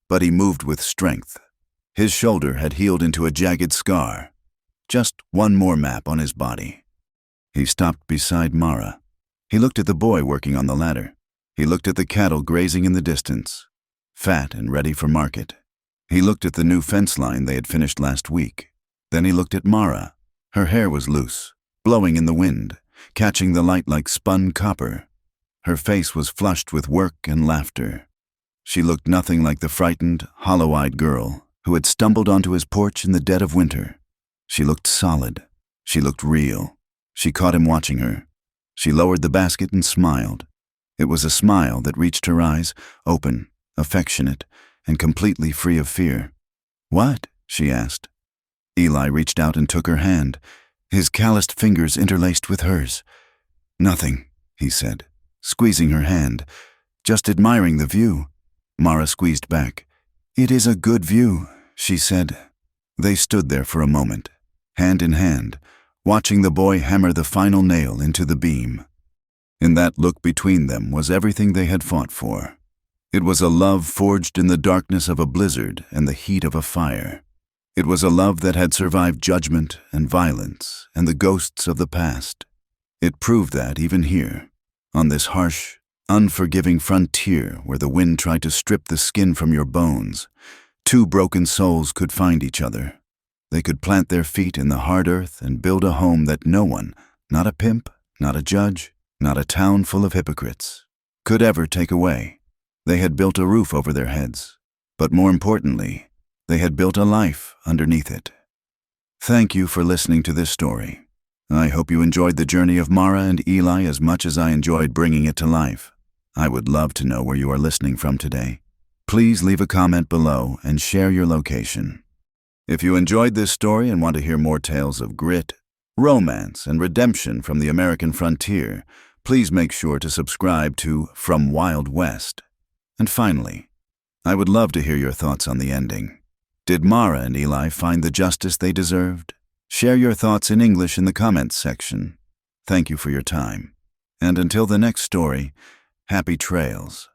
but he moved with strength. His shoulder had healed into a jagged scar. Just one more map on his body. He stopped beside Mara. He looked at the boy working on the ladder. He looked at the cattle grazing in the distance, fat and ready for market. He looked at the new fence line they had finished last week. Then he looked at Mara. Her hair was loose, blowing in the wind, catching the light like spun copper. Her face was flushed with work and laughter. She looked nothing like the frightened, hollow-eyed girl who had stumbled onto his porch in the dead of winter. She looked solid. She looked real. She caught him watching her. She lowered the basket and smiled. It was a smile that reached her eyes, open, affectionate, and completely free of fear. What? She asked. Eli reached out and took her hand, his calloused fingers interlaced with hers. Nothing, he said, squeezing her hand, just admiring the view. Mara squeezed back. It is a good view, she said. They stood there for a moment, hand in hand, watching the boy hammer the final nail into the beam. In that look between them was everything they had fought for. It was a love forged in the darkness of a blizzard and the heat of a fire. It was a love that had survived judgment and violence and the ghosts of the past. It proved that even here, on this harsh, unforgiving frontier where the wind tried to strip the skin from your bones, two broken souls could find each other. They could plant their feet in the hard earth and build a home that no one, not a pimp, not a judge, not a town full of hypocrites, could ever take away. They had built a roof over their heads, but more importantly, they had built a life underneath it. Thank you for listening to this story. I hope you enjoyed the journey of Mara and Eli as much as I enjoyed bringing it to life. I would love to know where you are listening from today. Please leave a comment below and share your location. If you enjoyed this story and want to hear more tales of grit, romance, and redemption from the American frontier, please make sure to subscribe to From Wild West. And finally, I would love to hear your thoughts on the ending. Did Mara and Eli find the justice they deserved? Share your thoughts in English in the comments section. Thank you for your time. And until the next story, happy trails.